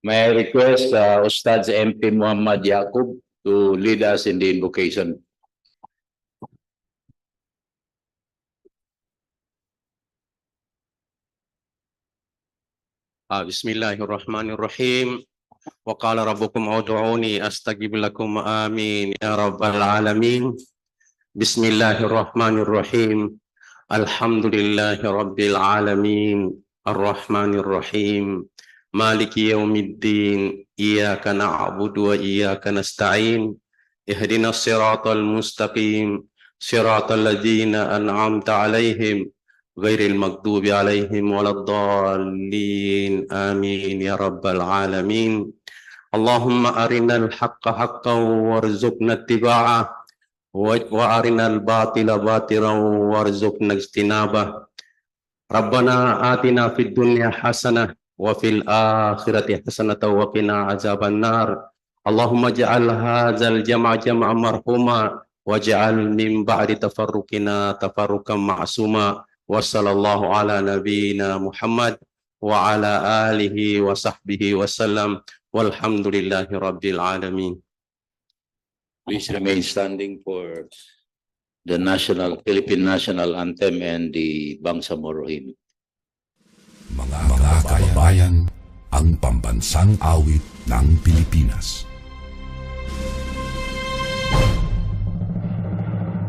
May I request Ustad MP Muhammad Yaqub to lead us in the invocation. Bismillahirrahmanirrahim. Wa qala rabbukum ud'uni astajib lakum amin ya rabbal alamin. Bismillahirrahmanirrahim. Alhamdulillahi rabbil alamin. Arrahmanirrahim. Maliki yaumiddin. Iyyaka na'budu wa iyyaka nasta'in. Ihdinas siratal mustaqim. Siratal ladzina an'amta 'alaihim غير المغضوب عليهم ولا الضالين آمين يا رب العالمين اللهم أرنا الحق حقا وارزقنا اتباعه وأرنا الباطل باطلا وارزقنا اجتنابه ربنا آتنا في الدنيا حسنة وفي الآخرة حسنة وقنا عذاب النار اللهم اجعل هذا الجمع جمعا مرحوما واجعل من بعد تفرقنا تفرقا معصوما Wassallallahu ala nabiyyina Muhammad wa ala alihi wa sahbihi wasallam walhamdulillahi rabbil alamin. Please remain standing for the Philippine National Anthem and the Bangsamoro hymn. Mga kababayan, ang pambansang awit ng Pilipinas.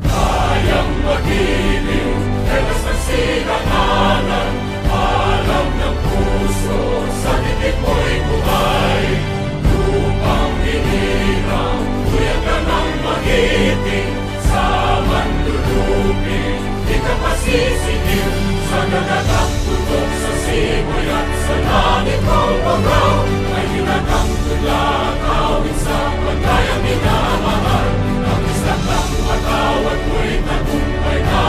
Kayang magiliw, helas ng sinangalan, alam ng puso, sa titik mo'y buhay. Lupang hinirang, tuyag ka ng magiting, sa manlulupin, di ka pasisingil, sa nagatang tutok sa simoy at sa langit mong pagaw, ay hinatang tulad, awit sa pagkayang minamahal, ang isang ng matawad mo'y tagumpay na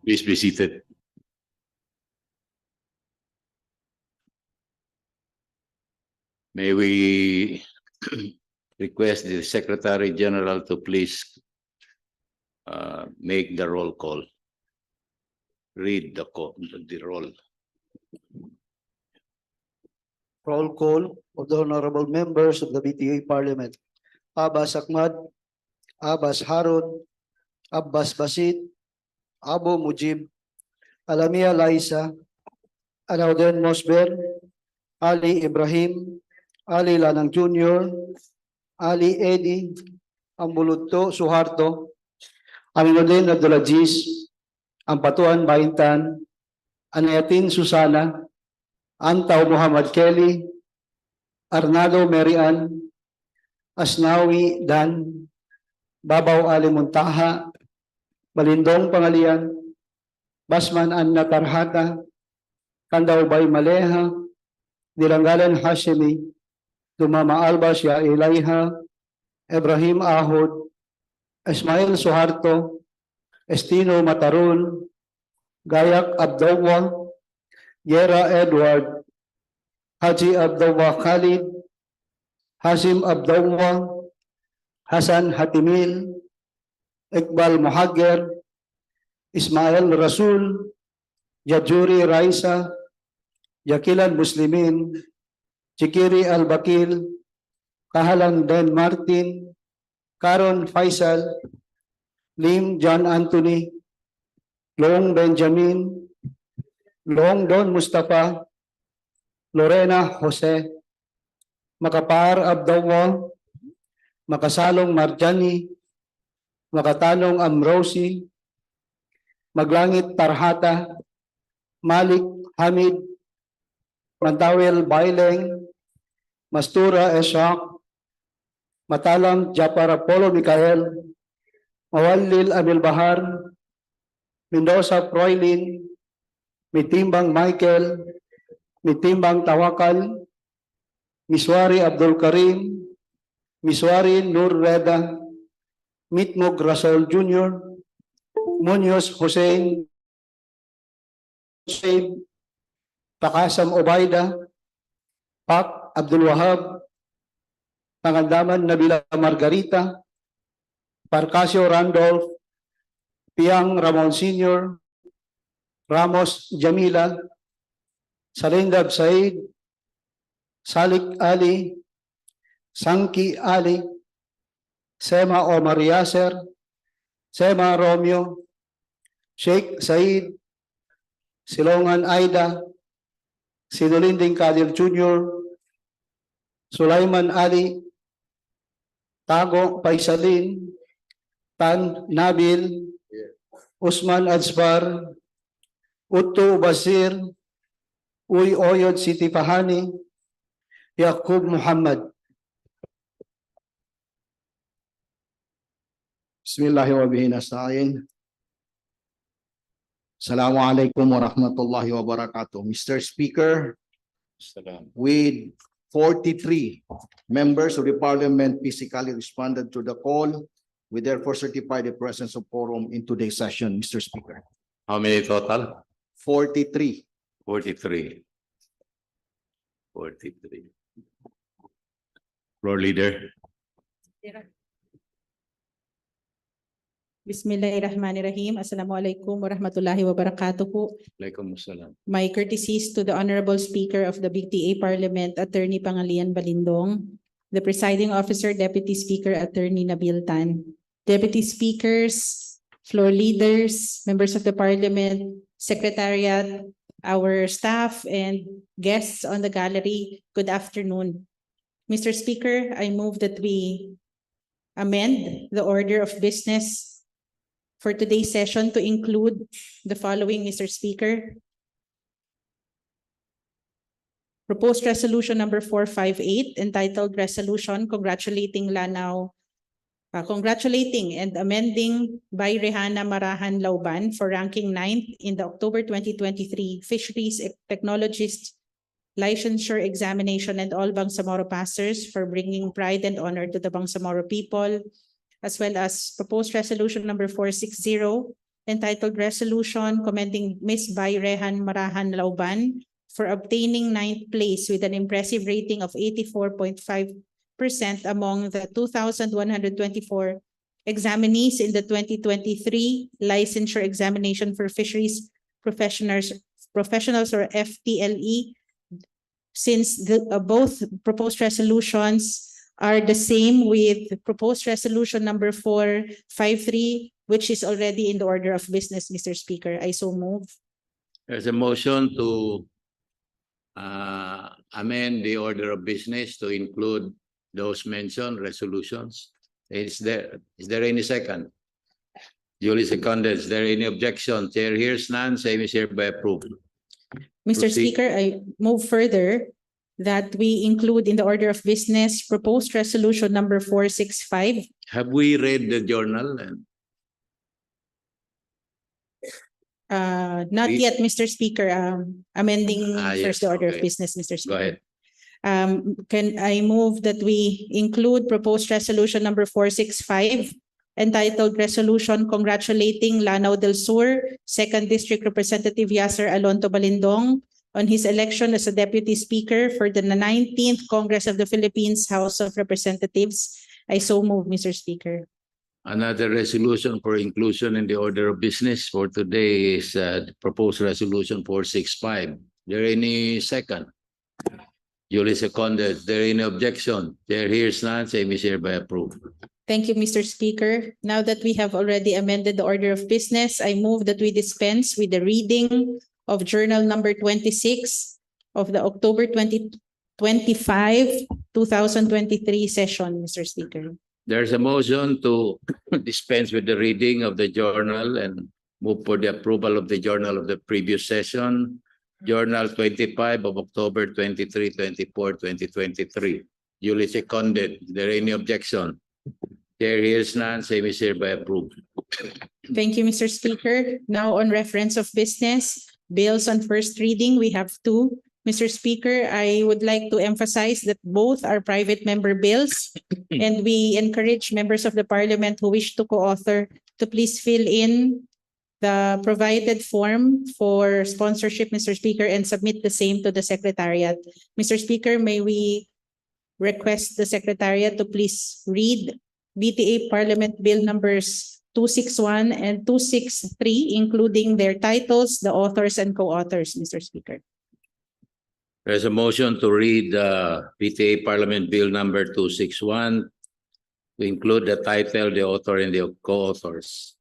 Please be seated. May we request the Secretary General to please make the roll call. Read the roll. Roll call of the honorable members of the BTA Parliament. Abbas Ahmad, Abbas Harun, Abbas Basit, Abu Mujib, Alamia Laisa, Alauden Mosber, Ali Ibrahim, Ali Lanang Jr., Ali Edi, Ambulutto Suharto, Aminuddin Abdulaziz, Ampatuan Baintan, Anayatin Susana, Antaw Muhammad Kelly, Arnado Marian, Asnawi Dan, Babaw Ali Muntaha, Balindong Pangalian, Basman Anna Tarhata, Kandaw Bay Maleha, Dilanggalan Hashimi, Dumama Albas Ya Ilayha, Ibrahim Ahod, Ismail Suharto, Estino Matarun, Gayak Abdawa, Yera Edward, Haji Abdawa Khalid, Hasim Abdawa, Hasan Hatimil, Iqbal Muhagger, Ismail Rasul, Jajuri Raisa, Yakilan Muslimin, Chikiri Al-Bakil, Kahalang Dan Martin, Karon Faisal, Lim John Anthony, Long Benjamin, Long Don Mustafa, Lorena Jose, Makapar Abdawa, Makasalong Marjani, Makatanong Amrosi, Maglangit Tarhata, Malik Hamid, Mantawil Baileng, Mastura Eshak, Matalam Japar Apollo Mikael, Mawalil Abil Bahar, Mendoza Froilin, Mitimbang Michael, Mitimbang Tawakal, Miswari Abdul Karim, Miswari Nur Reda, Mitmog Rasol Jr., Munoz Hussein, Pakasam Obaida, Pak Abdul Wahab, Pangandaman Nabila Margarita, Parcasio Randolph, Piang Ramon Sr., Ramos Jamila, Salingab Said, Salik Ali, Sangki Ali, Sema Omar Yasser, Sema Romeo, Sheikh Said, Silongan Aida, Sidulinding Kadir Jr., Sulaiman Ali, Tago Paisalin, Tan Nabil, Usman Azbar, Utto Basir, Uy Oyod Siti Fahani, Yaqub Muhammad. Bismillahirrahmanirrahim. Assalamualaikum warahmatullahi wabarakatuh. Mr. Speaker, with 43 members of the Parliament physically responded to the call, we therefore certify the presence of quorum in today's session, Mr. Speaker. How many total? 43. 43. 43. Floor leader. Bismillahirrahmanirrahim. Assalamualaikum warahmatullahi wabarakatuh po. Waalaikumsalam. My courtesies to the Honorable Speaker of the BTA Parliament, Attorney Pangalian Balindong, the Presiding Officer, Deputy Speaker, Attorney Nabil Tan, Deputy Speakers, floor leaders, members of the Parliament, Secretariat, our staff, and guests on the gallery, good afternoon. Mr. Speaker, I move that we amend the order of business for today's session to include the following, Mr. Speaker. Proposed Resolution number 458, entitled Resolution Congratulating and amending by Rehana Marahan Lauban for ranking 9th in the October 2023 Fisheries Technologist Licensure Examination, and all Bangsamoro passers for bringing pride and honor to the Bangsamoro people, as well as proposed resolution number 460, entitled Resolution commending Ms. Bayrehan Marahan Lauban for obtaining 9th place with an impressive rating of 84.5% among the 2,124 examinees in the 2023 licensure examination for fisheries professionals or FTLE. Since both proposed resolutions are the same with proposed resolution number 453, which is already in the order of business, Mr. Speaker, I so move. There's a motion to amend the order of business to include those mentioned resolutions. Is there any second? Duly seconded. Is there any objection? Chair hears none. Same is hereby approved. Mr. Proceed. Speaker, I move further that we include in the order of business proposed resolution number 465. Have we read the journal? Not We- yet, Mr. Speaker. Amending Yes, first the order of okay. business, Mr. Go Speaker. ahead. Can I move that we include proposed resolution number 465 entitled Resolution Congratulating Lanao del Sur, 2nd District Representative Yasser Alonto Balindong on his election as a Deputy Speaker for the 19th Congress of the Philippines House of Representatives. I so move, Mr. Speaker. Another resolution for inclusion in the order of business for today is proposed resolution 465. There any second? Duly seconded. Is there any objection? Chair hears none. Same is hereby approved. Thank you, Mr. Speaker. Now that we have already amended the order of business, I move that we dispense with the reading of Journal number 26 of the October 2023 session, Mr. Speaker. There's a motion to dispense with the reading of the journal and move for the approval of the journal of the previous session. Journal 25 of October 23, 24, 2023. Duly seconded. Is there any objection? Chair hears none. Same is hereby approved. Thank you, Mr. Speaker. Now on reference of business, bills on first reading, we have two. Mr. Speaker, I would like to emphasize that both are private member bills and we encourage members of the Parliament who wish to co-author to please fill in the provided form for sponsorship, Mr. Speaker, and submit the same to the Secretariat. Mr. Speaker, may we request the Secretariat to please read BTA Parliament Bill numbers 261 and 263, including their titles, the authors and co-authors, Mr. Speaker. There's a motion to read BTA Parliament Bill number 261 to include the title, the author, and the co-authors.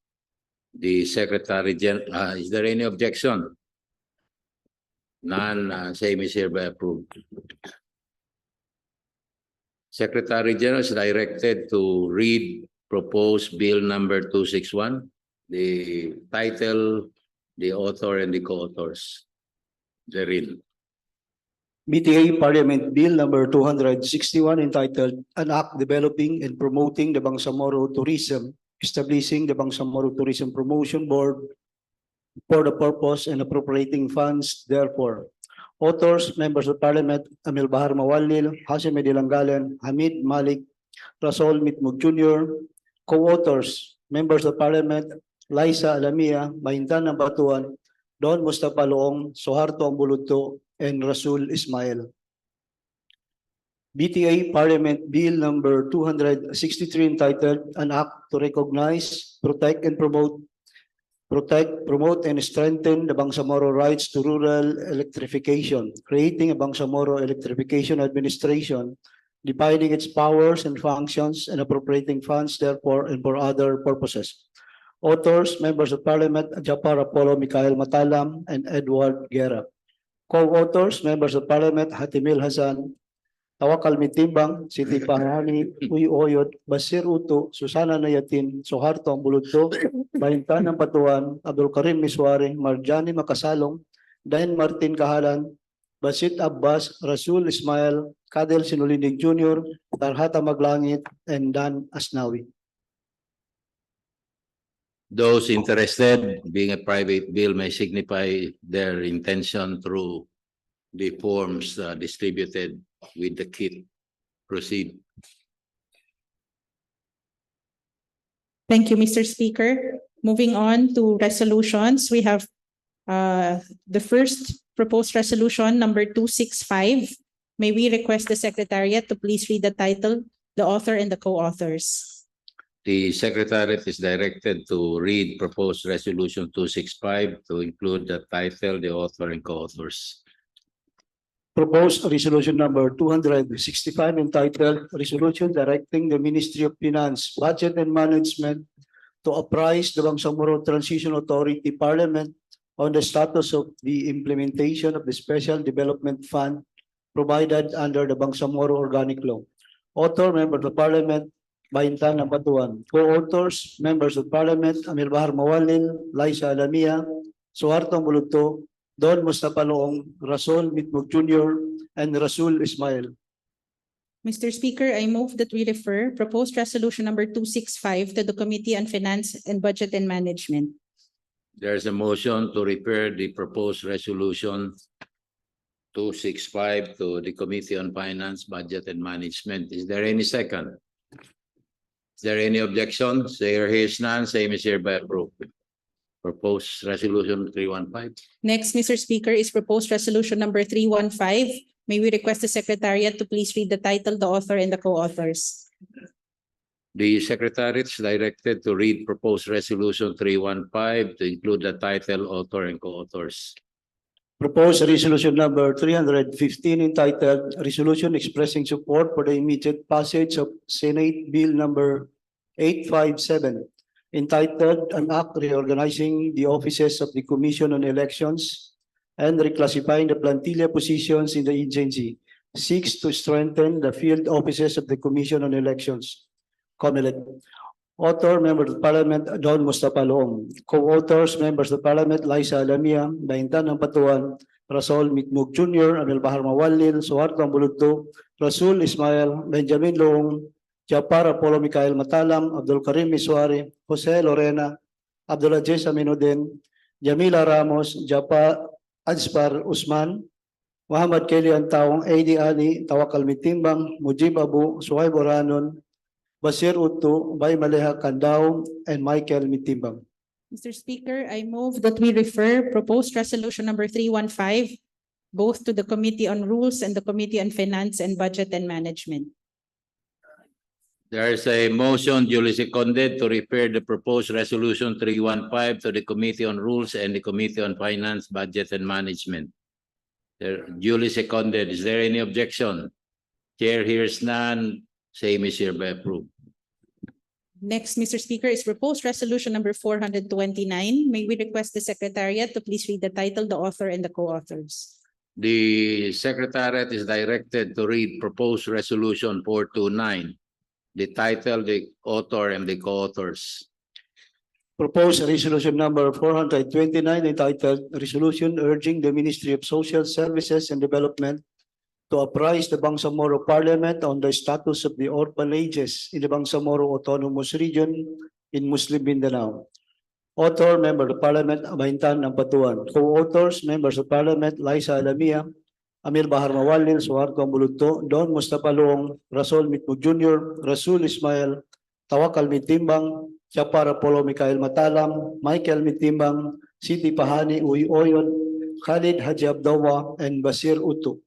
The Secretary General, is there any objection? None. Same is hereby approved. Secretary General is directed to read proposed bill number 261, the title, the author, and the co-authors therein. BTA Parliament Bill number 261 entitled An Act Developing and Promoting the Bangsamoro Tourism, establishing the Bangsamoro Tourism Promotion Board for the purpose and appropriating funds therefore. Authors, members of Parliament, Amil Bahar Mawalil, Hasim Edilanggalan, Hamid Malik, Rasol Mitmug Jr. Co-authors, members of Parliament, Liza Alamia, Mahintan ng Batuan, Don Mustafa Loong, Soharto Ambuludto, and Rasul Ismail. BTA Parliament Bill number 263 entitled An Act to Recognize, Protect, and Promote and strengthen the Bangsamoro rights to rural electrification, creating a Bangsamoro Electrification Administration, defining its powers and functions, and appropriating funds therefore and for other purposes. Authors, members of Parliament, Japar Apollo Mikhail Matalam, and Edward Guerra. Co-authors, members of Parliament, Hatimil Hasan, Tawakal Mitimbang, Siti Pahani, Uy Oyod, Basir Uto, Susana Nayatin, Soharto Ambuludto, Bahintan ng Patuan, Abdul Karim Miswari, Marjani Makasalong, Dain Martin Kahalan, Basit Abbas, Rasul Ismail, Kadel Sinulindig Jr., Tarhata Maglangit, and Dan Asnawi. Those interested, being a private bill, may signify their intention through the forms distributed with the kit. Proceed. Thank you, Mr. Speaker. Moving on to resolutions, we have the first proposed resolution, number 265. May we request the Secretariat to please read the title, the author, and the co-authors. The Secretariat is directed to read proposed resolution 265 to include the title, the author, and co-authors. Proposed resolution number 265 entitled Resolution Directing the Ministry of Finance, Budget and Management to apprise the Bangsamoro Transitional Authority Parliament on the status of the implementation of the Special Development Fund provided under the Bangsamoro Organic Law. Author, Member of the Parliament, Baintan Napatuan. Co-authors, Members of Parliament, Amir Bahar Mawalin, Liza Alamia, Suharto Mulugto, Don Mustafa Loong, Rasul Mitmug Jr., and Rasul Ismail. Mr. Speaker, I move that we refer proposed resolution number 265 to the Committee on Finance and Budget and Management. There is a motion to refer the proposed resolution 265 to the Committee on Finance, Budget and Management. Is there any second? Is there any objection? There is none. Same is hereby approved. Proposed resolution 315. Next, Mr. Speaker, is proposed resolution number 315. May we request the Secretariat to please read the title, the author, and the co-authors. The Secretariat is directed to read proposed resolution 315 to include the title, author, and co-authors. Proposed resolution number 315 entitled Resolution Expressing Support for the Immediate Passage of Senate Bill number 857 entitled An Act Reorganizing the Offices of the Commission on Elections and reclassifying the plantilla positions in the agency, seeks to strengthen the field offices of the Commission on Elections. COMELEC. Author, Member of Parliament, Don Mustafa Loong. Co-authors, Members of Parliament, Liza Alamia, Baintan Napatuan, Rasul Mitmug Jr., Amir Bahar Mawalin, Suharto Bulugto, Rasul Ismail, Benjamin Loong, Japar Apollo Michael Matalam, Abdul Karim Miswari, Jose Lorena, Abdulaziz Aminuddin, Jamila Ramos, Japar Adspar Usman, Muhammad Kelly Antaong, A.D. Ali, Tawakal Mitimbang, Mujib Abu, Suhaib Oranon, Basir Utto, Bay Maleha Kandao, and Michael Mitimbang. Mr. Speaker, I move that we refer proposed resolution number 315 both to the Committee on Rules and the Committee on Finance and Budget and Management. There is a motion duly seconded to refer the proposed resolution 315 to the Committee on Rules and the Committee on Finance, Budget and Management. They're duly seconded. Is there any objection? Chair hears none. Same is hereby approved. Next, Mr. Speaker, is proposed resolution number 429. May we request the Secretariat to please read the title, the author, and the co-authors. The Secretariat is directed to read proposed resolution 429. The title, the author, and the co-authors. Proposed resolution number 429 entitled Resolution Urging the Ministry of Social Services and Development to apprise the Bangsamoro Parliament on the status of the orphanages in the Bangsamoro Autonomous Region in Muslim Mindanao. Author, Member of Parliament, Baintan Napatuan. Co-authors, Members of Parliament, Liza Alamia, Amir Bahar Mawalin, Suharto Bulugto, Don Mustafa Loong, Rasul Mitmug Jr., Rasul Ismail, Tawakal Mitimbang, Japar Apollo Michael Matalam, Michael Mitimbang, Siti Pahani Uy Oyon, Khalid Haji Abdawa, and Basir Utto.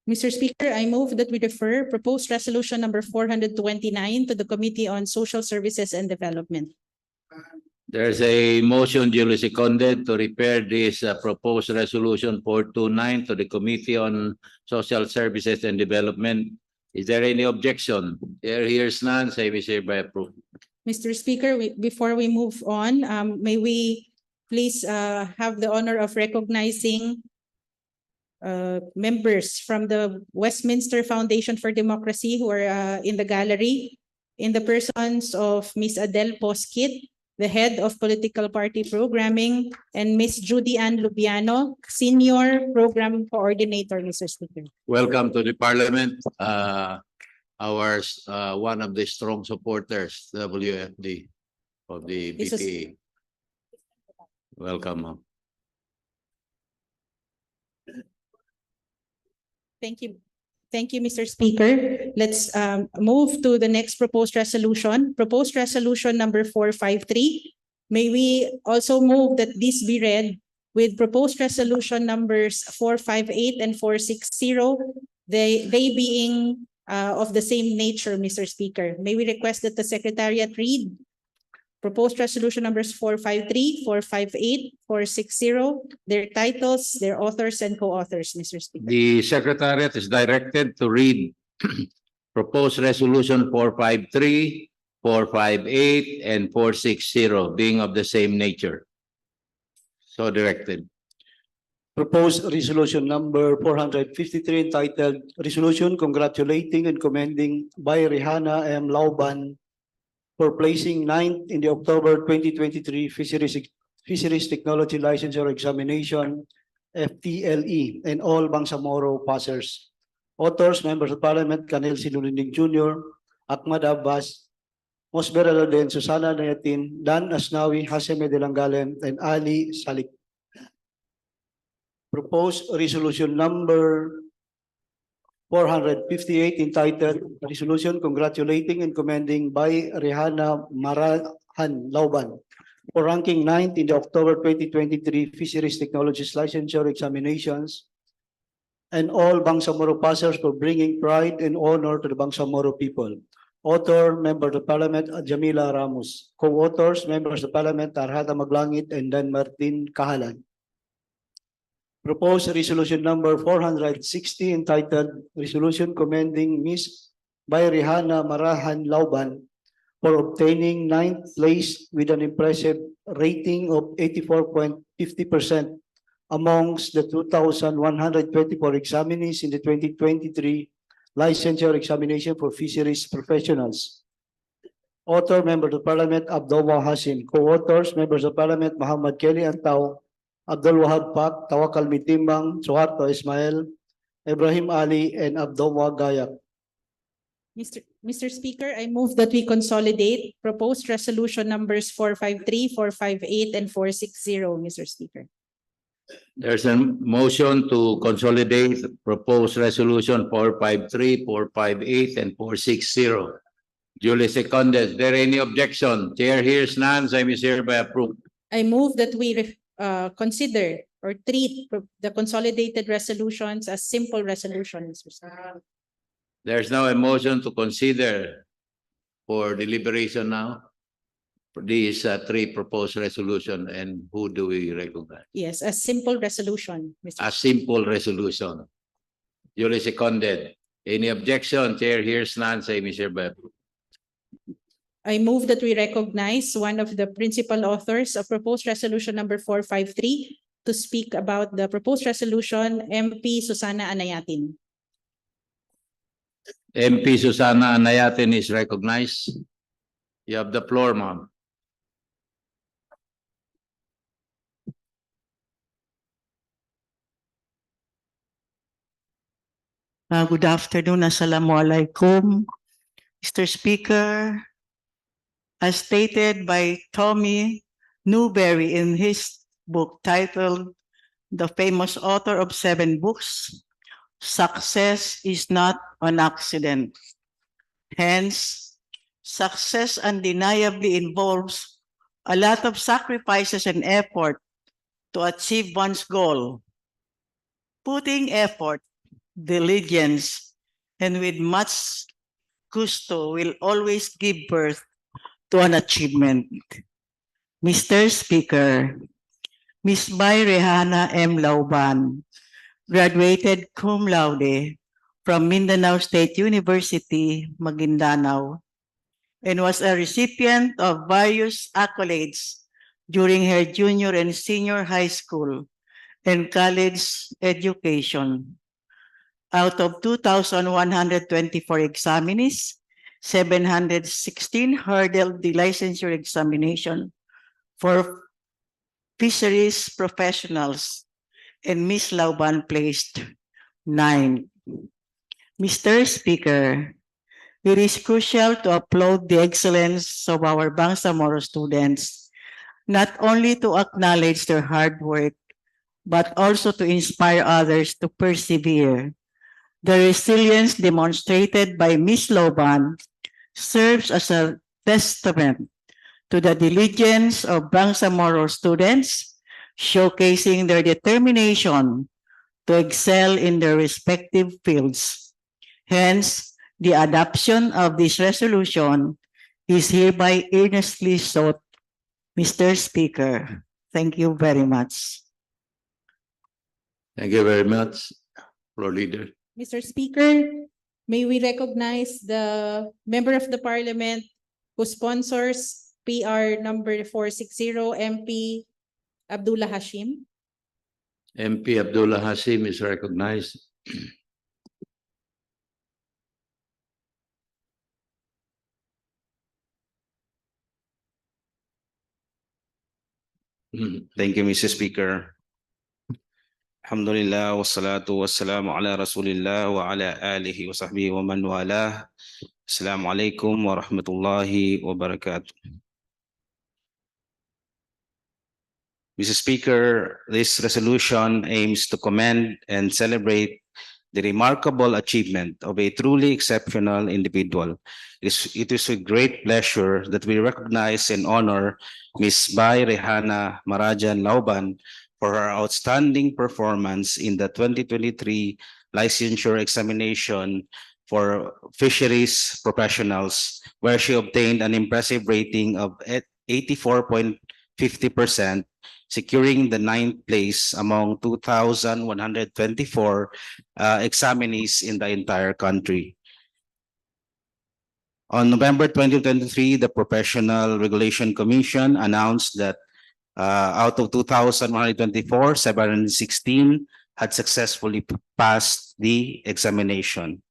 Mr. Speaker, I move that we refer proposed resolution number 429 to the Committee on Social Services and Development. There's a motion duly seconded to refer this proposed resolution 429 to the Committee on Social Services and Development. Is there any objection? There hears none. Same is hereby approved. Mr. Speaker, before we move on, may we please have the honor of recognizing members from the Westminster Foundation for Democracy who are in the gallery, in the persons of Ms. Adele Posquit, the Head of Political Party Programming, and Ms. Judy Ann Lubiano, Senior Program Coordinator, Mr. Speaker. Welcome to the Parliament. One of the strong supporters, WFD, of the BTA. Welcome, ma'am. Thank you. Thank you, Mr. Speaker. Let's move to the next proposed resolution. Proposed resolution number 453. May we also move that this be read with proposed resolution numbers 458 and 460, they being of the same nature, Mr. Speaker. May we request that the Secretariat read proposed resolution numbers 453, 458, 460, their titles, their authors, and co-authors, Mr. Speaker. The Secretariat is directed to read proposed resolution 453, 458, and 460, being of the same nature. So directed. Proposed resolution number 453 entitled Resolution Congratulating and Commending by Rihanna M. Lauban for placing 9th in the October 2023 Fisheries Technology Licensure Examination, FTLE, and all Bangsamoro passers. Authors, Members of Parliament, Canel Sinulinding Jr., Ahmad Abbas, Mosber Aladen, Susana Nayatin, Dan Asnawi, Haseme de Langalen, and Ali Salik. Proposed resolution number 458 entitled Resolution Congratulating and Commending by Rihanna Marahan Lauban for ranking 9th in the October 2023 Fisheries Technologies Licensure Examinations, and all Bangsamoro passers for bringing pride and honor to the Bangsamoro people. Author, Member of Parliament, Jamila Ramos. Co-authors, Members of Parliament, Arhata Maglangit and Dan Martin Kahalan. Proposed resolution number 460 entitled Resolution Commending Miss by Rihanna Marahan Lauban for obtaining 9th place with an impressive rating of 84.50% amongst the 2,124 examinees in the 2023 Licensure Examination for Fisheries Professionals. Author, Member of Parliament, Abdullah Hasim. Co-authors, Members of Parliament, Muhammad Kelly Antao, Abdul Wahab Pak, Tawakal Mitimbang, Suharto Ismail, Ibrahim Ali, and Abdullah Gayak. Mr. Speaker, I move that we consolidate proposed resolution numbers 453, 458, and 460, Mr. Speaker. There's a motion to consolidate proposed resolution 453, 458, and 460. Duly seconded. Is there any objection? Chair hears none, so I hereby approve. I move that we consider or treat the consolidated resolutions as simple resolutions, Mr. Speaker. There's now a motion to consider for deliberation now for these three proposed resolution, and who do we recognize? Yes, a simple resolution, Mr. A simple resolution. Duly seconded. Any objection? Chair hears none, say Mr. Beb. I move that we recognize one of the principal authors of proposed resolution number 453 to speak about the proposed resolution, MP Susana Anayatin. MP Susana Anayatin is recognized. You have the floor, ma'am. Good afternoon. Assalamualaikum. Mr. Speaker, as stated by Tommy Newberry in his book titled The Famous Author of 7 Books, success is not an accident. Hence, success undeniably involves a lot of sacrifices and effort to achieve one's goal. Putting effort, diligence, and with much gusto will always give birth to an achievement. Mr. Speaker, Ms. Bay Rihanna M. Lauban graduated cum laude from Mindanao State University, Maguindanao, and was a recipient of various accolades during her junior and senior high school and college education. Out of 2,124 examinees, 716 hurdled the licensure examination for fisheries professionals, and Ms. Lauban placed 9. Mr. Speaker, it is crucial to applaud the excellence of our Bangsamoro students, not only to acknowledge their hard work, but also to inspire others to persevere. The resilience demonstrated by Ms. Lauban serves as a testament to the diligence of Bangsamoro students, showcasing their determination to excel in their respective fields. Hence, the adoption of this resolution is hereby earnestly sought. Mr. Speaker, thank you very much. Thank you very much, Floor Leader. Mr. Speaker, may we recognize the Member of the Parliament who sponsors PR number 460, MP Abdullah Hashim. MP Abdullah Hashim is recognized. Thank you, Mr. Speaker. Alhamdulillah, wassalatu wassalamu ala rasulillah wa ala alihi wa sahbihi wa man walah. Assalamualaikum warahmatullahi wabarakatuh. Mr. Speaker, this resolution aims to commend and celebrate the remarkable achievement of a truly exceptional individual. It is with great pleasure that we recognize and honor Ms. Bai Rehana Marajan Lauban for her outstanding performance in the 2023 licensure examination for fisheries professionals, where she obtained an impressive rating of 84.50%, securing the 9th place among 2,124 examinees in the entire country. On November 2023, the Professional Regulation Commission announced that out of 2,124, 716 had successfully passed the examination.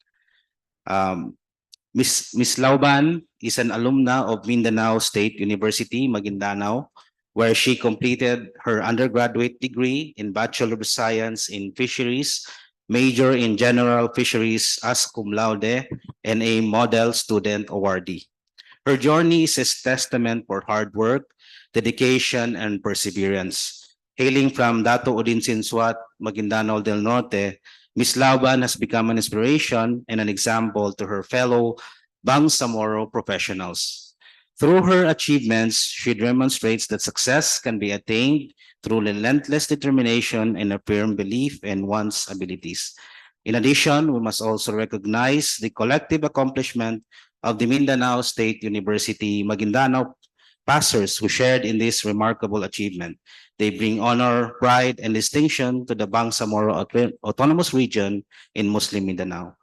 Ms. Lauban is an alumna of Mindanao State University, Maguindanao, where she completed her undergraduate degree in Bachelor of Science in Fisheries, major in General Fisheries as cum laude, and a Model Student Awardee. Her journey is a testament for hard work, dedication, and perseverance. Hailing from Dato Udinsinsuat, Maguindanao del Norte, Ms. Lauban has become an inspiration and an example to her fellow Bangsamoro professionals. Through her achievements, she demonstrates that success can be attained through relentless determination and a firm belief in one's abilities. In addition, we must also recognize the collective accomplishment of the Mindanao State University Maguindanao passers who shared in this remarkable achievement. They bring honor, pride, and distinction to the Bangsamoro Autonomous Region in Muslim Mindanao.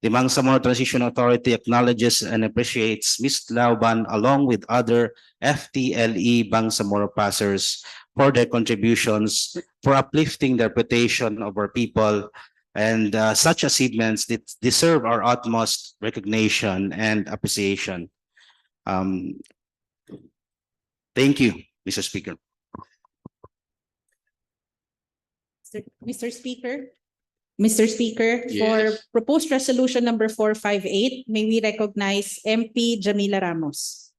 The Bangsamoro Transitional Authority acknowledges and appreciates Ms. Lauban along with other FTLE Bangsamoro passers for their contributions for uplifting the reputation of our people, and such achievements that deserve our utmost recognition and appreciation. Thank you, Mr. Speaker. Mr. Speaker, for Yes. proposed resolution number 458, may we recognize MP Jamila Ramos.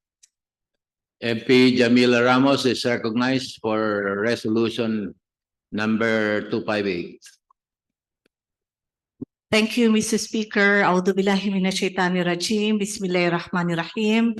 MP Jamila Ramos is recognized for resolution number 258. Thank you, Mr. Speaker. A'udhu billahi minasyaitanir rajim. Bismillahirrahmanirrahim.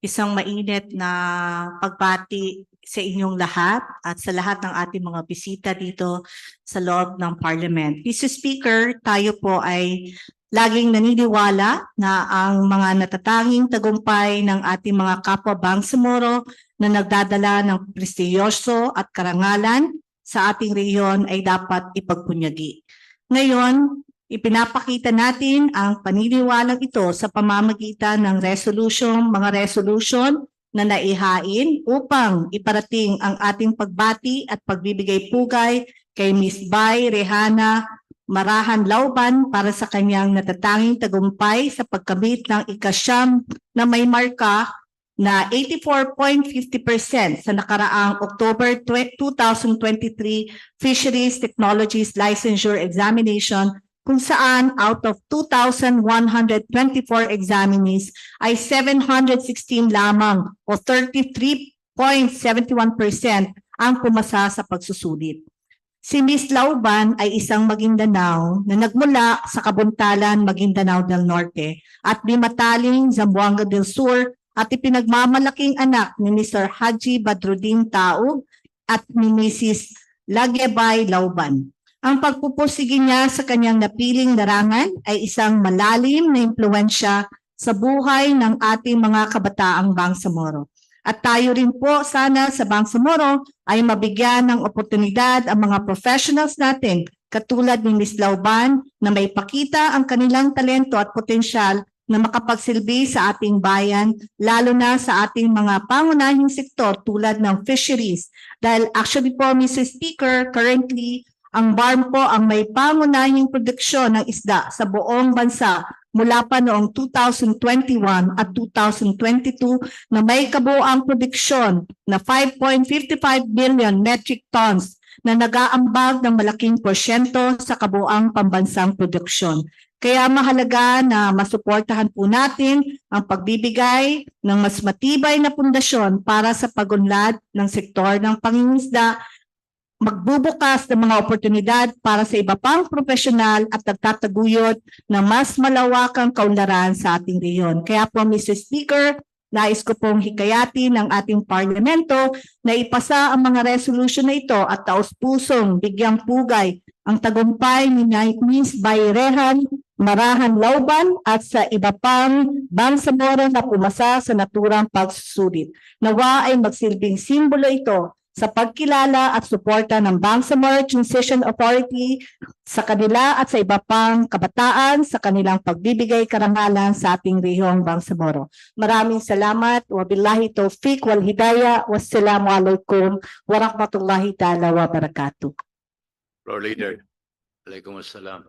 Isang mainit na pagbati sa inyong lahat at sa lahat ng ating mga bisita dito sa loob ng Parliament. Mr. Speaker, tayo po ay laging naniniwala na ang mga natatanging tagumpay ng ating mga kapwa Bangsamoro na nagdadala ng prestiyoso at karangalan sa ating rehiyon ay dapat ipagpunyagi. Ngayon, ipinapakita natin ang paniniwalang ito sa pamamagitan ng mga resolution na naihain upang iparating ang ating pagbati at pagbibigay pugay kay Ms. Bai Rehana Marajan Lauban para sa kanyang natatanging tagumpay sa pagkamit ng ikasyam na may marka na 84.50% sa nakaraang October 2023 Fisheries Technologies Licensure Examination, kung saan out of 2,124 examinees ay 716 lamang o 33.71% ang pumasa sa pagsusulit. Si Ms. Lauban ay isang Maguindanao na nagmula sa Kabuntalan, Maguindanao del Norte at Bimataling, Zamboanga del Sur at ipinagmamalaking anak ni Mr. Haji Badruddin Taub at ni Mrs. Lagyabay Lauban. Ang pagpupursige niya sa kanyang napiling larangan ay isang malalim na impluwensya sa buhay ng ating mga kabataang Bangsamoro. At tayo rin po sana sa Bangsamoro ay mabigyan ng oportunidad ang mga professionals natin katulad ni Ms. Lauban na may pakita ang kanilang talento at potensyal na makapagsilbi sa ating bayan, lalo na sa ating mga pangunahing sektor tulad ng fisheries. Dahil actually po, Mr. Speaker, currently, ang BARM po ang may pangunahing produksyon ng isda sa buong bansa mula pa noong 2021 at 2022 na may kabuuang produksyon na 5.55 billion metric tons na nag-aambag ng malaking porsyento sa kabuuang pambansang produksyon. Kaya mahalaga na masuportahan po natin ang pagbibigay ng mas matibay na pundasyon para sa pagunlad ng sektor ng pangingisda, magbubukas ng mga oportunidad para sa iba pang profesional at nagtataguyod ng mas malawakang kaunlaran sa ating rehiyon. Kaya po, Mr. Speaker, nais ko pong hikayatin ng ating parlamento na ipasa ang mga resolution na ito at taos-pusong bigyang pugay ang tagumpay ni Ms. Bayrehan Marahan Lauban at sa iba pang Bangsamoro na pumasa sa naturang pagsusulit. Nawa ay magsilbing simbolo ito sa pagkilala at suporta ng Bangsamoro Transition Authority sa kanila at sa iba pang kabataan sa kanilang pagbibigay karangalan sa ating rehiyong Bangsamoro. Maraming salamat. Wabillahi taufiq wal hidayah. Wassalamu alaikum wa rahmatullahi ta'ala wa barakatuh. Floor Leader. Alaikum assalam.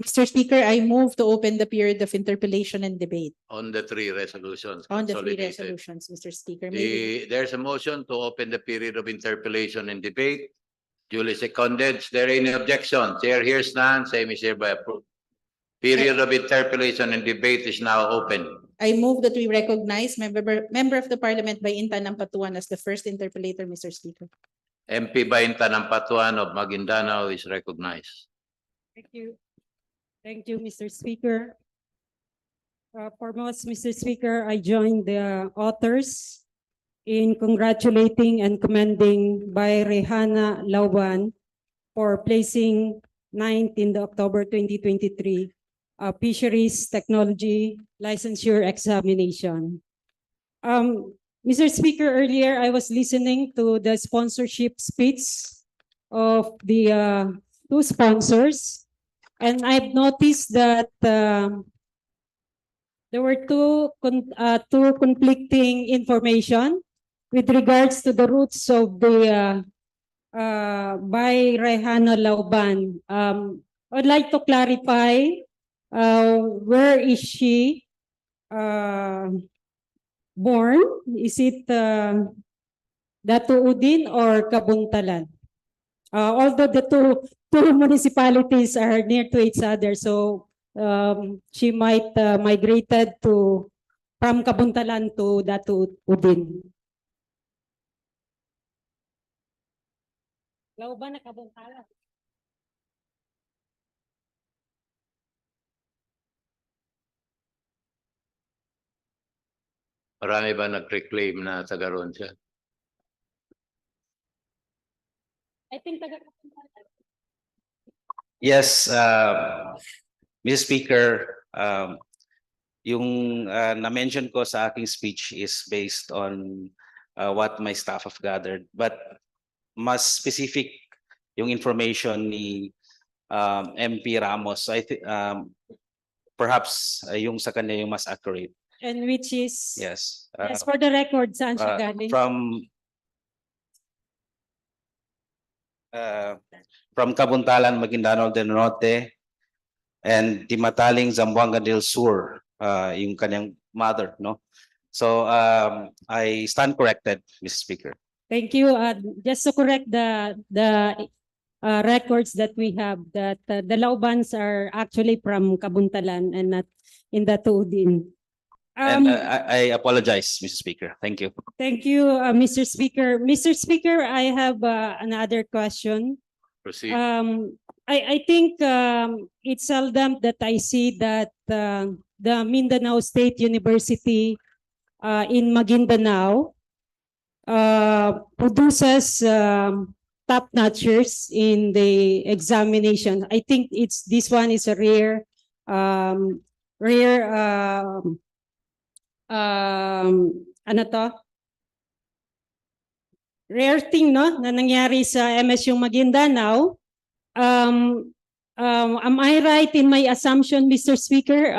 Mr. Speaker, I move to open the period of interpellation and debate On the three resolutions. on the three consolidated. resolutions, Mr. Speaker. Maybe- There's a motion to open the period of interpellation and debate. Duly seconded. Is there any objection? Chair hears none. Same is hereby approved. Period of interpellation and debate is now open. I move that we recognize member of the Parliament by Intan Ampatuan as the first interpellator, Mr. Speaker. MP Baintan Ampatuan of Maguindanao is recognized. Thank you. Thank you, Mr. Speaker. Foremost, Mr. Speaker, I join the authors in congratulating and commending by Rehana Lauban for placing 9th in the October 2023 Fisheries Technology Licensure Examination. Mr. Speaker, earlier I was listening to the sponsorship speech of the two sponsors. And I've noticed that there were two conflicting information with regards to the roots of the by Rehana Lauban. I'd like to clarify where is she born? Is it Datuudin or Kabuntalan? Although the two municipalities are near to each other, so she might migrated from Kabuntalan to Datuudin. Lauban na Kabuntalan. Marami ba nag-reclaim na taga roon siya? I think Yes, Mr. Speaker, yung na-mention ko sa aking speech is based on what my staff have gathered. But mas specific yung information ni MP Ramos. I think perhaps yung sa kanya yung mas accurate. And which is Yes. yes, for the record, saan siya galing? From Kabuntalan, Maguindanao del Norte, and Timataling, Zamboanga del Sur, yung kanyang mother, no? So I stand corrected, Mr. Speaker. Thank you. Just to correct the records that we have, that the Laubans are actually from Kabuntalan and not in Datuudin. And I apologize, Mr. Speaker. Thank you. Thank you, Mr. Speaker. Mr. Speaker, I have another question. Proceed. I think it's seldom that I see that the Mindanao State University in Maguindanao produces top-notchers in the examination. I think this one is a rare ano to? Rare thing, no, na nangyari sa MSU Maguindanao. Am I right in my assumption, Mr. Speaker?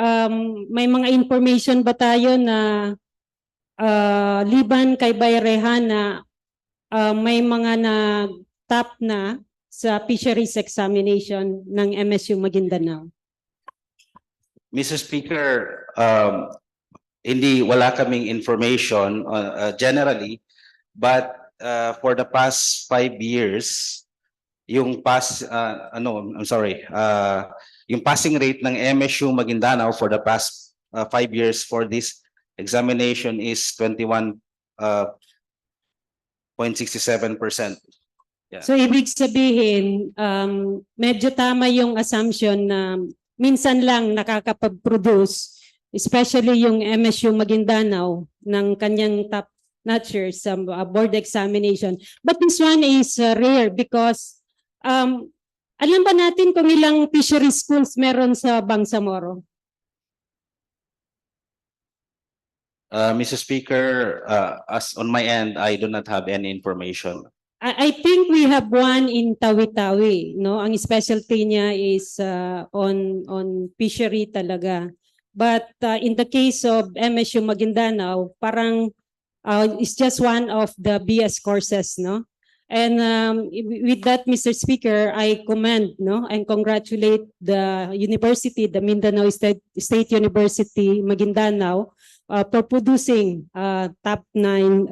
May mga information ba tayo na liban kay Bayrehan na may mga na-top na sa fisheries examination ng MSU Maguindanao? Mr. Speaker, wala kaming information generally, but for the past 5 years, yung yung passing rate ng MSU Maguindanao for the past 5 years for this examination is 21.67%. Yeah. So ibig sabihin, medyo tama yung assumption na minsan lang nakakapag-produce, especially yung MSU Maguindanao ng kanyang top-notchers sa board examination. But this one is rare because alam ba natin kung ilang fishery schools meron sa Bangsamoro? Mr. Speaker, as on my end, I do not have any information. I think we have one in Tawi-Tawi, no? Ang specialty niya is on fishery talaga. But in the case of MSU Maguindanao, parang it's just one of the BS courses, no? And with that, Mr. Speaker, I commend, no, and congratulate the university, the Mindanao State University Maguindanao, for producing top 9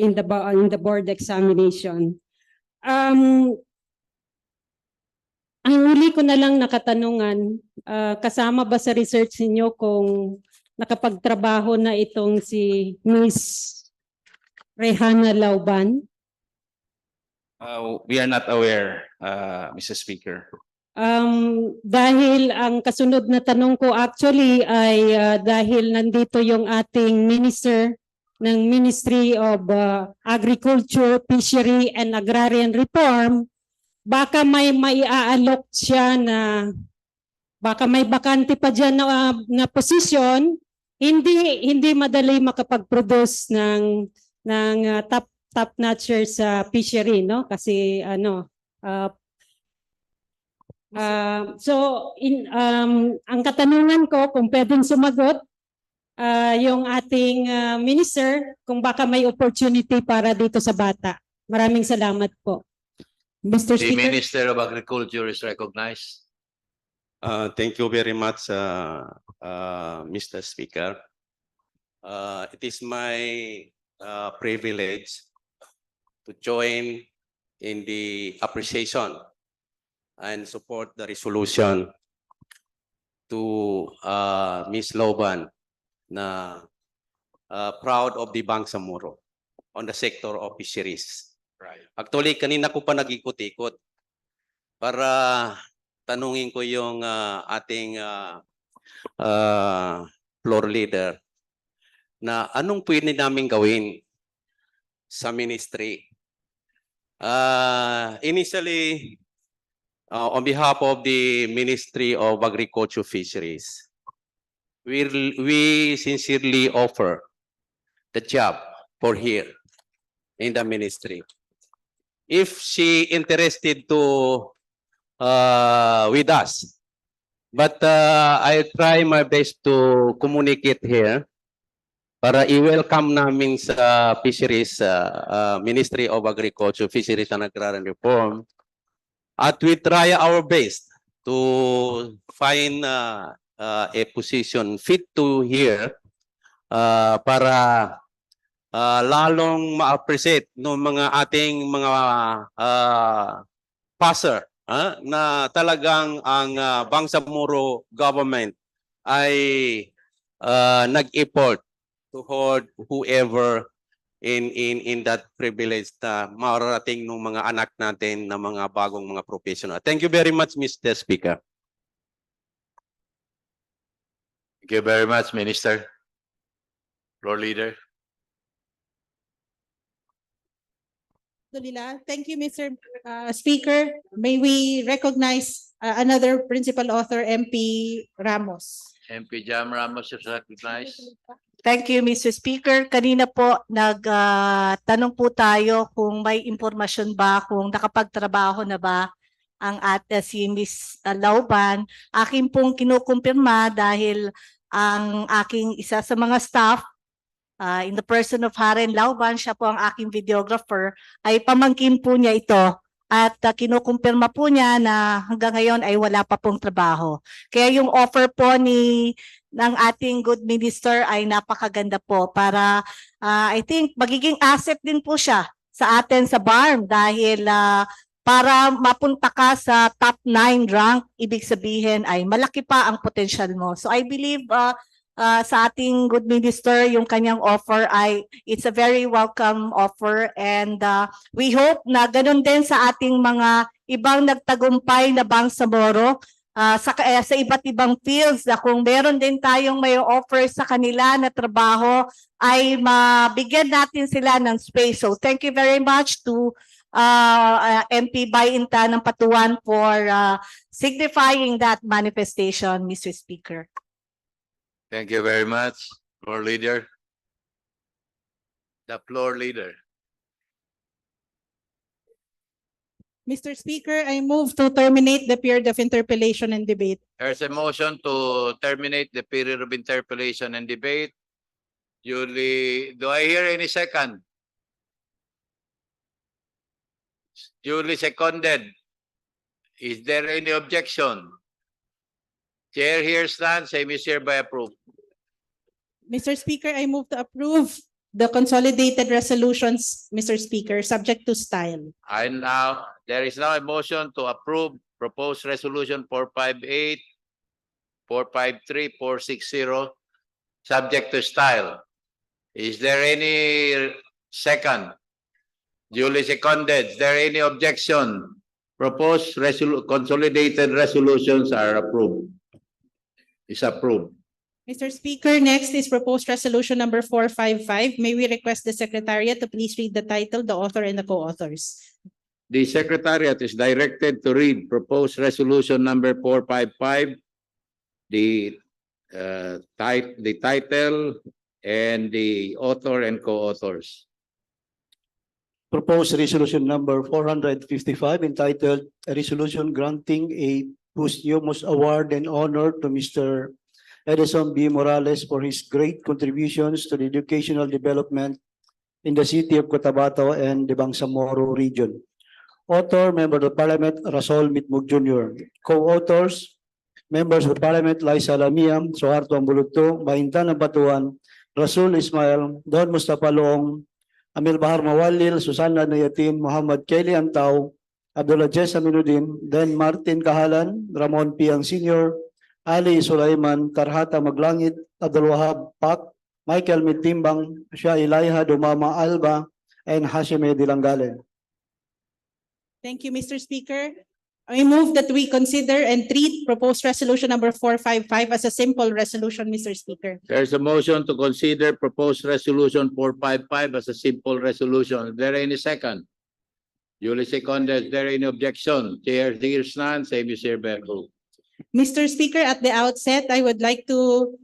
in the board examination. Ang huli ko na lang nakatanungan, kasama ba sa research niyo kung nakapagtrabaho na itong si Miss Rehana Lauban? We are not aware, Mr. Speaker. Dahil ang kasunod na tanong ko actually ay dahil nandito yung ating minister ng Ministry of Agriculture, Fishery and Agrarian Reform, baka may maiaalok siya na baka may bakante pa dyan na posisyon, hindi madali makapag-produce ng top-notcher sa fishery, no? Kasi ang katanungan ko kung pwedeng sumagot yung ating minister kung baka may opportunity para dito sa bata. Maraming salamat po. Mr. The Speaker. Minister of Agriculture is recognized. Thank you very much, Mr. Speaker. It is my privilege to join in the appreciation and support the resolution to Ms. Lauban na proud of the Bangsamoro on the sector of fisheries. Right. Actually, kanina ko pa nag-ikot-ikot para tanungin ko yung ating floor leader na anong pwede namin gawin sa ministry. Initially, on behalf of the Ministry of Agriculture Fisheries, we sincerely offer the job for here in the ministry. If she interested to with us, but I try my best to communicate here para i-welcome namin sa Fisheries Ministry of Agriculture, Fisheries and Agrarian Reform. At we try our best to find a position fit to here para lalong ma-appreciate ng mga ating mga passer na talagang ang Bangsamoro government ay nag-effort to hold whoever in that privilege na mararating ng mga anak natin na mga bagong mga professional. Thank you very much, Mr. Speaker. Thank you very much, Minister. Floor Leader. Thank you, Mr. Speaker. May we recognize another principal author, MP Ramos. MP Jam Ramos is recognized. Thank you, Mr. Speaker. Kanina po tanong po tayo kung may impormasyon ba, kung nakapagtrabaho na ba ang si Ms. Lauban. Akin pong kinukumpirma dahil ang aking isa sa mga staff, in the person of Haren Lauban, siya po ang aking videographer, ay pamangkin po niya ito. At kinukumpirma po niya na hanggang ngayon ay wala pa pong trabaho. Kaya yung offer po ng ating good minister ay napakaganda po para I think magiging asset din po siya sa atin sa BARM dahil para mapunta ka sa top 9 rank, ibig sabihin ay malaki pa ang potential mo. So I believe sa ating good minister, yung kanyang offer ay it's a very welcome offer and we hope na ganun din sa ating mga ibang nagtagumpay na Bangsamoro sa iba't ibang fields na kung meron din tayong may offer sa kanila na trabaho ay mabigyan natin sila ng space. So thank you very much to MP Bayinta ng Patuan for signifying that manifestation, Mr. Speaker. Thank you very much. Floor Leader. The Floor Leader. Mr. Speaker, I move to terminate the period of interpellation and debate. There's a motion to terminate the period of interpellation and debate. Duly, do I hear any second? Duly seconded. Is there any objection? Chair hears none, same is hereby approved. Mr. Speaker, I move to approve the consolidated resolutions, Mr. Speaker, subject to style. And now, there is now a motion to approve proposed resolution 458, 453, 460, subject to style. Is there any second? Duly seconded. Is there any objection? Proposed consolidated resolutions are approved. Is approved. Mr. Speaker, next is proposed resolution number 455. May we request the Secretariat to please read the title, the author, and the co-authors. The Secretariat is directed to read proposed resolution number 455, the title, and the author and co-authors. Proposed resolution number 455 entitled "A Resolution Granting a Posthumous Award and Honor to Mr. Edison B. Morales for his great contributions to the educational development in the city of Cotabato and the Bangsamoro region." Author, Member of Parliament, Rasol Mitmug Jr. Co-authors, Members of Parliament, Liza Lamiam, Suharto Ambulugto, Bayinta ng Batuan, Rasul Ismail, Don Mustafa Loong, Amil Bahar Mawalil, Susana Nayatin, Muhammad Kelly Antaw, Abdullah Jess Aminuddin, Dan Martin Kahalan, Ramon Piang Sr., Ali Sulaiman, Karhata Maglangit, Abdul Wahab Pak, Michael Mitimbang, Shah Ilayha Dumama Alba, and Hashime Dilangale. Thank you, Mr. Speaker. I move that we consider and treat proposed resolution number 455 as a simple resolution, Mr. Speaker. There's a motion to consider proposed resolution 455 as a simple resolution. Is there any second? Duly seconded. Is there any objection? Chair hears none, same is hereby approved. Mr. Speaker, at the outset, I would like to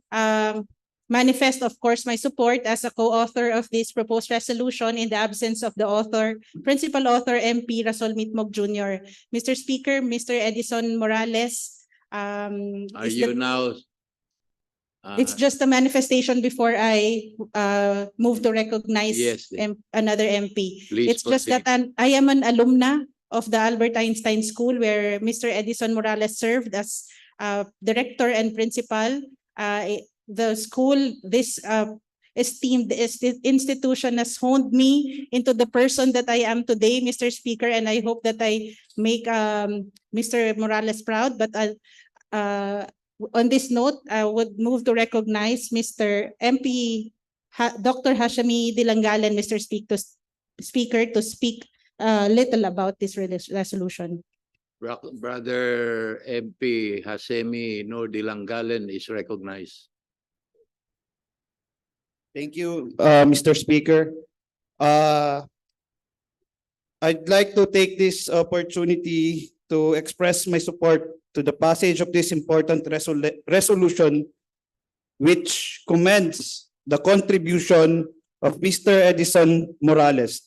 manifest, of course, my support as a co-author of this proposed resolution in the absence of the author, principal author, MP Rasol Mitmog Jr. Mr. Speaker, Mr. Edison Morales. Are you now? It's just a manifestation before I move to recognize Yes. another MP. Please It's just that I am an alumna of the Albert Einstein School where Mr. Edison Morales served as director and principal. The school, this esteemed institution has honed me into the person that I am today, Mr. Speaker, and I hope that I make Mr. Morales proud. But on this note, I would move to recognize Mr. MP Dr. Hashemi Dilangalen, Mr. Speaker, to speak little about this resolution. Brother MP Hashemi Dilangalen is recognized. Thank you, Mr. Speaker. I'd like to take this opportunity to express my support to the passage of this important resolution, which commends the contribution of Mr. Edison Morales.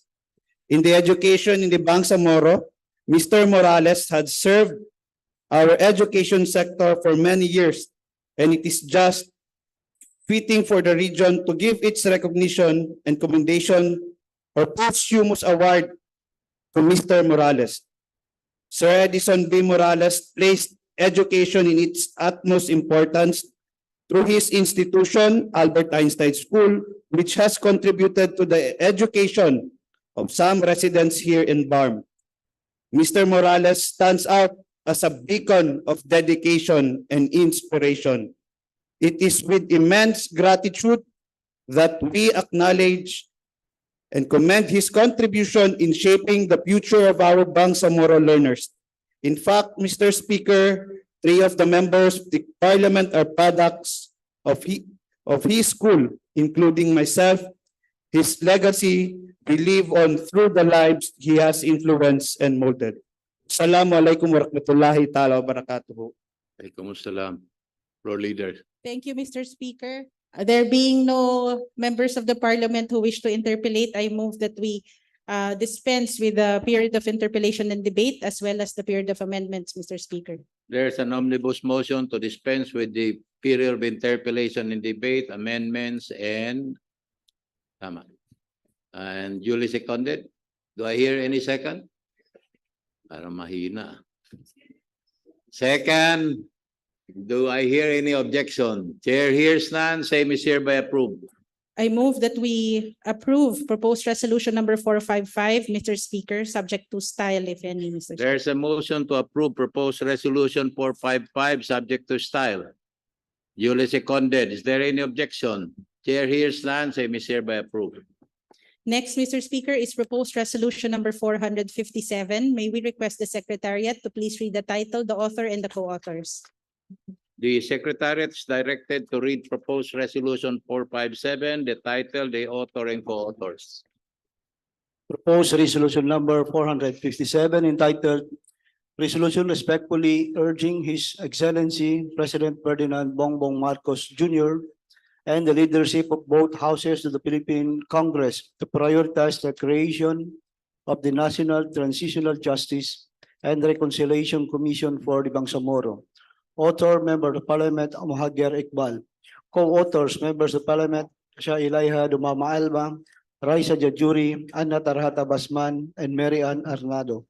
In the education in the Bangsamoro, Mr. Morales had served our education sector for many years, and it is just fitting for the region to give its recognition and commendation or posthumous award to Mr. Morales. Sir Edison B. Morales placed education in its utmost importance through his institution, Albert Einstein School, which has contributed to the education of some residents here in BARM. Mr. Morales stands out as a beacon of dedication and inspiration. It is with immense gratitude that we acknowledge and commend his contribution in shaping the future of our Bangsamoro learners. In fact, Mr. Speaker, 3 of the members of the Parliament are products of his school, including myself. His legacy will live on through the lives he has influenced and molded. Assalamualaikum warahmatullahi ta'ala wabarakatuh. Waalaikumsalam. Floor leader. Thank you, Mr. Speaker. There being no members of the Parliament who wish to interpolate, I move that we dispense with the period of interpellation and debate as well as the period of amendments, Mr. Speaker. There's an omnibus motion to dispense with the period of interpellation and debate, amendments, and duly seconded. Do I hear any second? Para mahina. Second. Do I hear any objection? Chair hears none. Same is hereby approved. I move that we approve proposed resolution number 455, Mr. Speaker, subject to style, if any, Mr. Speaker. There's a motion to approve proposed resolution 455, subject to style. Duly seconded. Is there any objection? Chair hears none. Same is hereby approved. Next, Mr. Speaker, is proposed resolution number 457. May we request the Secretariat to please read the title, the author, and the co-authors. The Secretariat is directed to read proposed resolution 457, the title, the author, and co-authors. Proposed resolution number 457 entitled Resolution respectfully urging His Excellency President Ferdinand Bongbong Marcos Jr. and the leadership of both houses of the Philippine Congress to prioritize the creation of the National Transitional Justice and Reconciliation Commission for the Bangsamoro. Author, Member of Parliament, Mohager Iqbal. Co-authors, Members of Parliament, Sha Ilaiha Dumama Alba, Raisa Jajuri, Anna Tarhata Basman, and Mary Ann Arnado.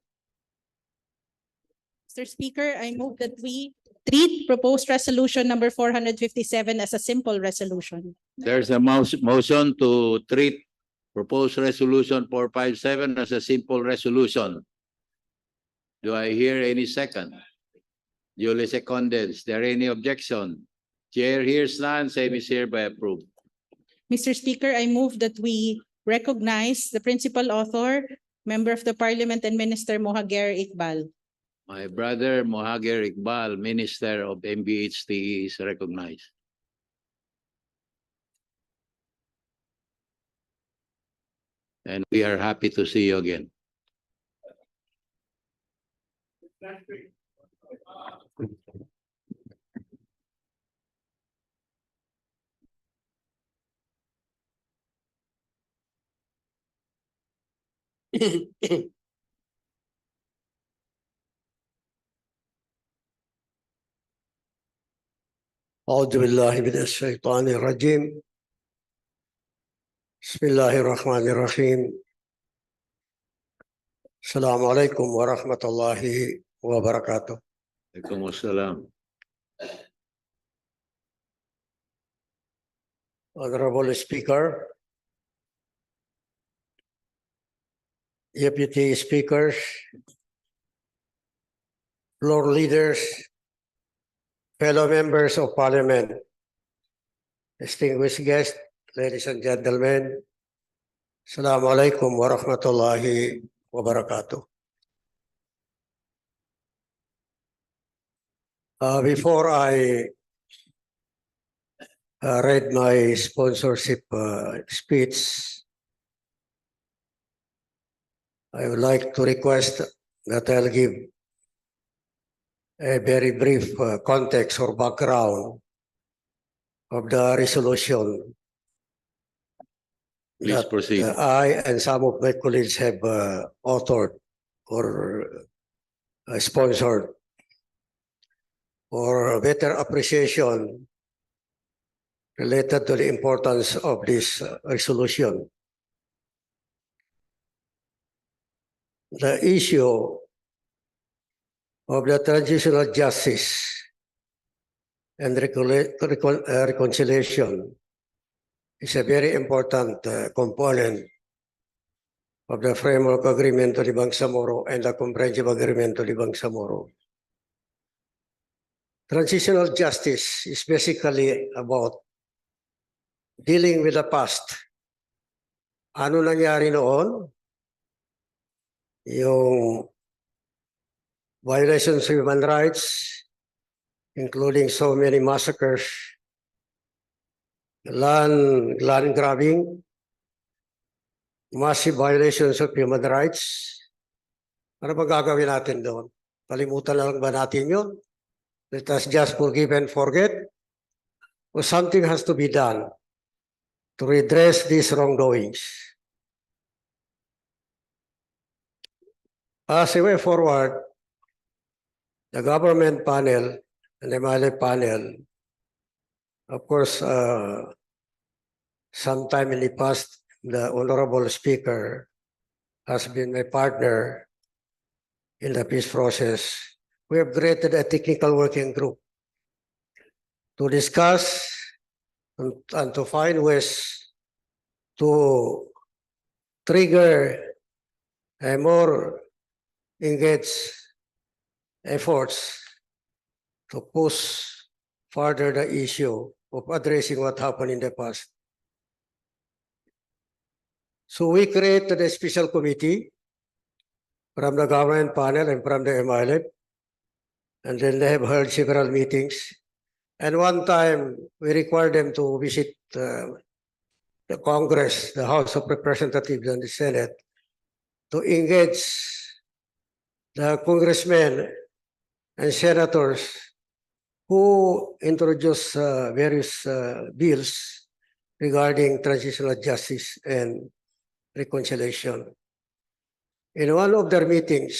Mr. Speaker, I move that we treat proposed resolution number 457 as a simple resolution. There's a motion to treat proposed resolution 457 as a simple resolution. Do I hear any second? Duly seconded. Is there any objection? Chair hears none. Same is hereby approved. Mr. Speaker, I move that we recognize the principal author, Member of the Parliament and Minister Mohager Iqbal. My brother Mohager Iqbal, Minister of MBHT, is recognized. And we are happy to see you again. أعوذ بالله من الشيطان الرجيم بسم الله الرحمن الرحيم السلام عليكم ورحمة الله وبركاته. Waalaikumsalam. Honorable Speaker, Deputy Speakers, floor leaders, fellow members of Parliament, distinguished guests, ladies and gentlemen, Assalamu alaikum wa rahmatullahi wa barakatuh. Before I read my sponsorship speech, I would like to request that I'll give a very brief context or background of the resolution Please that proceed. I and some of my colleagues have authored or sponsored for better appreciation related to the importance of this resolution. The issue of the transitional justice and reconciliation is a very important component of the framework agreement to the Bangsamoro and the comprehensive agreement to the Bangsamoro. Transitional justice is basically about dealing with the past. Ano nangyari noon? Yung violations of human rights, including so many massacres, land grabbing, massive violations of human rights. Ano ba gagawin natin doon? Kalimutan lang ba natin yun? Let us just forgive and forget? Or something has to be done to redress these wrongdoings. As we way forward, the government panel and the MLA panel, of course, sometime in the past, the Honorable Speaker has been my partner in the peace process. We have created a technical working group to discuss and to find ways to trigger a more engaged efforts to push further the issue of addressing what happened in the past. So we created a special committee from the government panel and from the MLF, and then they have held several meetings. And one time we required them to visit the Congress, the House of Representatives and the Senate, to engage the congressmen and senators who introduced various bills regarding transitional justice and reconciliation. In one of their meetings,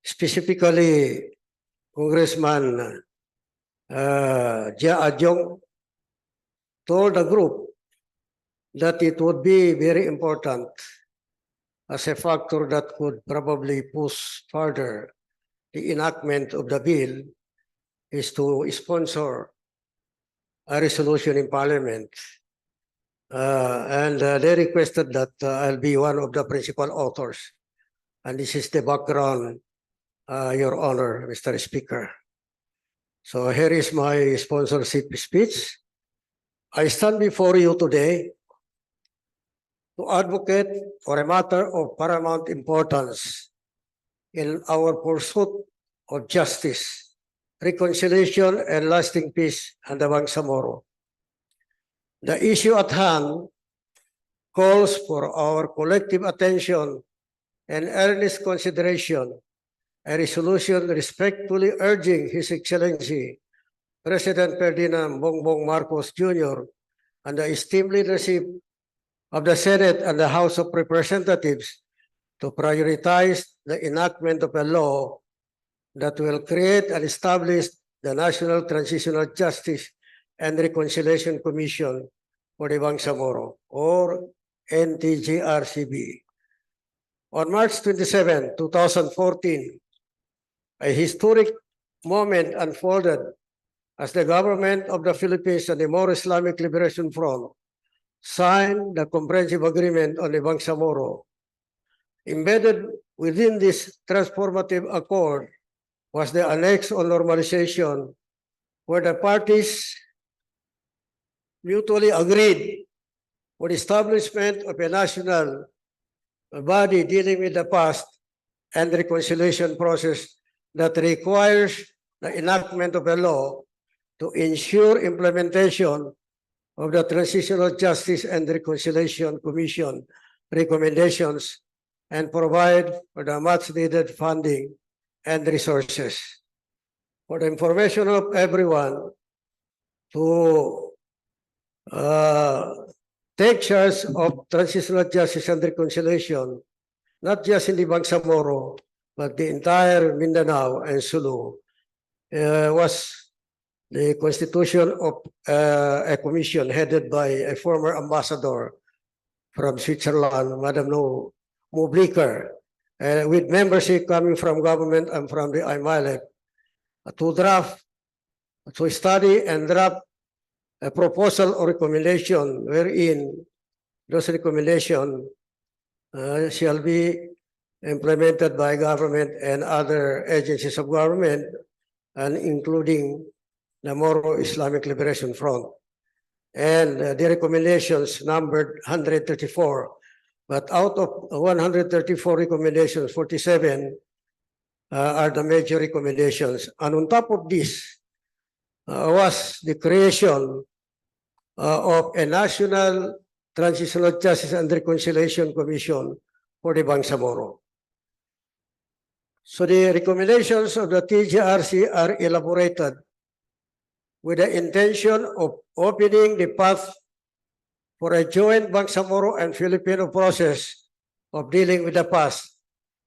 specifically Congressman Jia Adjong told the group that it would be very important as a factor that could probably push further the enactment of the bill is to sponsor a resolution in Parliament. And they requested that I'll be one of the principal authors. And this is the background, Your Honor, Mr. Speaker. So here is my sponsorship speech. I stand before you today to advocate for a matter of paramount importance in our pursuit of justice, reconciliation, and lasting peace in the Bangsamoro. The issue at hand calls for our collective attention and earnest consideration. A resolution respectfully urging His Excellency President Ferdinand Bongbong Marcos Jr. and the esteemed leadership of the Senate and the House of Representatives to prioritize the enactment of a law that will create and establish the National Transitional Justice and Reconciliation Commission for the Bangsamoro, or NTGRCB. On March 27, 2014, a historic moment unfolded as the government of the Philippines and the Moro Islamic Liberation Front signed the comprehensive agreement on the Bangsamoro. Embedded within this transformative accord was the annex on normalization, where the parties mutually agreed for the establishment of a national body dealing with the past and reconciliation process that requires the enactment of a law to ensure implementation of the Transitional Justice and Reconciliation Commission recommendations and provide for the much-needed funding and resources. For the information of everyone, to take charge of Transitional Justice and Reconciliation, not just in the Bangsamoro, but the entire Mindanao and Sulu, was the constitution of a commission headed by a former ambassador from Switzerland, Madam Mubliker, with membership coming from government and from the IMALEP, to study and draft a proposal or recommendation wherein those recommendations shall be implemented by government and other agencies of government, and including the Moro Islamic Liberation Front. And the recommendations numbered 134, but out of 134 recommendations, 47 are the major recommendations. And on top of this was the creation of a National Transitional Justice and Reconciliation Commission for the Bangsamoro. So the recommendations of the TJRC are elaborated with the intention of opening the path for a joint Bangsamoro and Filipino process of dealing with the past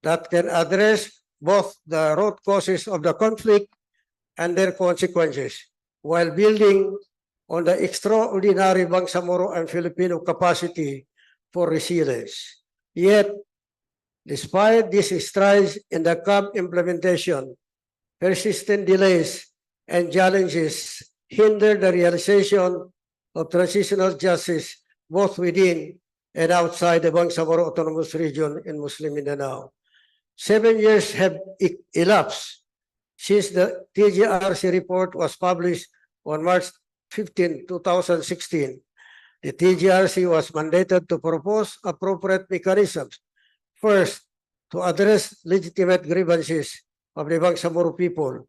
that can address both the root causes of the conflict and their consequences, while building on the extraordinary Bangsamoro and Filipino capacity for resilience. Yet, despite these strides in the CAB implementation, persistent delays and challenges hinder the realization of transitional justice both within and outside the Bangsamoro Autonomous Region in Muslim Mindanao. 7 years have elapsed since the TJRC report was published on March 15, 2016. The TJRC was mandated to propose appropriate mechanisms. First, to address legitimate grievances of the Bangsamoro people.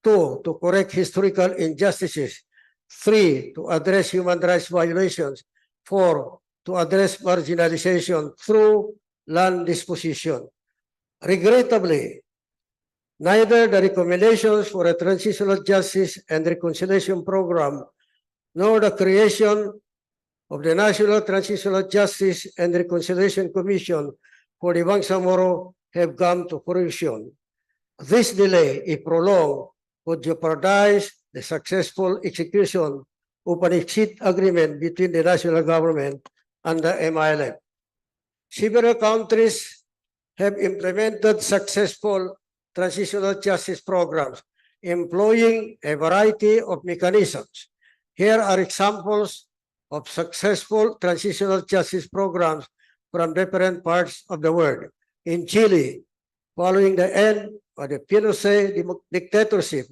2, to correct historical injustices. 3, to address human rights violations. 4, to address marginalization through land disposition. Regrettably, neither the recommendations for a Transitional Justice and Reconciliation Program nor the creation of the National Transitional Justice and Reconciliation Commission for the Bangsamoro have come to fruition. This delay, if prolonged, would jeopardize the successful execution of an exit agreement between the national government and the MILF. Several countries have implemented successful transitional justice programs, employing a variety of mechanisms. Here are examples of successful transitional justice programs from different parts of the world. In Chile, following the end of the Pinochet dictatorship,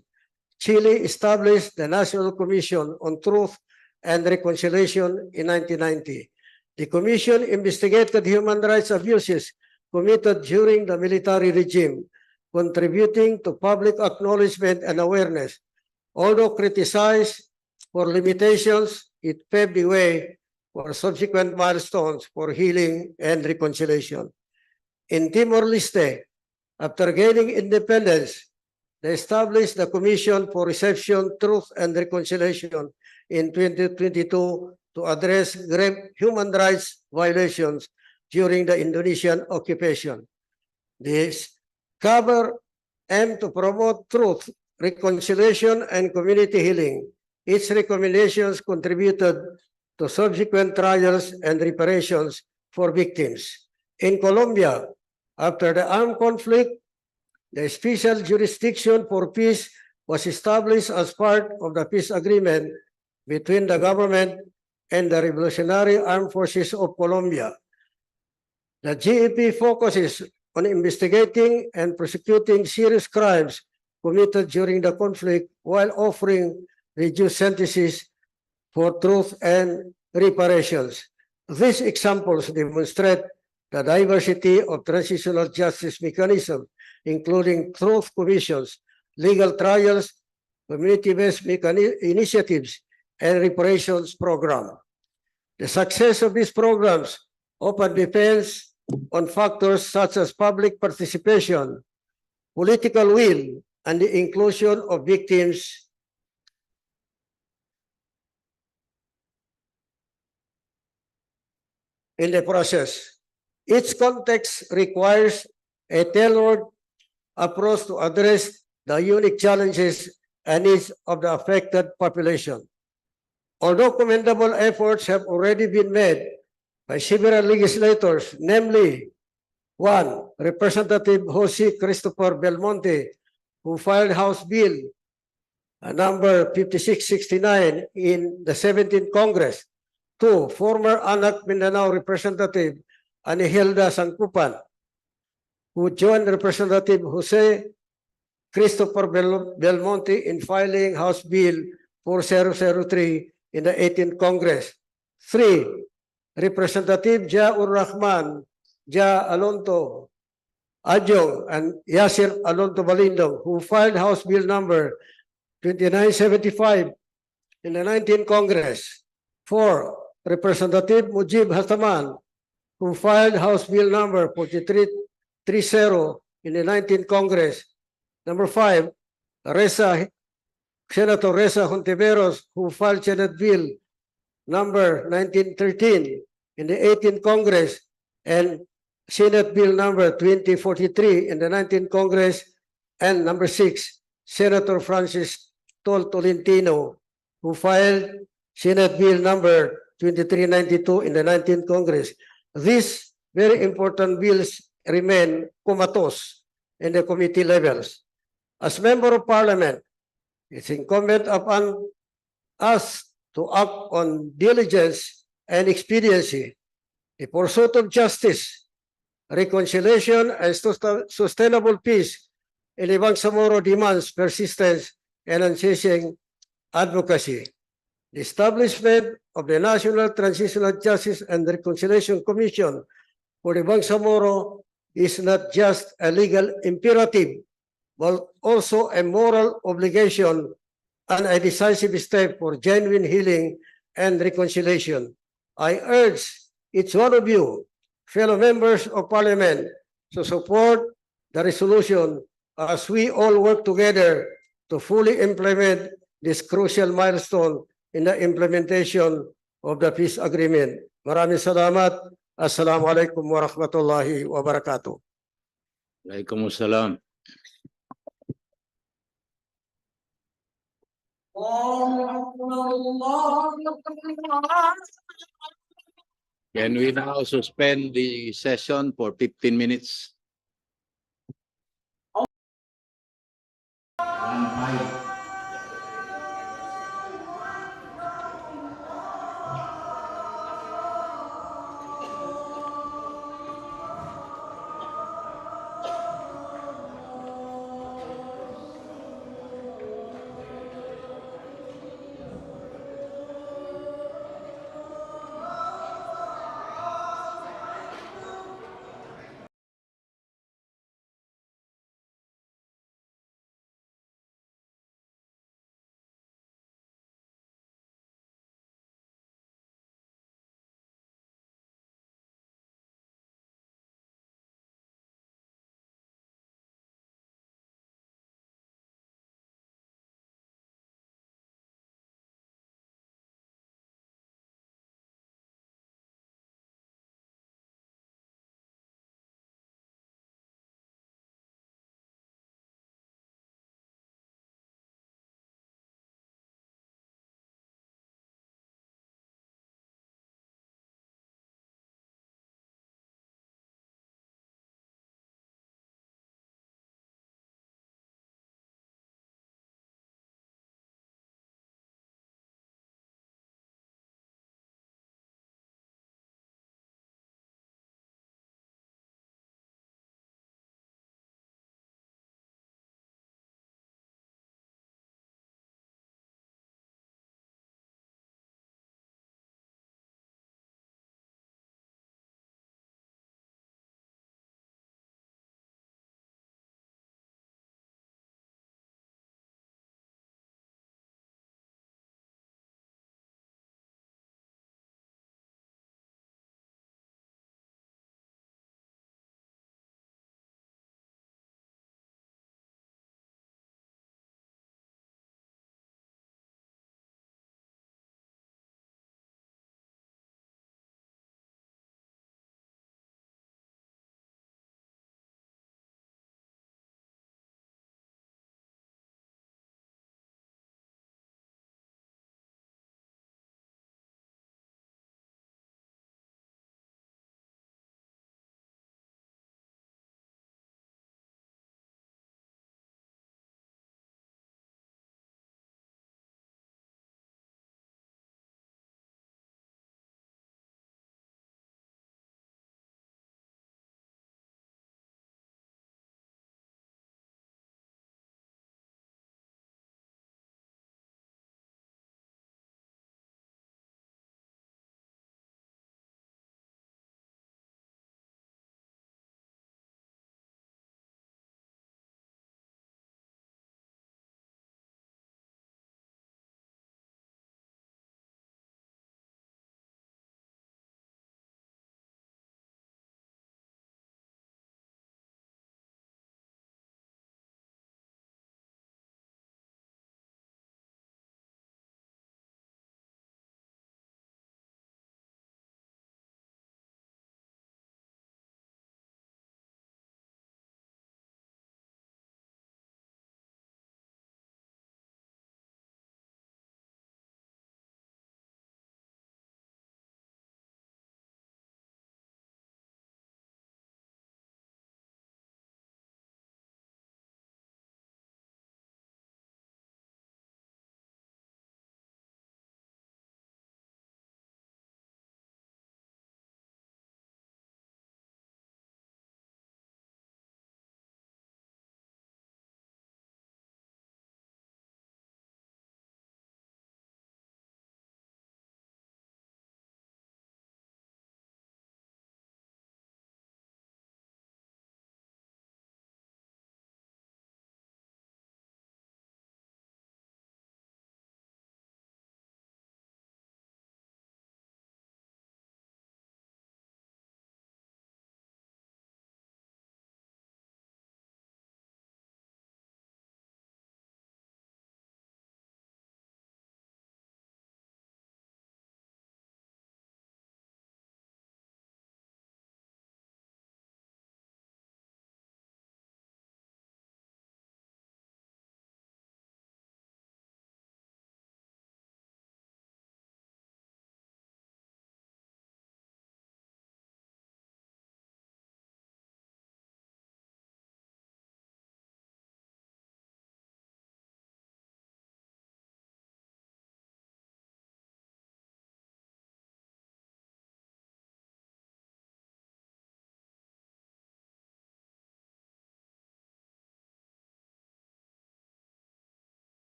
Chile established the National Commission on Truth and Reconciliation in 1990. The commission investigated human rights abuses committed during the military regime, contributing to public acknowledgement and awareness. Although criticized for limitations, it paved the way for subsequent milestones for healing and reconciliation. In Timor-Leste, after gaining independence, they established the Commission for Reception, Truth, and Reconciliation in 2022 to address grave human rights violations during the Indonesian occupation. This cover aimed to promote truth, reconciliation, and community healing. Its recommendations contributed to subsequent trials and reparations for victims. In Colombia, after the armed conflict, the Special Jurisdiction for Peace was established as part of the peace agreement between the government and the Revolutionary Armed Forces of Colombia. The GEP focuses on investigating and prosecuting serious crimes committed during the conflict while offering reduced sentences for truth and reparations. These examples demonstrate the diversity of transitional justice mechanisms, including truth commissions, legal trials, community-based initiatives, and reparations program. The success of these programs often depends on factors such as public participation, political will, and the inclusion of victims in the process. Each context requires a tailored approach to address the unique challenges and needs of the affected population. Although commendable efforts have already been made by several legislators, namely, 1. Representative Jose Christopher Belmonte, who filed House Bill number 5669 in the 17th Congress. 2. Former Anak Mindanao Representative Anihilda Sankupan, who joined Representative Jose Christopher Belmonte in filing House Bill 4003 in the 18th Congress. 3. Representative Jaur Rahman, Ja Alonto Adjong, and Yasir Alonto Balindong, who filed House Bill number 2975 in the 19th Congress. 4. Representative Mujib Hataman, who filed House Bill number 4330 in the 19th Congress. Number 5, Senator Reza Hontiveros, who filed Senate Bill number 1913 in the 18th Congress and Senate Bill number 2043 in the 19th Congress. And number 6, Senator Francis Tolentino, who filed Senate Bill number 2392 in the 19th Congress. These very important bills remain comatose in the committee levels. As Member of Parliament, it's incumbent upon us to act on diligence and expediency. The pursuit of justice, reconciliation, and sustainable peace in the Bangsamoro demands persistence and unceasing advocacy. The establishment of the National Transitional Justice and Reconciliation Commission for the Bangsamoro is not just a legal imperative, but also a moral obligation and a decisive step for genuine healing and reconciliation. I urge each one of you, fellow members of Parliament, to support the resolution as we all work together to fully implement this crucial milestone in the implementation of the peace agreement. Maraming salamat. Assalamualaikum warahmatullahi wabarakatuh. Waalaikumsalam. Can we now suspend the session for 15 minutes?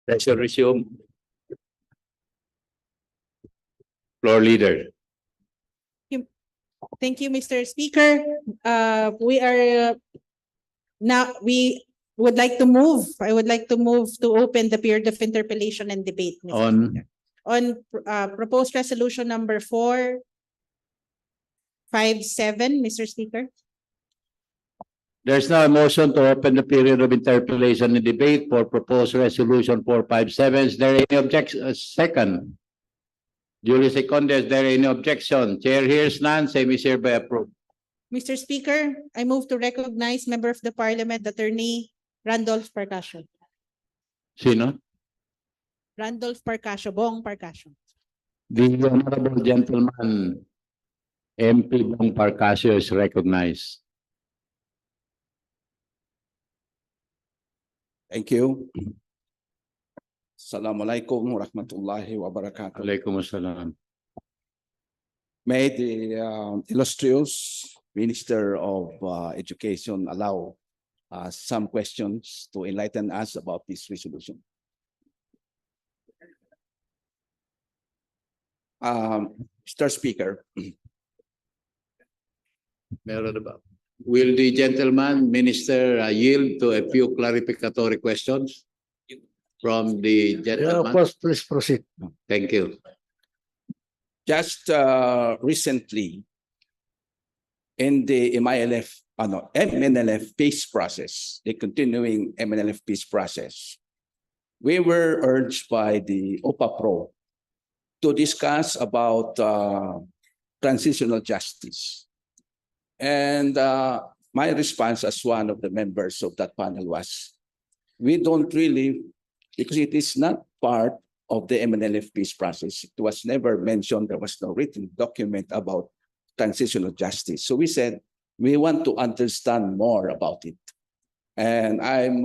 Session resume. Floor leader. Thank you, Mr. Speaker. We are now, we would like to move, I would like to move to open the period of interpellation and debate. Mr. On Speaker. On proposed resolution number 457, Mr. Speaker. There's now a motion to open the period of interpellation and debate for proposed resolution 457. Is there any objection? Second. Duly seconded. Is there any objection? Chair hears none. Same is hereby approved. Mr. Speaker, I move to recognize Member of the Parliament, Attorney Randolph Parcasio. Sino? Randolph Parcasio, Bong Parcasio. The honorable gentleman, MP Bong Parcasio, is recognized. Thank you. Assalamualaikum warahmatullahi wabarakatuh. Waalaikumsalam. May the illustrious Minister of Education allow some questions to enlighten us about this resolution. Mr. Speaker. Meron ba? Will the gentleman minister yield to a few clarificatory questions from the gentleman? Please proceed. Thank you. Just recently, in the MNLF peace process, the continuing MNLF peace process, we were urged by the OPA-PRO to discuss about transitional justice. And my response as one of the members of that panel was, we don't really, because it is not part of the MNLF peace process. It was never mentioned. There was no written document about transitional justice. So we said, we want to understand more about it. And I'm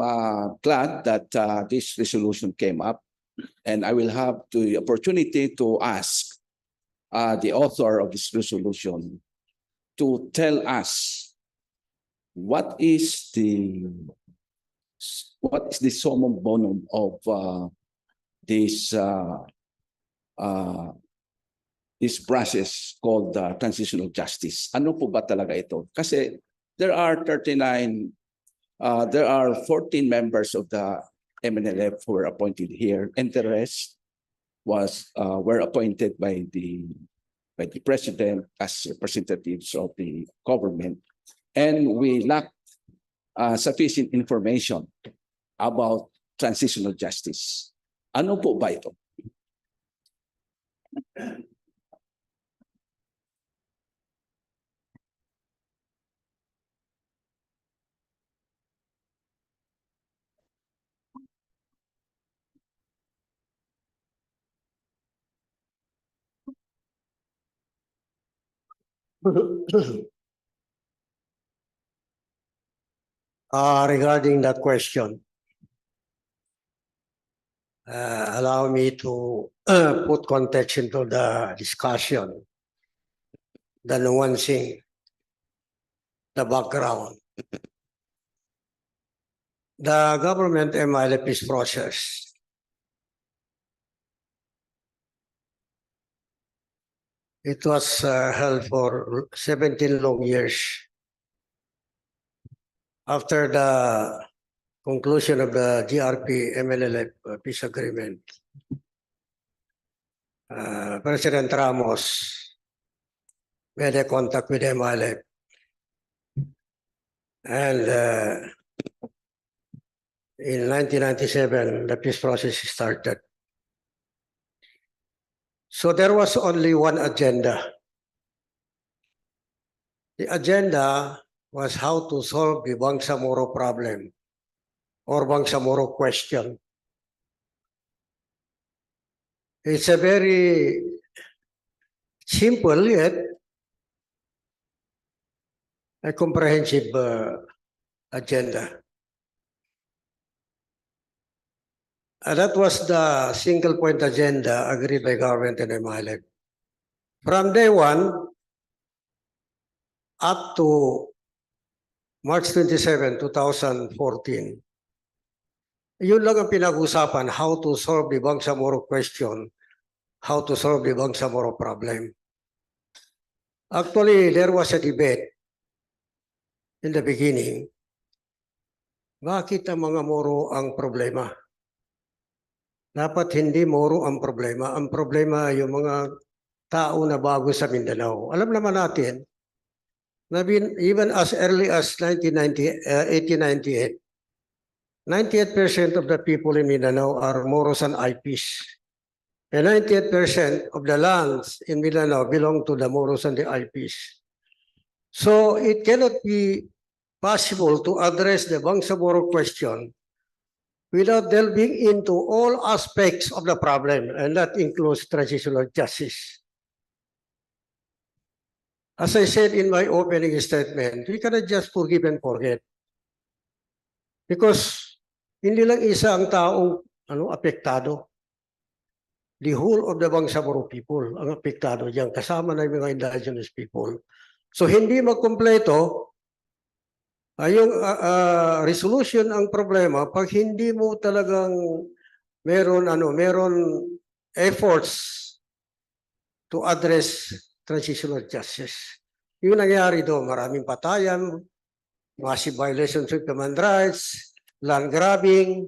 glad that this resolution came up. And I will have the opportunity to ask the author of this resolution to tell us what is the summum bonum of this process called transitional justice. Ano po ba talaga ito? Kasi there are 14 members of the MNLF who were appointed here, and the rest were appointed by the president as representatives of the government, and we lack sufficient information about transitional justice. Ano po ba ito? Regarding that question, allow me to put context into the discussion, the nuancing, the background. The government MNLF peace process it was held for 17 long years. After the conclusion of the GRP MNLF peace agreement, President Ramos made a contact with MNLF, and in 1997, the peace process started. So there was only one agenda. The agenda was how to solve the Bangsamoro problem or Bangsamoro question. It's a very simple yet a comprehensive agenda. That was the single point agenda agreed by government and MNLF. From day one up to March 27, 2014, Yun lang ang pinag-usapan, how to solve the Bangsamoro question, how to solve the Bangsamoro problem. Actually, there was a debate in the beginning. Bakit ang mga Moro ang problema? Dapat hindi Moro ang problema. Ang problema yung mga tao na bago sa Mindanao. Alam naman natin, na even as early as 1898, 98% of the people in Mindanao are Moros and IPs. And 98% of the lands in Mindanao belong to the Moros and the IPs. So it cannot be possible to address the Bangsamoro question without delving into all aspects of the problem, and that includes transitional justice. As I said in my opening statement, we cannot just forgive and forget. Because hindi lang isa ang taong apektado. The whole of the Bangsamoro people ang apektado diyan, kasama na yung mga indigenous people. So hindi magkumpleto yung resolution ang problema pag hindi mo talagang meron efforts to address transitional justice. Yung nangyari doon, maraming patayan, massive violations of human rights, land grabbing,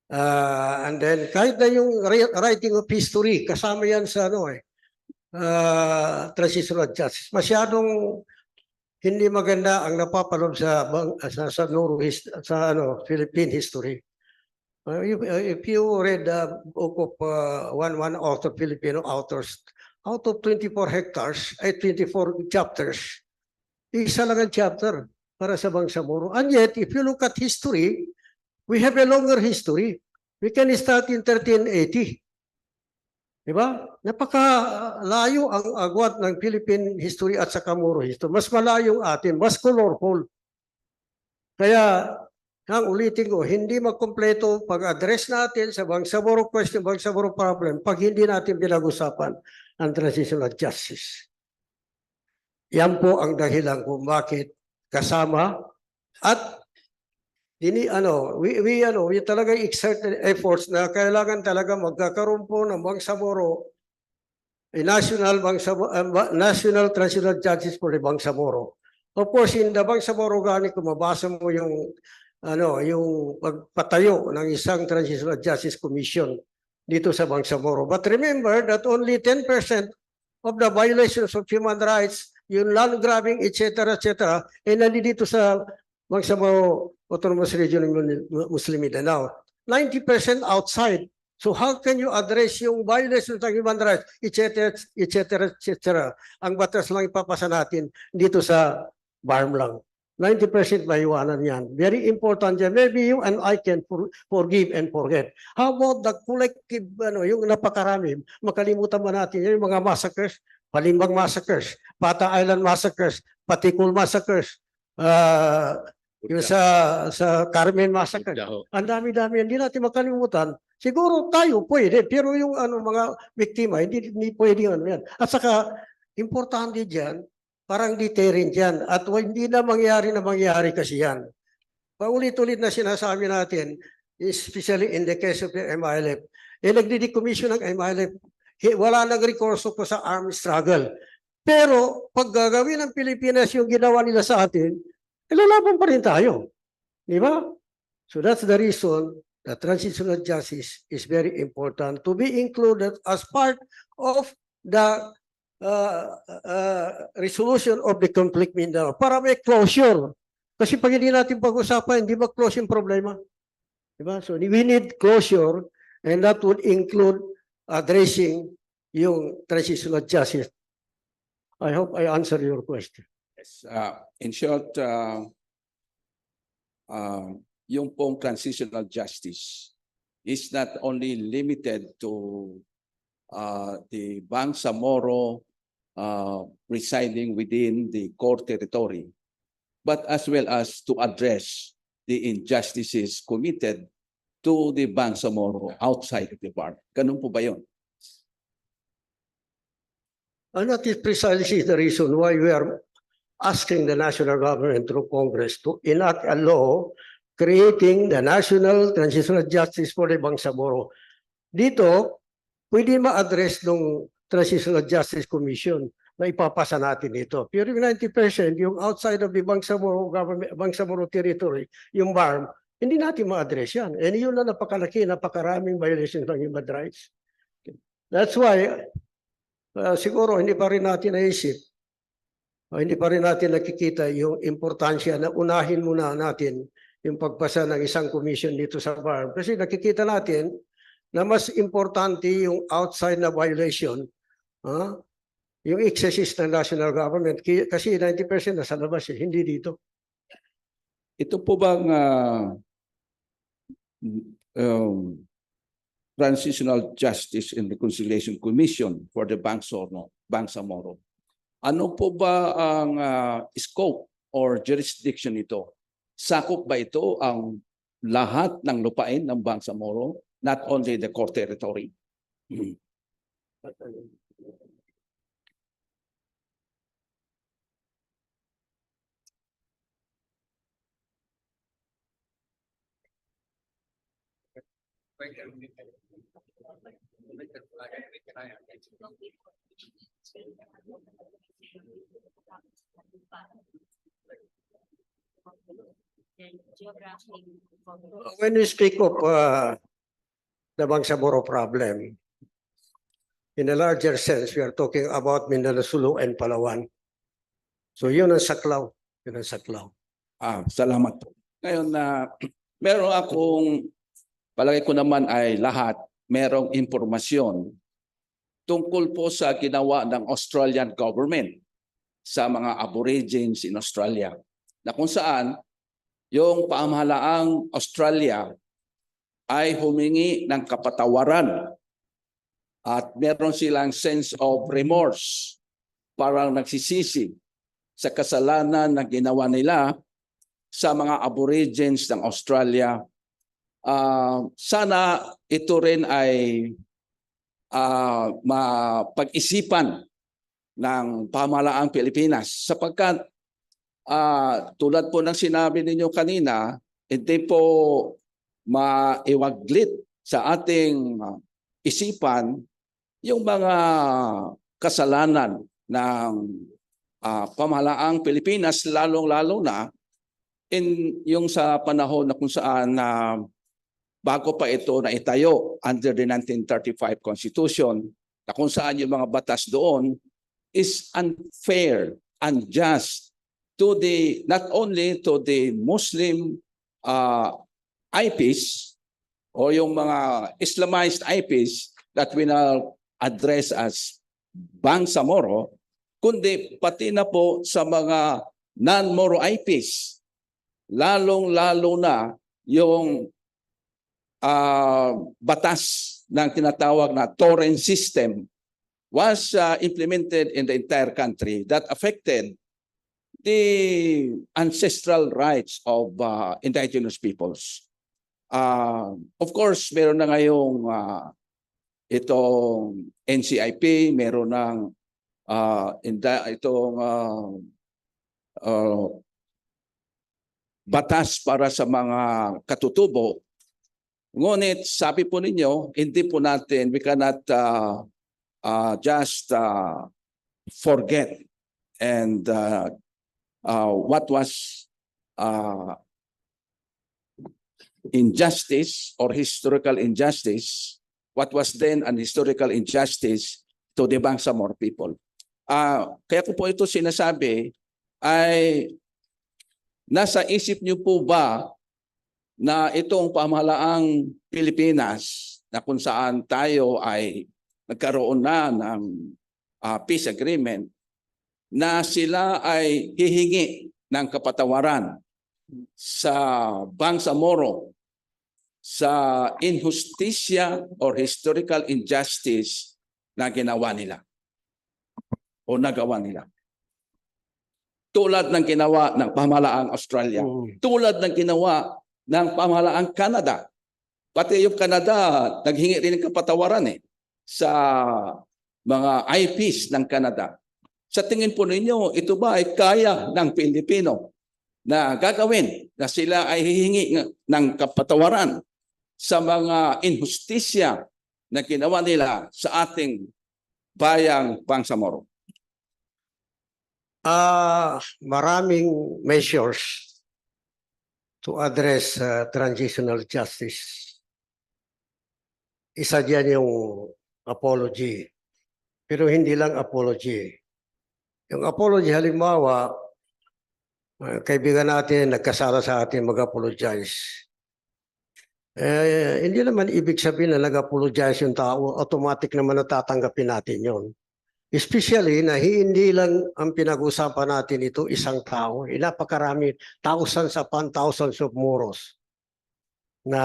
and then kahit na yung writing of history, kasama yan sa transitional justice. Masyadong hindi maganda ang napapanood sa Philippine history. If you read the book of one author, Filipino authors, out of 24 hectares, 24 chapters, isa lang ang chapter para sa Bangsamoro. And yet, if you look at history, we have a longer history. We can start in 1380. Diba? Napakalayo ang agwat ng Philippine history at saka Moro history. Mas malayo atin, mas colorful. Kaya, ang ulitin ko, hindi magkumpleto pag-address natin sa Bangsamoro question, Bangsamoro problem, pag hindi natin pinag-usapan ang transitional justice. Yan po ang dahilan kung bakit kasama at we talaga exerted efforts na kailangan talaga magkakaroon po ng Bangsamoro, national transitional justice for the Bangsamoro. Of course, in the Bangsamoro gani, kung mabasa mo yung pagpatayo ng isang transitional justice commission dito sa Bangsamoro. But remember that only 10% of the violations of human rights, yung land grabbing, etc., ay nandito sa Bangsamoro Autonomous Region ng Muslim Mindanao. 90% outside. So how can you address yung violations ng human rights, etc., Ang batas lang ipapasa natin dito sa BARM lang. 90% maiwanan yan. Very important yan. Maybe you and I can forgive and forget. How about the collective, yung napakarami? Makalimutan ba natin yung mga massacres? Palimbang massacres, Pata Island massacres, Patikul massacres, yung sa Carmen massacre. Ang dami-dami, hindi natin makalimutan. Siguro tayo pwede, pero yung mga biktima, hindi pwede yan. At saka, importante dyan, parang deterrent yan. At hindi na mangyari kasi yan. Paulit-ulit na sinasabi natin, especially in the case of the MILF, nagdi-decommission ng MILF, wala nang rekurso ko sa armed struggle. Pero, pag gagawin ng Pilipinas yung ginawa nila sa atin, lalaban pa rin tayo. Di ba? So that's the reason that transitional justice is very important to be included as part of the resolution of the conflict Mindanao para may closure. Kasi pag hindi natin pag-usapan, hindi mag-close yung problema. Di ba? So we need closure, and that would include addressing yung transitional justice. I hope I answer your question. In short, yung pong transitional justice is not only limited to the Bangsamoro residing within the core territory, but as well as to address the injustices committed to the Bangsamoro outside of the bar. Ganun po ba yun? And that is precisely the reason why we are asking the national government through Congress to enact a law creating the National Transitional Justice for the Bangsamoro. Dito, pwede ma-address ng Transitional Justice Commission na ipapasa natin ito. Pero yung 90%, yung outside of the Bangsamoro government, Bangsamoro territory, yung BARM, hindi natin ma-address yan. And yun na napakalaki, napakaraming violations ng human rights. That's why, siguro hindi pa rin natin naisip, hindi pa rin natin nakikita yung importansya na unahin muna natin yung pagpasa ng isang commission dito sa BARM. Kasi nakikita natin na mas importante yung outside na violation, yung excesses ng national government. Kasi 90% nasa labas, hindi dito. Ito po bang Transitional Justice and Reconciliation Commission for the Bangsamoro, ano po ba ang scope or jurisdiction nito? Sakop ba ito ang lahat ng lupain ng Bangsamoro, not only the core territory? When we speak of the Bangsamoro problem, in a larger sense, we are talking about Mindanao, Sulu, and Palawan. So yun ang saklaw. Yun ang saklaw. Salamat po. Ngayon na meron akong, palagay ko naman ay lahat, merong impormasyon tungkol po sa ginawa ng Australian government sa mga Aborigines in Australia, na kung saan yung pamahalaang Australia ay humingi ng kapatawaran at meron silang sense of remorse, parang nagsisisi sa kasalanan na ginawa nila sa mga Aborigines ng Australia. Sana ito rin ay mapag-isipan ng pamahalaang Pilipinas, sapagkat tulad po ng sinabi ninyo kanina, hindi po maiwaglit sa ating isipan yung mga kasalanan ng pamahalaang Pilipinas, lalong-lalo na yung sa panahon na kung saan bago pa ito na itayo under the 1935 Constitution, na kung saan yung mga batas doon is unfair, unjust to the, not only to the Muslim IPs o yung mga Islamized IPs that we now address as Bangsamoro, kundi pati na po sa mga non-Moro IPs, lalong-lalo na yung batas ng tinatawag na torrent system was implemented in the entire country that affected the ancestral rights of indigenous peoples. Of course, meron na ngayong itong NCIP, meron ng itong batas para sa mga katutubo. Ngunit sabi po ninyo, hindi po natin, we cannot just forget and what was injustice or historical injustice, what was then an historical injustice to the Bangsamoro people. Kaya ko po ito sinasabi ay nasa isip niyo po ba na itong pamahalaang Pilipinas na kung saan tayo ay nagkaroon na ng peace agreement, na sila ay hihingi ng kapatawaran sa Bangsamoro sa injustisya or historical injustice na ginawa nila o nagawa nila. Tulad ng ginawa ng pamahalaang Australia, tulad ng ginawa ng pamahalaang Canada. Pati yung Canada, naghingi rin ng kapatawaran sa mga IPs ng Canada. Sa tingin po ninyo, ito ba ay kaya ng Pilipino na gagawin na sila ay hihingi ng kapatawaran sa mga injustisya na ginawa nila sa ating bayang Bangsamoro? Maraming measures to address transitional justice. Isa diyan yung apology. Pero hindi lang apology. Yung apology, halimbawa, kaibigan natin nagkasala sa atin mag-apologize. Hindi naman ibig sabihin na nag-apologize yung tao, automatic naman natatanggapin natin yon. Especially na hindi lang ang pinag-usapan natin ito isang tao. Napakarami, thousands upon thousands of Moros na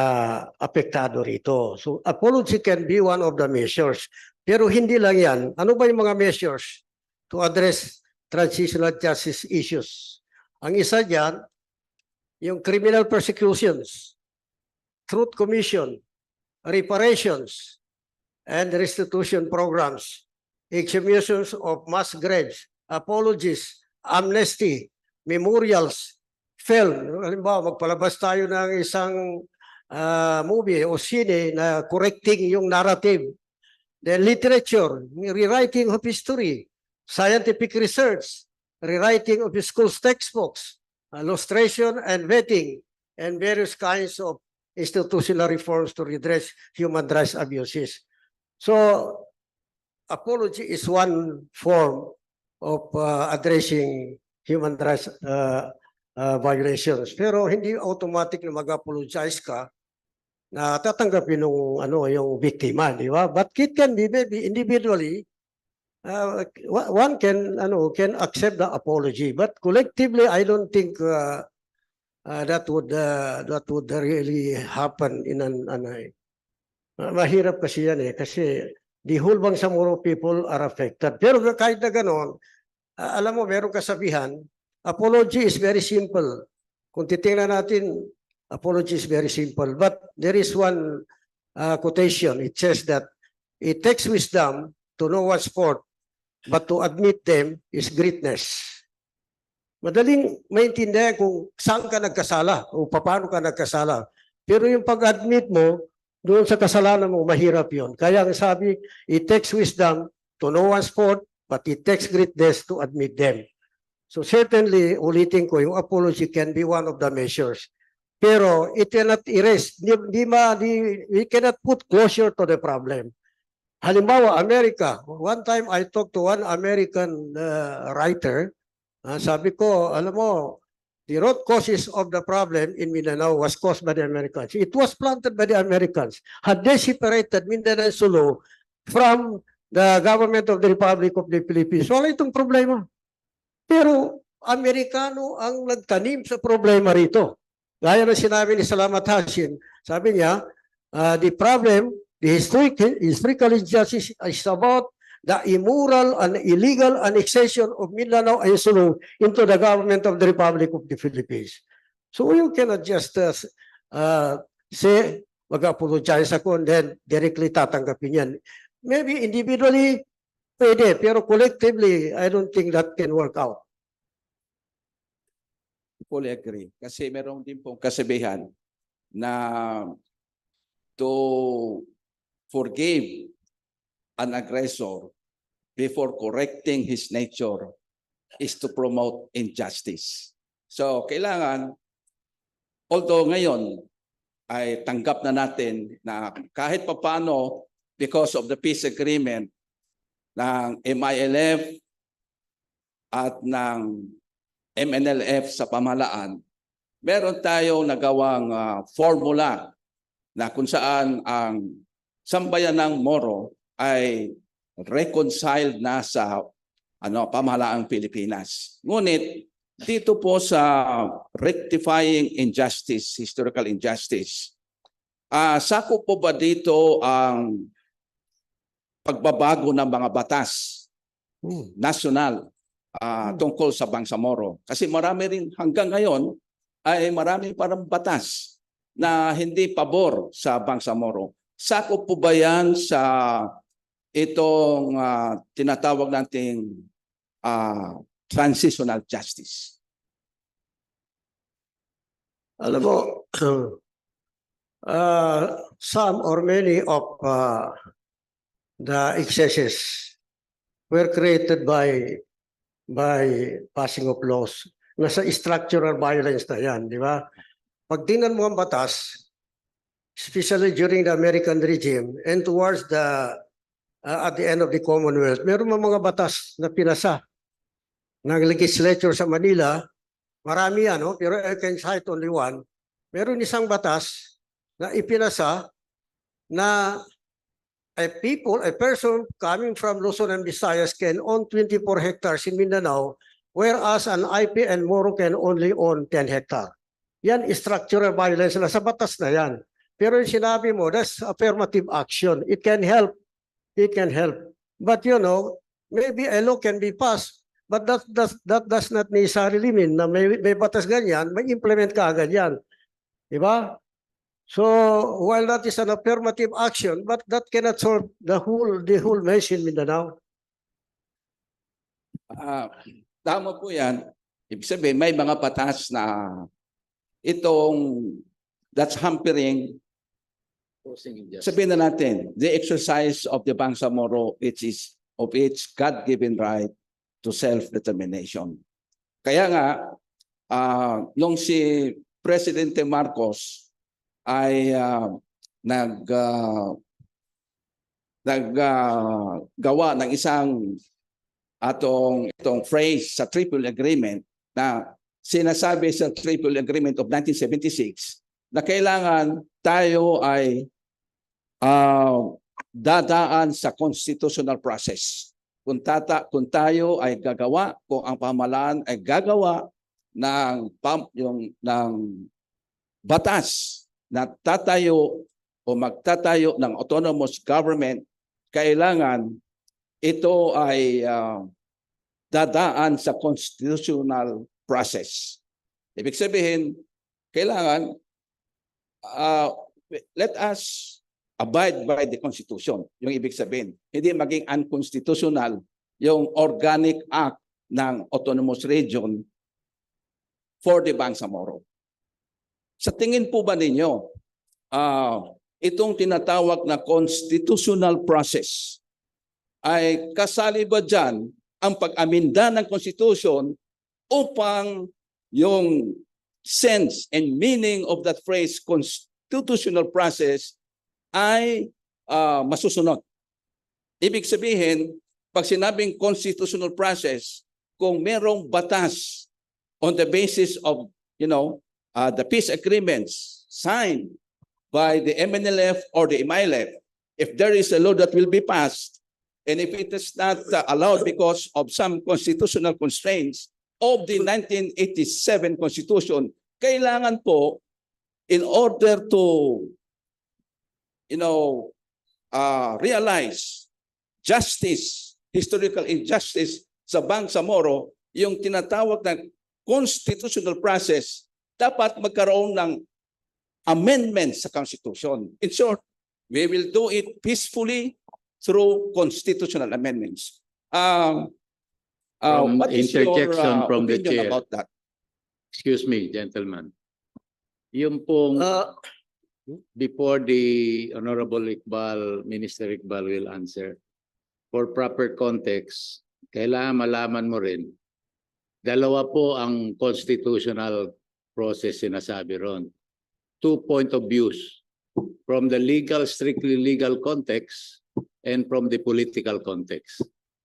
apektado rito. So apology can be one of the measures. Pero hindi lang yan. Ano ba yung mga measures to address transitional justice issues? Ang isa dyan, yung criminal persecutions, truth commission, reparations, and restitution programs, executions of mass graves, apologies, amnesty, memorials, film. Halimbawa, magpalabas tayo ng isang movie o sine na correcting yung narrative. Then literature, rewriting of history, scientific research, rewriting of schools textbooks, illustration and vetting, and various kinds of institutional reforms to redress human rights abuses. So, apology is one form of addressing human rights violations. Pero hindi automatic na mag-apologize ka na tatanggapin yung biktima, di ba? But it can be maybe individually, one can accept the apology, but collectively, I don't think that would really happen in mahirap kasi yan kasi the whole Bangsamoro people are affected. Pero kahit na gano'n, alam mo, meron kasabihan, apology is very simple. Kung titingnan natin, apology is very simple. But there is one quotation. It says that it takes wisdom to know one's fault, but to admit them is greatness. Madaling maintindihan kung saan ka nagkasala o paano ka nagkasala. Pero yung pag-admit mo, doon sa kasalanan mo, mahirap yun. Kaya ang sabi, it takes wisdom to know one's fault, but it takes greatness to admit them. So certainly, ulitin ko, yung apology can be one of the measures. Pero it cannot erase, we cannot put closure to the problem. Halimbawa, America. One time I talked to one American writer. Sabi ko, alam mo, the root causes of the problem in Mindanao was caused by the Americans. It was planted by the Americans. Had they separated Mindanao and Sulu from the government of the Republic of the Philippines, wala itong problema. Pero Amerikano ang nagtanim sa problema rito. Gaya na sinabi ni Salamat Hashim, sabi niya, the problem, the historical injustice is about the immoral and illegal annexation of Mindanao and Sulu into the government of the Republic of the Philippines. So you cannot just say, mag-apologize ako and then directly tatanggapin yan. Maybe individually, pwede, pero collectively, I don't think that can work out. Fully agree. Kasi meron din pong kasabihan na to forgive an aggressor before correcting his nature is to promote injustice. So kailangan, although ngayon ay tanggap na natin na kahit papano because of the peace agreement ng MILF at ng MNLF sa pamahalaan, meron tayong nagawang formula na kung saan ang sambayan ng Moro ay reconciled na sa pamahalaang Pilipinas. Ngunit dito po sa rectifying injustice, historical injustice, sakop po ba dito ang pagbabago ng mga batas national tungkol sa Bangsamoro? Kasi marami rin hanggang ngayon ay marami parang batas na hindi pabor sa Bangsamoro. Sakop po ba yan sa itong tinatawag nating transitional justice? Alam mo, some or many of the excesses were created by passing of laws. Nasa structural violence na yan, di ba? Pag tingnan mo ang batas, especially during the American regime and towards the at the end of the Commonwealth, meron mga batas na pinasa ng legislature sa Manila. Marami yan, no? Pero I can cite only one. Meron isang batas na ipinasa na a person coming from Luzon and Visayas can own 24 hectares in Mindanao, whereas an IP and Moro can only own 10 hectares. Yan structural violence na sa batas na yan. Pero yung sinabi mo, that's affirmative action. It can help. It can help. But you know, maybe a law can be passed, but that does not necessarily mean na may batas ganyan, may implement ka agad yan. Diba? So while that is an affirmative action, but that cannot solve the whole mess in Mindanao. Tama po yan. Ibig sabihin, may mga batas na that's hampering, sabihin na natin, the exercise of the Bangsamoro, which is of its God-given right to self-determination. Kaya nga, nung si Presidente Marcos ay naggawa ng itong phrase sa Triple Agreement na sinasabi sa Triple Agreement of 1976 na kailangan tayo ay dadaan sa constitutional process. Kung tayo ay gagawa, kung ang pamahalaan ay gagawa ng batas na tatayo o magtatayo ng autonomous government, kailangan ito ay dadaan sa constitutional process. Ibig sabihin, kailangan let us abide by the Constitution. Yung ibig sabihin, hindi maging unconstitutional yung organic act ng autonomous region for the Bangsamoro. Sa tingin po ba ninyo, itong tinatawag na constitutional process ay kasali ba dyan ang pag-aminda ng Constitution upang yung sense and meaning of that phrase constitutional process ay masusunod? Ibig sabihin, pag sinabing constitutional process, kung merong batas on the basis of, the peace agreements signed by the MNLF or the MILF, if there is a law that will be passed, and if it is not allowed because of some constitutional constraints of the 1987 Constitution, kailangan po, in order to, realize justice, historical injustice sa Bangsamoro, yung tinatawag na constitutional process, dapat magkaroon ng amendment sa Constitution. In short, we will do it peacefully through constitutional amendments. What is your from the opinion chair about that? Excuse me, gentlemen. Yung pong before the Honorable Minister Iqbal will answer, for proper context, kailangan malaman mo rin, dalawa po ang constitutional process sinasabi ron. 2 points of views, from the strictly legal context and from the political context.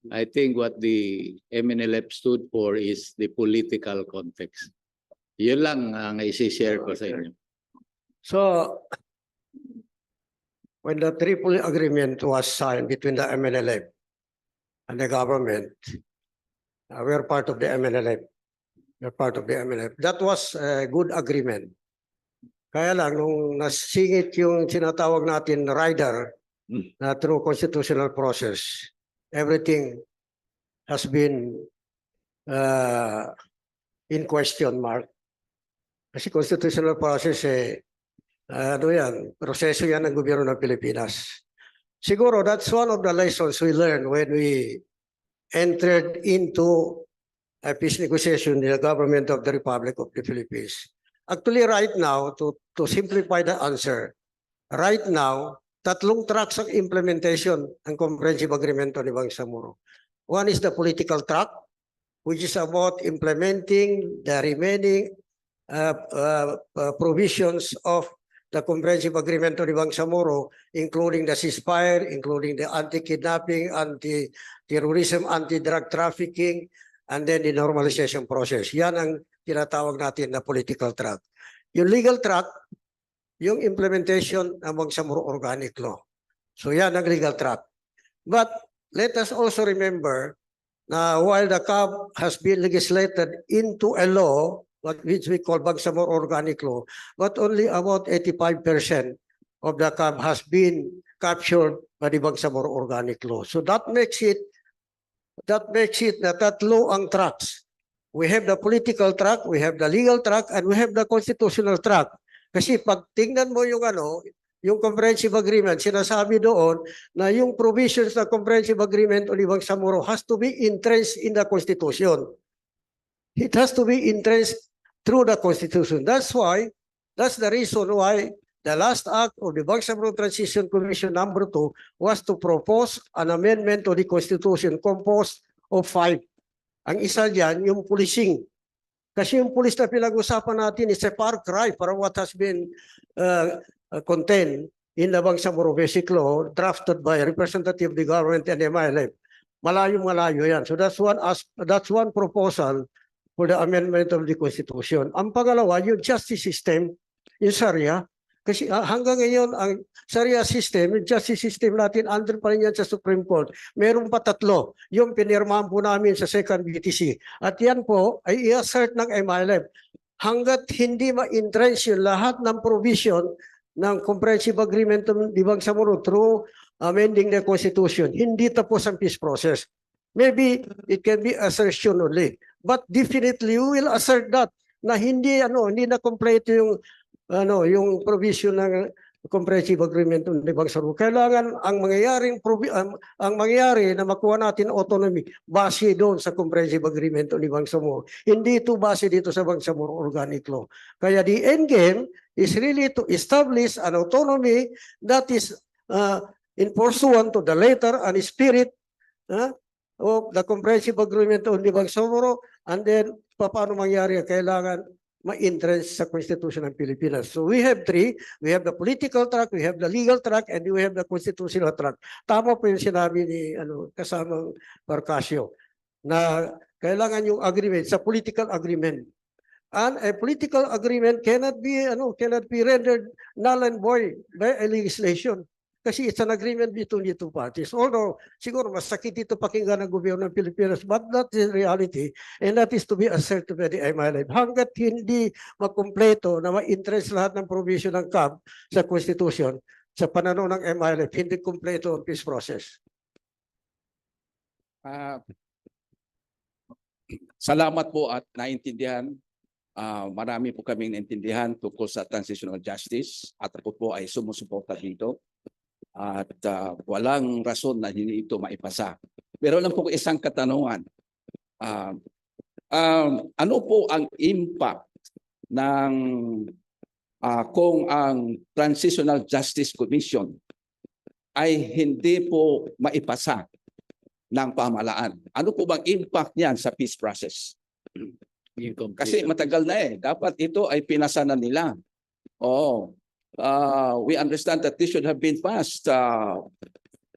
I think what the MNLF stood for is the political context. Yun lang ang isi-share ko sa inyo. So, when the Triple Agreement was signed between the MNLF and the government, we're part of the MNLF. We're part of the MNLF. That was a good agreement. Kaya lang, nung nasingit yung tinatawag natin rider na through constitutional process, everything has been in question mark. Kasi constitutional process, proseso yan ng gobyerno ng Pilipinas. Siguro, that's one of the lessons we learned when we entered into a peace negotiation in the government of the Republic of the Philippines. Actually, right now, to simplify the answer, right now, tatlong tracks ang implementation ng comprehensive agreement ni Bangsamoro. One is the political track, which is about implementing the remaining provisions of the comprehensive agreement ni Bangsamoro, including the ceasefire, including the anti-kidnapping, anti-terrorism, anti-drug trafficking, and then the normalization process. Yan ang tinatawag natin na political track. Yung legal track, yung implementation ng Bangsamoro Organic Law. So yan ang legal track. But let us also remember na while the CAB has been legislated into a law, which we call Bangsamoro Organic Law, but only about 85% of the CAB has been captured by the Bangsamoro Organic Law. So that makes it na tatlo ang tracks. We have the political track, we have the legal track, and we have the constitutional track. Kasi pag tingnan mo yung yung comprehensive agreement, sinasabi doon na yung provisions ng comprehensive agreement o Bangsamoro has to be entrenched in the Constitution. It has to be entrenched through the Constitution. That's the reason why the last act of the Bangsamoro Transition Commission number 2 was to propose an amendment to the Constitution composed of 5. Ang isa diyan, yung policing. Kasi yung police na pinag-usapan natin is a far cry from what has been contained in the Bangsamoro Basic Law drafted by a representative of the government and MILF. Malayo-malayo yan. So that's one proposal for the amendment of the Constitution. Ang pangalawa, yung justice system, yung Sharia. Kasi hanggang ngayon, ang Sharia system, yung justice system natin, under pa rin yan sa Supreme Court. Meron pa 3. Yung pinirmahan po namin sa second BTC. At yan po ay i-assert ng MILF. Hanggat hindi ma-entrench yung lahat ng provision ng comprehensive agreement ng Bangsamoro through amending the Constitution, hindi tapos ang peace process. Maybe it can be assertion only. But definitely we will assert that na hindi na complete yung provision ng comprehensive agreement ng Bangsamoro. Kailangan ang mangyayari na makuha natin autonomy base doon sa comprehensive agreement ng Bangsamoro. Hindi ito base dito sa Bangsamoro Organic Law. Kaya the end game is really to establish an autonomy that is in pursuant to the letter and spirit of the comprehensive agreement of Bangsamoro, and then paano mangyari kailangan ma-entrench sa Constitution ng Pilipinas. So we have 3. We have the political track, we have the legal track, and we have the constitutional track. Tama po yung sinabi ni kasamang Barcasio na kailangan yung agreement sa political agreement. And a political agreement cannot be rendered null and void by a legislation. Kasi it's an agreement between the two parties. Although, siguro masakit ito pakinggan ng gobyerno ng Pilipinas, but that is reality, and that is to be asserted by the MILF. Hanggat hindi makumpleto na ma-interest lahat ng provision ng CAB sa Constitution, sa pananaw ng MILF, hindi kumpleto ang peace process. Salamat po at naintindihan. Marami po kaming naintindihan tungkol sa transitional justice at ako po ay sumusuporta dito. At walang rason na hindi ito maipasa. Pero lang po isang katanungan. Ano po ang impact ng kung ang Transitional Justice Commission ay hindi po maipasa ng pamahalaan? Ano po bang impact niyan sa peace process? Kasi matagal na Dapat ito ay pinasa na nila. We understand that this should have been passed 2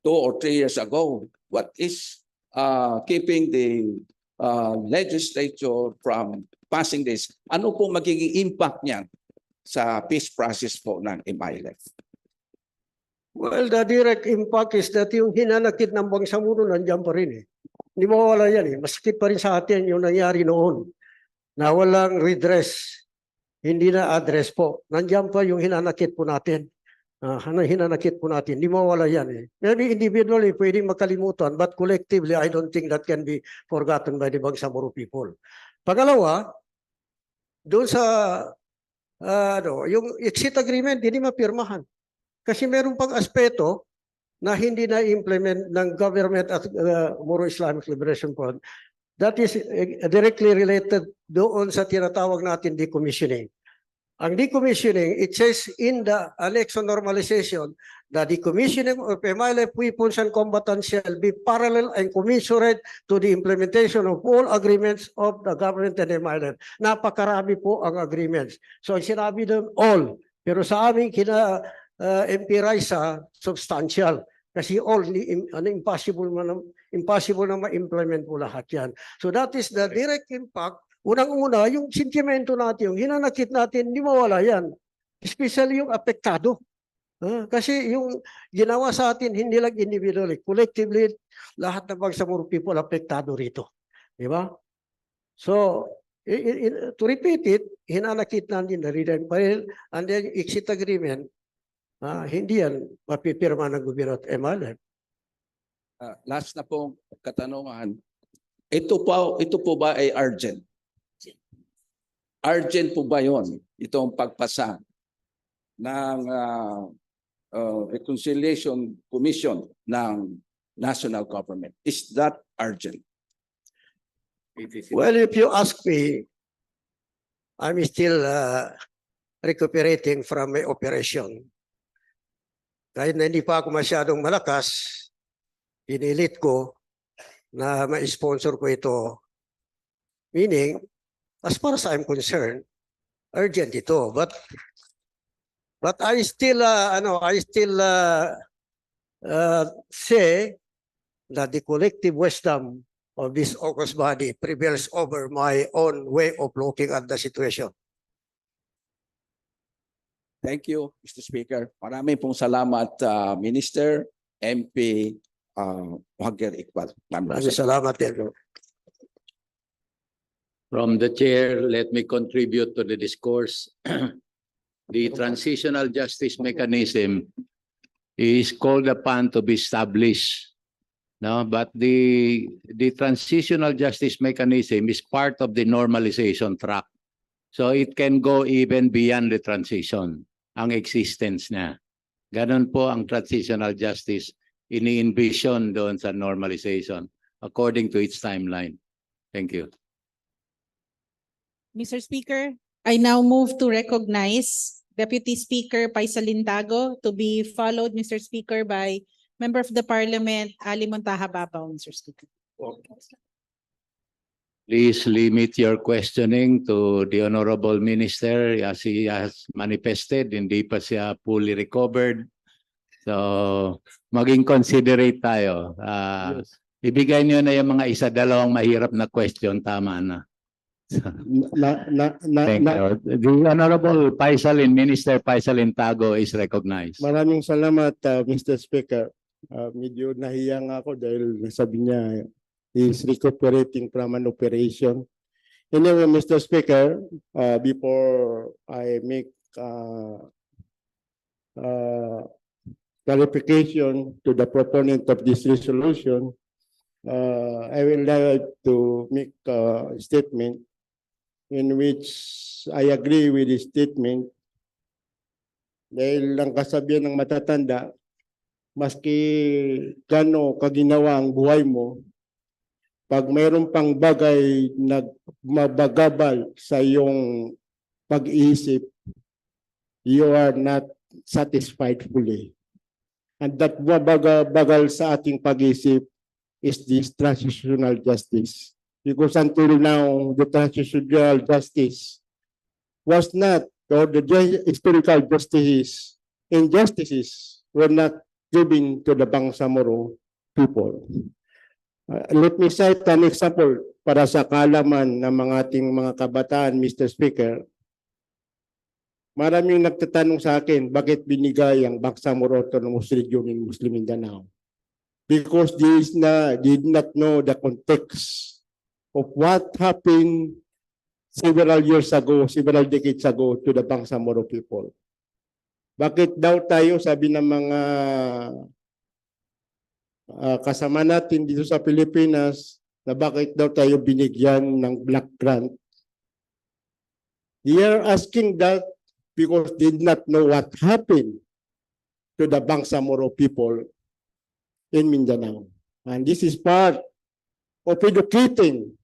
or 3 years ago. What is keeping the legislature from passing this? Ano po magiging impact niyan sa peace process po ng MILF? Well, the direct impact is that yung hinanakit ng Bangsamoro nandiyan pa rin Hindi mawawala yan Masakit pa rin sa atin yung nangyari noon na walang redress. Hindi na address po. Nandiyan pa yung hinanakit po natin. Hinanakit po natin. Hindi mawala yan Maybe individually pwedeng makalimutan, but collectively I don't think that can be forgotten by the Bangsamoro people. Pangalawa, doon sa yung exit agreement, hindi mapirmahan. Kasi meron pang aspeto na hindi na-implement ng government at Moro Islamic Liberation Front. That is directly related doon sa tinatawag natin decommissioning. Ang decommissioning, it says in the annex on normalization, the decommissioning of MILF weapons and combatants shall be parallel and commensurate to the implementation of all agreements of the government and MILF. Napakarami po ang agreements. So sinabi doon all, pero sa aming MP Raisa, substantial. Kasi all, impossible na ma-implement mo lahat yan. So that is the direct impact. Unang-una, yung sentimento natin, yung hinanakit natin, hindi mawala yan. Especially yung apektado. Kasi yung ginawa sa atin, hindi lang individually, collectively, lahat ng Bangsamoro people apektado rito. Di ba? So, to repeat it, hinanakit natin na rin and then exit agreement, hindi yan mapipirma ng gobyerno at MLF. Last na pong katanungan. Ito po ba ay urgent? Urgent po ba yun? Itong pagpasa ng Reconciliation Commission ng national government. Is that urgent? Well, if you ask me, I'm still recuperating from my operation. Kahit na hindi pa ako masyadong malakas, pinilit ko na ma-sponsor ko ito. Meaning, as far as I'm concerned, urgent ito. But I still, say that the collective wisdom of this august body prevails over my own way of looking at the situation. Thank you, Mr. Speaker. Maraming pong salamat, Minister, MP Wagger Iqbal. Maraming salamat din. From the chair, let me contribute to the discourse. The transitional justice mechanism is called upon to be established. No, but the transitional justice mechanism is part of the normalization track. So it can go even beyond the transition, ang existence niya. Ganon po ang transitional justice ini-envision doon sa normalization according to its timeline. Thank you. Mr. Speaker, I now move to recognize Deputy Speaker Paisalintago to be followed, Mr. Speaker, by Member of the Parliament, Ali Montaha Babaw, Mr. Speaker. Please limit your questioning to the Honorable Minister as he has manifested. Hindi pa siya fully recovered. So, maging considerate tayo. Yes. Ibigay niyo na yung mga isa-dalawang mahirap na question, tama na. Thank you. The Honorable Minister Paisalintago is recognized. Maraming salamat, Mr. Speaker. Medyo nahiya nga ako dahil sabi niya is recuperating from an operation. Anyway, Mr. Speaker, before I make clarification to the proponent of this resolution, I will like to make a statement in which I agree with the statement dahil lang kasabihan ng matatanda, maski gano kaginawa ang buhay mo, pag mayroon pang bagay na mabagabal sa iyong pag-iisip, you are not satisfied fully. And that mabagal sa ating pag-iisip is this transitional justice. Because until now, the transitional justice was not, or the historical justices, injustices were not given to the Bangsamoro people. Let me cite an example para sa kaalaman ng mga ating mga kabataan, Mr. Speaker. Maraming nagtatanong sa akin, bakit binigay ang Bangsamoro Autonomous Region in Muslim Mindanao? Because they did not know the context of what happened several years ago, several decades ago to the Bangsamoro people. Bakit daw tayo, sabi ng mga kasama natin dito sa Pilipinas, na bakit daw tayo binigyan ng black grant? They are asking that because they did not know what happened to the Bangsamoro people in Mindanao. And this is part of educating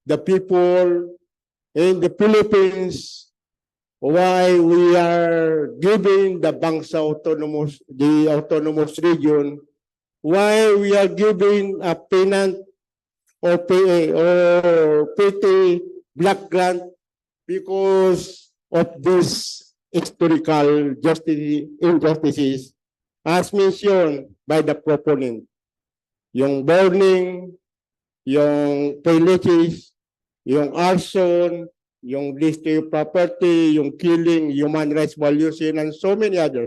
the people in the Philippines why we are giving the autonomous region, why we are giving a penant or PA or PT black grant because of this historical injustices as mentioned by the proponent. Yung burning, yung pillage, yung arson, yung destroy property, yung killing, human rights violation, and so many others.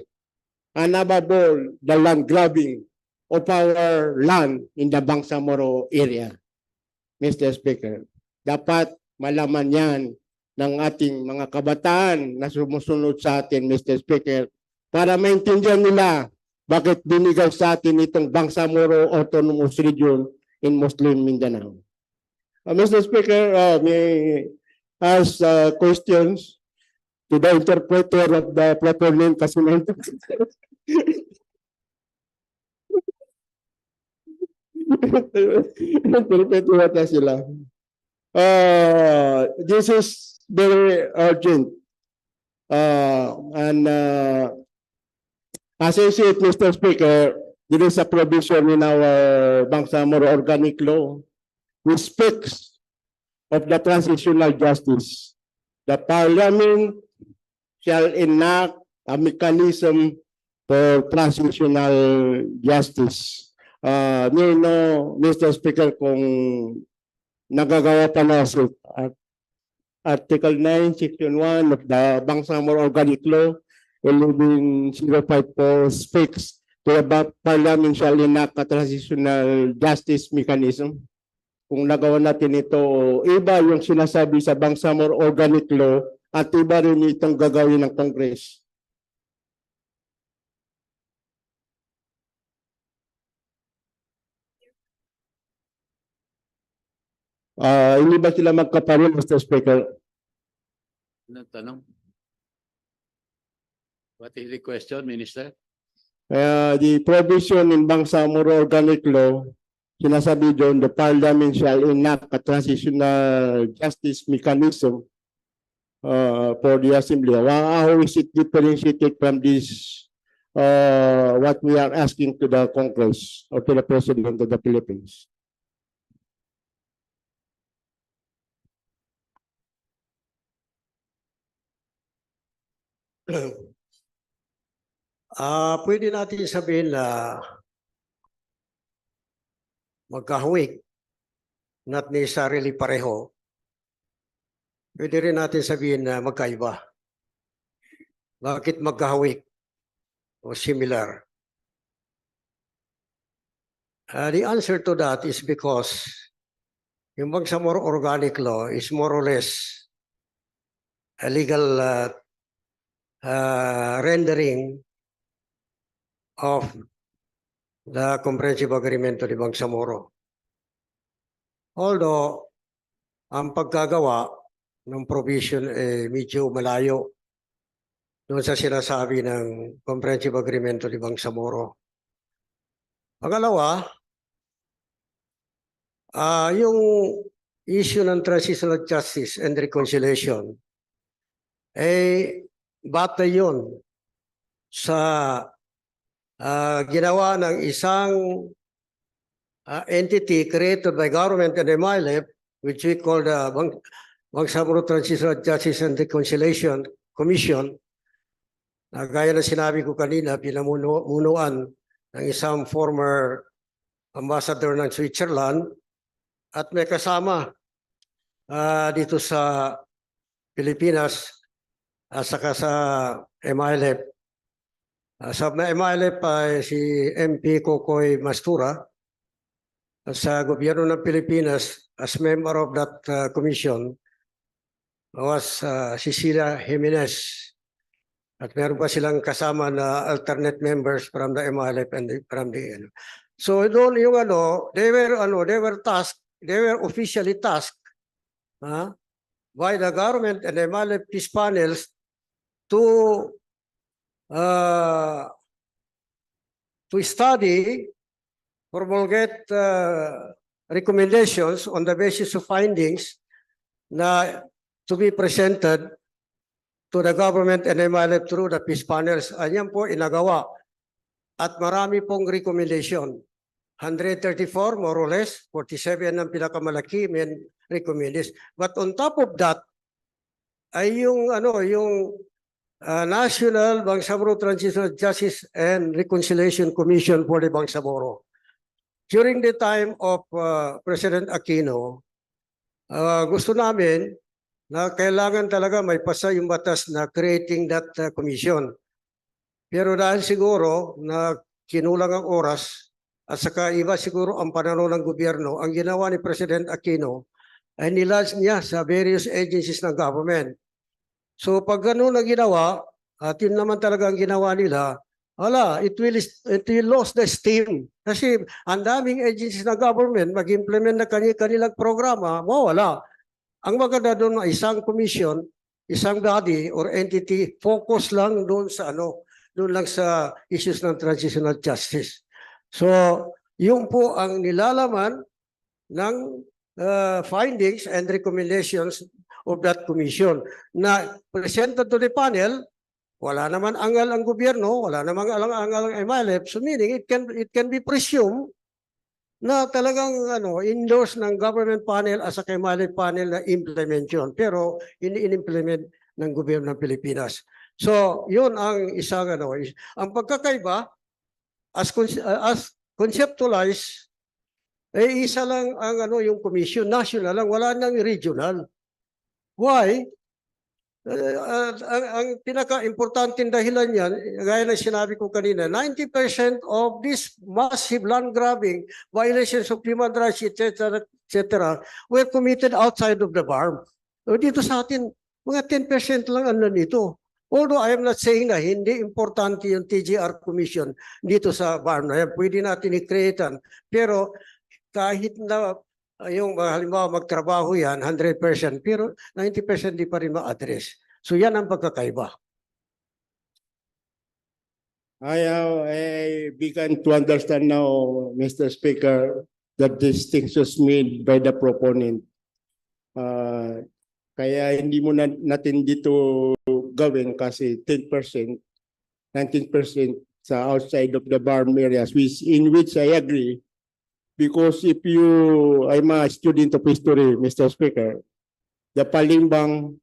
And above all, the land grabbing of our land in the Bangsamoro area. Mr. Speaker, dapat malaman yan ng ating mga kabataan na sumusunod sa atin, Mr. Speaker, para maintindihan nila bakit binigay sa atin itong Bangsamoro Autonomous Region in Muslim Mindanao. Mr. Speaker, may ask questions to the interpreter of the proponent kasi interpreter sila. This is very urgent. And as I said, Mr. Speaker, there is a provision in our Bangsamoro Organic Law which speaks of the transitional justice. The Parliament shall enact a mechanism for transitional justice. Mr. Speaker, kung nagagawa pa na sa Article 9, Section 1 of the Bangsamoro Organic Law, 11054 speaks to the Parliament shall enact a transitional justice mechanism. Kung nagawa natin ito, iba yung sinasabi sa Bangsamoro Organic Law at iba rin itong gagawin ng Congress. Hindi ba sila magkapareho, Mr. Speaker? Anong tanong? What is the question, Minister? The provision in Bangsamoro Organic Law, sinasabi doon, the Parliament shall enact a transitional justice mechanism for the Assembly. How is it differentiated from this, what we are asking to the Congress or to the President of the Philippines? Pwede natin sabihin na magkahawig, not necessarily pareho. Pwede rin natin sabihin na magkaiba. Bakit magkahawig o similar? The answer to that is because yung Bangsamoro Organic Law is more or less a legal rendering of the Comprehensive Agreement to the Bangsamoro. Although, ang pagkagawa ng provision medyo malayo doon sa sinasabi ng Comprehensive Agreement to the Bangsamoro. Pangalawa, yung issue ng transitional justice and reconciliation, batay yun sa ginawa ng isang entity created by government and MILF, which we call the Bangsamoro Transitional Justice and Reconciliation Commission, na gaya na sinabi ko kanina, pinamunuan ng isang former ambassador ng Switzerland at may kasama dito sa Pilipinas saka sa MILF. Sa MILF ay si MP Kokoy Mastura at sa gobyerno ng Pilipinas as member of that commission was Cecilia Jimenez at meron pa silang kasama na alternate members from the MILF and from the so doon yung they were tasked, they were officially tasked by the government and the MILF peace panels to study, promulgate recommendations on the basis of findings na to be presented to the government and MILF through the peace panels. Ayan po inagawa. At marami pong recommendation. 134 more or less, 47 ang pinakamalaki, main recommendations. But on top of that, ay yung National Bangsamoro Transitional Justice and Reconciliation Commission for the Bangsamoro. During the time of President Aquino, gusto namin na kailangan talaga may pasa yung batas na creating that commission. Pero dahil siguro na kinulang ang oras at saka iba siguro ang pananaw ng gobyerno, ang ginawa ni President Aquino ay nilodge niya sa various agencies ng government. So pag gano'n na ginawa, at yun naman talaga ang ginawa nila, it will lose the steam. Kasi ang daming agencies ng government mag-implement na kanilang programa, mawala. Ang maganda doon na isang commission, isang body or entity, focus lang doon sa doon lang sa issues ng transitional justice. So, yun po ang nilalaman ng findings and recommendations of that commission na presented to the panel. Wala naman angal ang gobyerno, wala naman angal ang MILF, so meaning it can be presumed na talagang endorse ng government panel as a MILF panel na implementation, pero in-implement ng gobyerno ng Pilipinas. So, yun ang isang ang pagkakaiba as conceptualized, isa lang ang yung commission, national lang, wala nang regional. Why? Ang pinaka-importanting dahilan yan, gaya ng sinabi ko kanina, 90% of this massive land grabbing, violations of human rights, etc., were committed outside of the BARM. So dito sa atin, mga 10% lang ang nandito. Although I am not saying na hindi importante yung TGR Commission dito sa BARM na yan, pwede natin i-createan. Pero kahit na yung halimbawa magtrabaho yan, 100%, pero 90% di pa rin ma-address. So yan ang pagkakaiba. I began to understand now, Mr. Speaker, the distinctions made by the proponent. Kaya hindi mo natin dito gawin kasi 10%, 19% sa outside of the BARM areas, in which I agree. Because if I'm a student of history, Mr. Speaker, the Palimbang,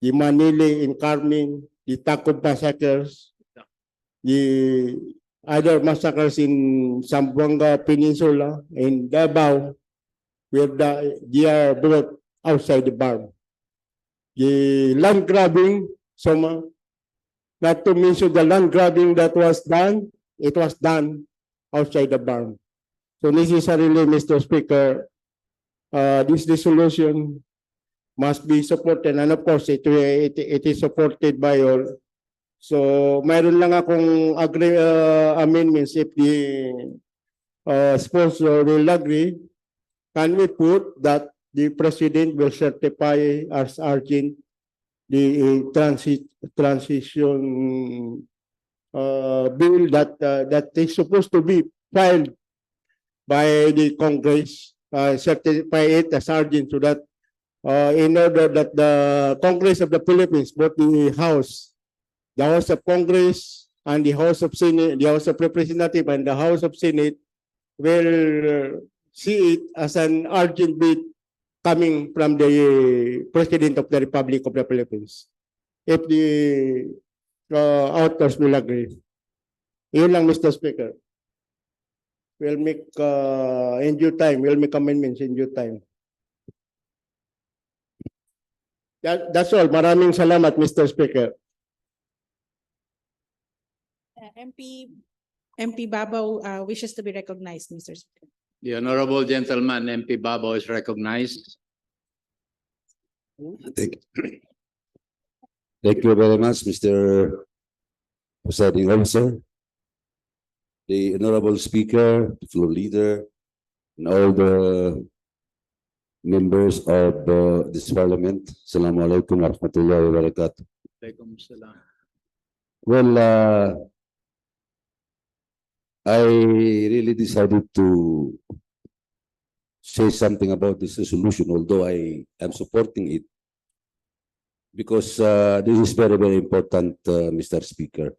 the Manili in Carmen, the Tacob massacres, the other massacres in Zamboanga Peninsula, and Davao, where they are both outside the BARM. The land grabbing, not to mention the land grabbing that was done, it was done outside the BARM. So necessarily, Mr. Speaker, this resolution must be supported, and of course, it is supported by all. So mayroon lang akong amendments if the sponsor will agree. Can we put that the President will certify as urgent the transition bill that is supposed to be filed by the Congress, certify it as urgent so that in order that the Congress of the Philippines, both the House of Congress and the House of Senate, the House of Representatives and the House of Senate will see it as an urgent bid coming from the President of the Republic of the Philippines. If the authors will agree. Yun lang, Mr. Speaker. We'll make in due time. We'll make amendments in due time. That's all. Maraming salamat, Mr. Speaker. MP Babaw wishes to be recognized, Mr. Speaker. The Honorable Gentleman, MP Babaw, is recognized. Thank you very much, Mr. Presiding Officer, the Honorable Speaker, the floor leader, and all the members of this Parliament. Assalamu alaikum wa rahmatullahi wa barakatuh. Well, I really decided to say something about this resolution, although I am supporting it, because this is very, very important, Mr. Speaker,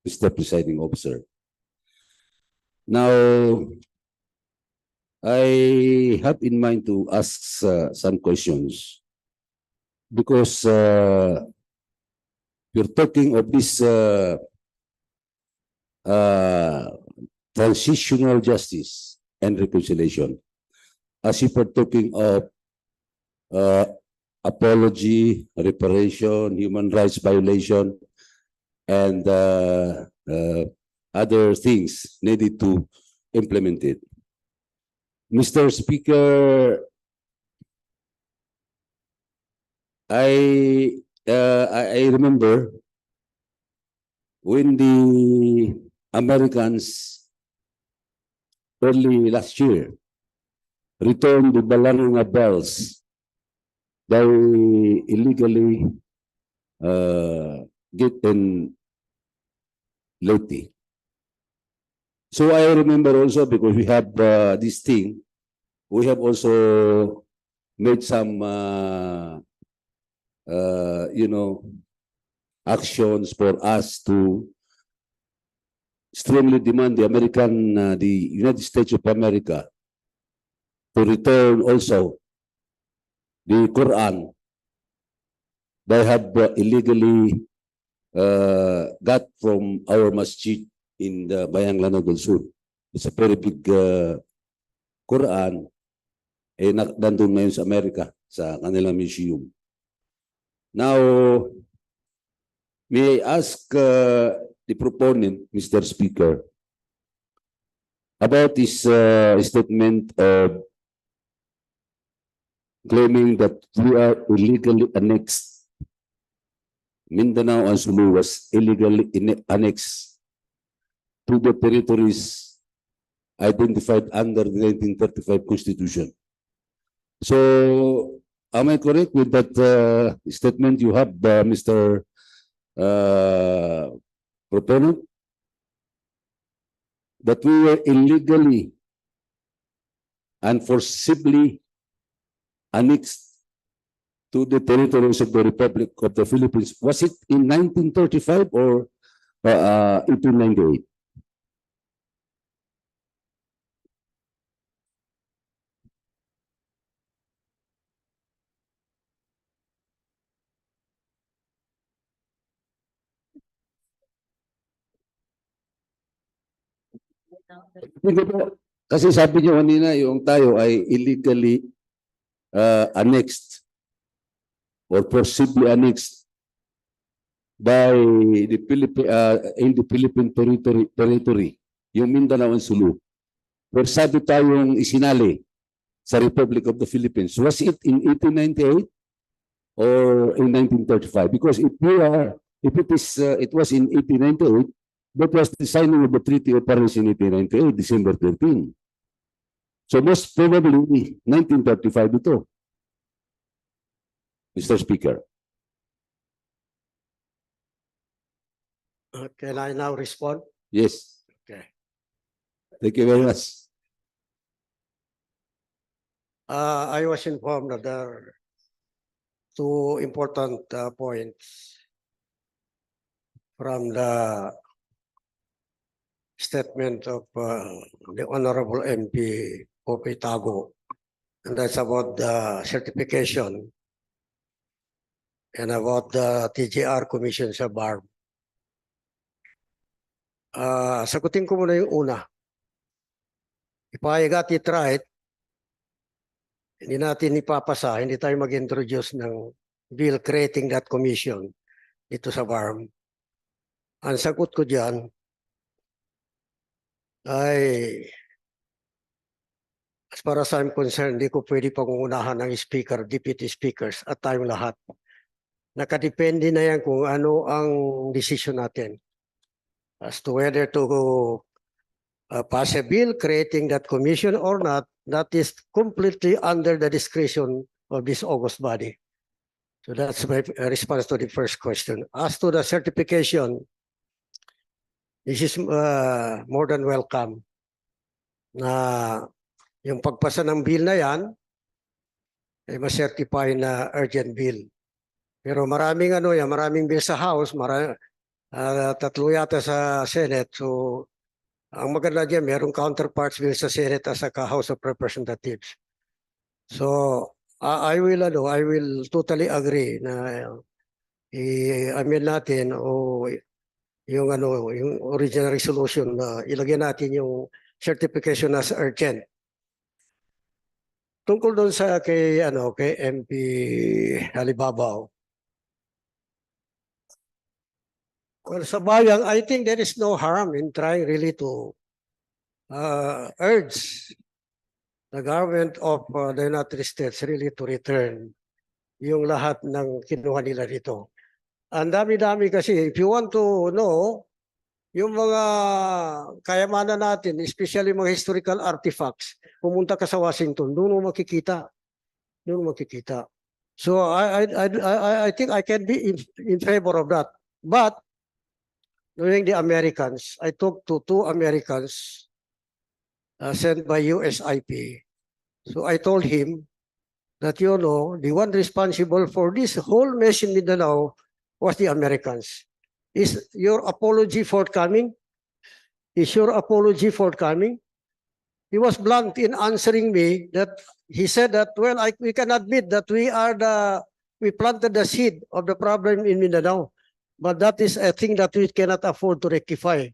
Mr. Presiding Officer. Now, I have in mind to ask some questions because you're talking of this transitional justice and reconciliation. As if we're talking of apology, reparation, human rights violation, and other things needed to implement it. Mr. Speaker, I remember when the Americans early last year returned the Banana Bells, they illegally get in Leyte. So I remember also, because we have this thing, we have also made some actions for us to strongly demand the United States of America to return also the Quran they have illegally got from our masjid in the Bayang Lanao del Sur. It's a very big Quran. Nandun ngayon sa Amerika, sa kanilang museum. Now, may I ask the proponent, Mr. Speaker, about this statement of claiming that we are illegally annexed. Mindanao and Sulu was illegally annexed to the territories identified under the 1935 Constitution. So, am I correct with that statement you have, Mr. Proponent? That we were illegally and forcibly annexed to the territories of the Republic of the Philippines. Was it in 1935 or 1898? Kasi sabi niyo kanina yung tayo ay illegally annexed or forcibly annexed by the in the Philippine territory, yung Mindanao and Sulu. Pero sabi tayong isinali sa Republic of the Philippines. Was it in 1898 or in 1935? Because if it was in 1898, that was the signing of the Treaty of Paris in 1898, December 13. So most probably 1935 ito, Mr. Speaker. Can I now respond? Yes. Okay. Thank you very much. I was informed that there are two important points from the statement of the Honorable MP Pope Tago, and that's about the certification and about the TGR Commission sa BARB. Sagutin ko muna yung una. If I got it right, hindi natin ipapasa, hindi tayo mag-introduce ng bill creating that commission dito sa BARB. Ang sagot ko dyan ay, as far as I'm concerned, hindi ko pwede pangungunahan ng speaker, deputy speakers at tayong lahat. Nakadepende na yan kung ano ang decision natin as to whether to pass a bill creating that commission or not. That is completely under the discretion of this august body. So that's my response to the first question. As to the certification, this is more than welcome na yung pagpasa ng bill na yan ay ma-certify na urgent bill. Pero maraming ano yan, maraming bill sa House, tatlo yata sa Senate. So, ang maganda dyan, merong counterparts bill sa Senate at sa House of Representatives. So, I will totally agree na i-amend natin o yung original resolution na ilagay natin yung certification as urgent. Tungkol doon sa kay MP Halibabaw. Well, sa bayan, I think there is no harm in trying really to urge the government of the United States really to return yung lahat ng kinuha nila dito. Ang dami-dami kasi, if you want to know, yung mga kayamanan natin, especially mga historical artifacts, pumunta ka sa Washington, doon mo makikita. Doon mo makikita. So I think I can be in favor of that. But during the Americans, I talked to 2 Americans sent by USIP. So I told him that, you know, the one responsible for this whole mess in Mindanao was the Americans. Is your apology forthcoming? Is your apology forthcoming? He was blunt in answering me that he said that, well, we can admit that we planted the seed of the problem in Mindanao, but that is a thing that we cannot afford to rectify,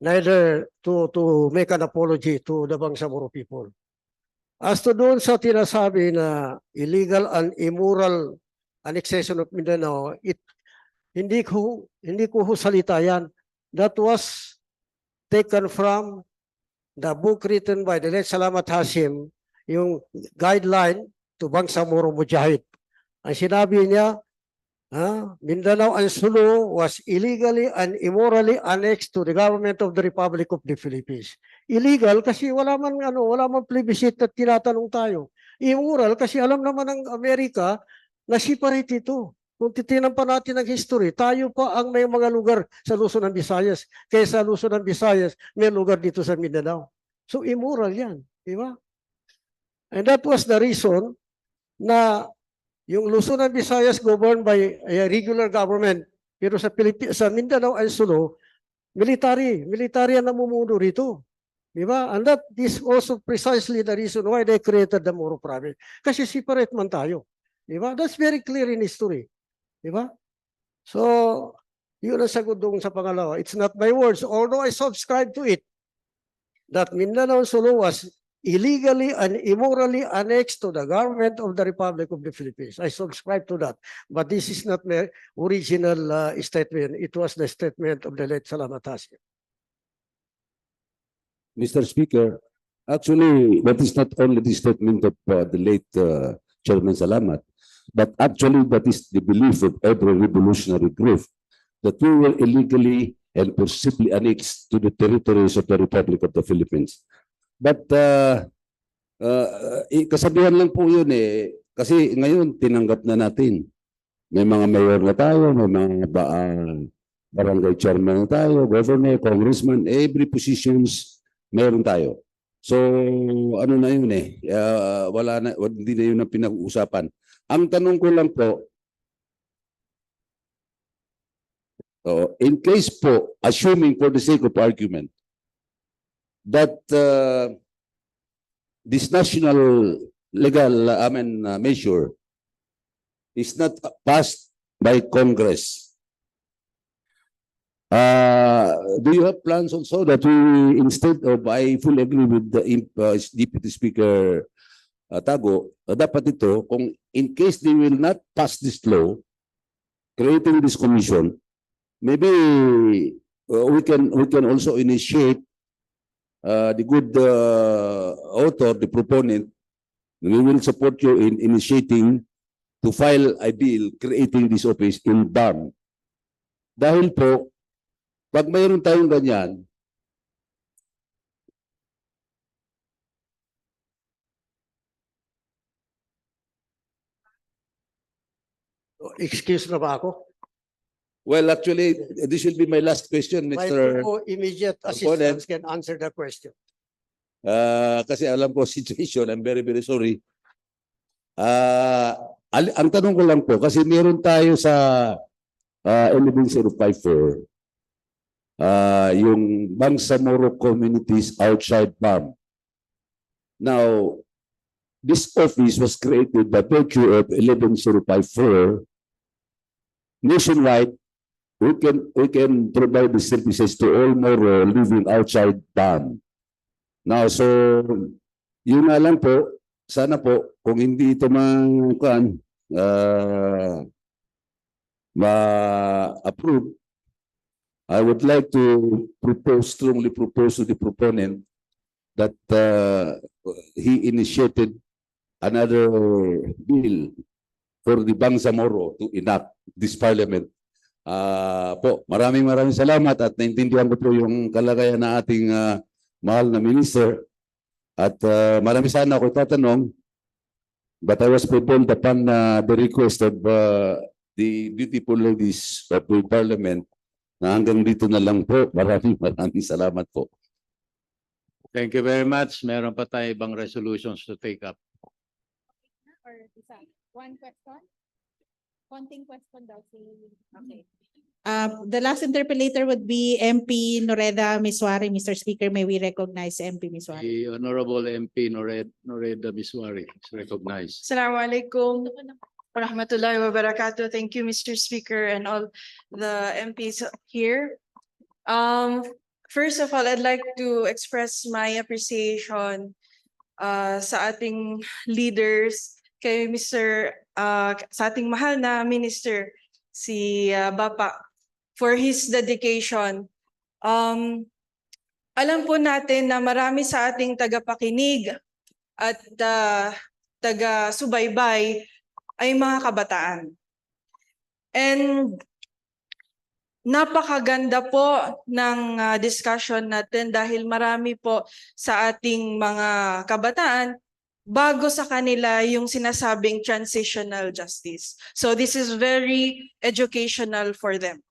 neither to make an apology to the Bangsamoro people. As to doon sa tinasabi na illegal and immoral annexation of Mindanao, hindi ko salita yan. That was taken from the book written by the late Salamat Hashim, yung guideline to Bangsamoro Mujahid. Ang sinabi niya, Mindanao and Sulu was illegally and immorally annexed to the government of the Republic of the Philippines. Illegal kasi wala man plebiscite at tinatanong tayo. Immoral kasi alam naman ng Amerika na separate ito. Kung titinan pa natin ang history, tayo pa ang may mga lugar sa Luzon ng Visayas. Kaya sa Luzon ng Visayas, may lugar dito sa Mindanao. So immoral yan, di ba? And that was the reason na yung Luzon ng Visayas governed by a regular government, pero sa Mindanao and Sulu, military ang namumuno rito. Di ba? And that is also precisely the reason why they created the Moro Province. Kasi separate man tayo. Di ba? That's very clear in history. Di ba? So, yun ang sagot doon sa pangalawa. It's not my words, although I subscribe to it, that Mindanao and Sulu was illegally and immorally annexed to the government of the Republic of the Philippines. I subscribe to that. But this is not my original statement. It was the statement of the late Salamat Hashim. Mr. Speaker, actually, that is not only the statement of the late Chairman Salamat, but actually that is the belief of every revolutionary group that we were illegally and forcibly annexed to the territories of the Republic of the Philippines. But kasabihan lang po yun kasi ngayon tinanggap na natin. May mga mayor na tayo, may mga barangay chairman na tayo, governor, congressman, every positions meron tayo. So ano na yun hindi na yun ang pinag-uusapan. Ang tanong ko lang po, in case po, assuming for the sake of argument, that this national legal measure is not passed by Congress, do you have plans also that we, instead of, I fully agree with the Deputy Speaker Tago, dapat ito, kung in case they will not pass this law, creating this commission, maybe we can also initiate the good author, the proponent, we will support you in initiating to file a bill creating this office in BARM. Dahil po, pag mayroon tayong ganyan, excuse na ba ako? well, actually, this will be my last question, Mr. My immediate assistants can answer the question. Kasi alam ko situation, I'm very, very sorry. ang tanong ko lang po, kasi meron tayo sa 11054, yung Bangsamoro Communities Outside Farm. Now, this office was created by virtue of 11054. Nationwide, we can provide the services to all Moro living outside farm. Now, so, yun nga lang po, sana po, kung hindi ito ma-approve, I would like to strongly propose to the proponent that he initiated another bill for the Bangsamoro to enact this parliament. Maraming salamat at naintindihan ko po yung kalagayan na ating mahal na minister. At marami sana ako tatanong, but I was prepared upon the request of the beautiful ladies of the parliament na hanggang dito na lang po. Maraming salamat po. Thank you very much. Meron pa tayo ibang resolutions to take up. Or isa? One question? Konting question daw. Okay. The last interpolator would be MP Noreda Miswari. Mr. Speaker, may we recognize MP Miswari? The Honorable MP Noreda Miswari is recognized. Assalamualaikum warahmatullahi wabarakatuh. Thank you, Mr. Speaker, and all the MPs here. First of all, I'd like to express my appreciation sa ating leaders, kay sa ating mahal na minister, si Bapa, for his dedication. Alam po natin na marami sa ating tagapakinig at taga-subaybay ay mga kabataan. And napakaganda po ng discussion natin dahil marami po sa ating mga kabataan bago sa kanila yung sinasabing transitional justice. So this is very educational for them.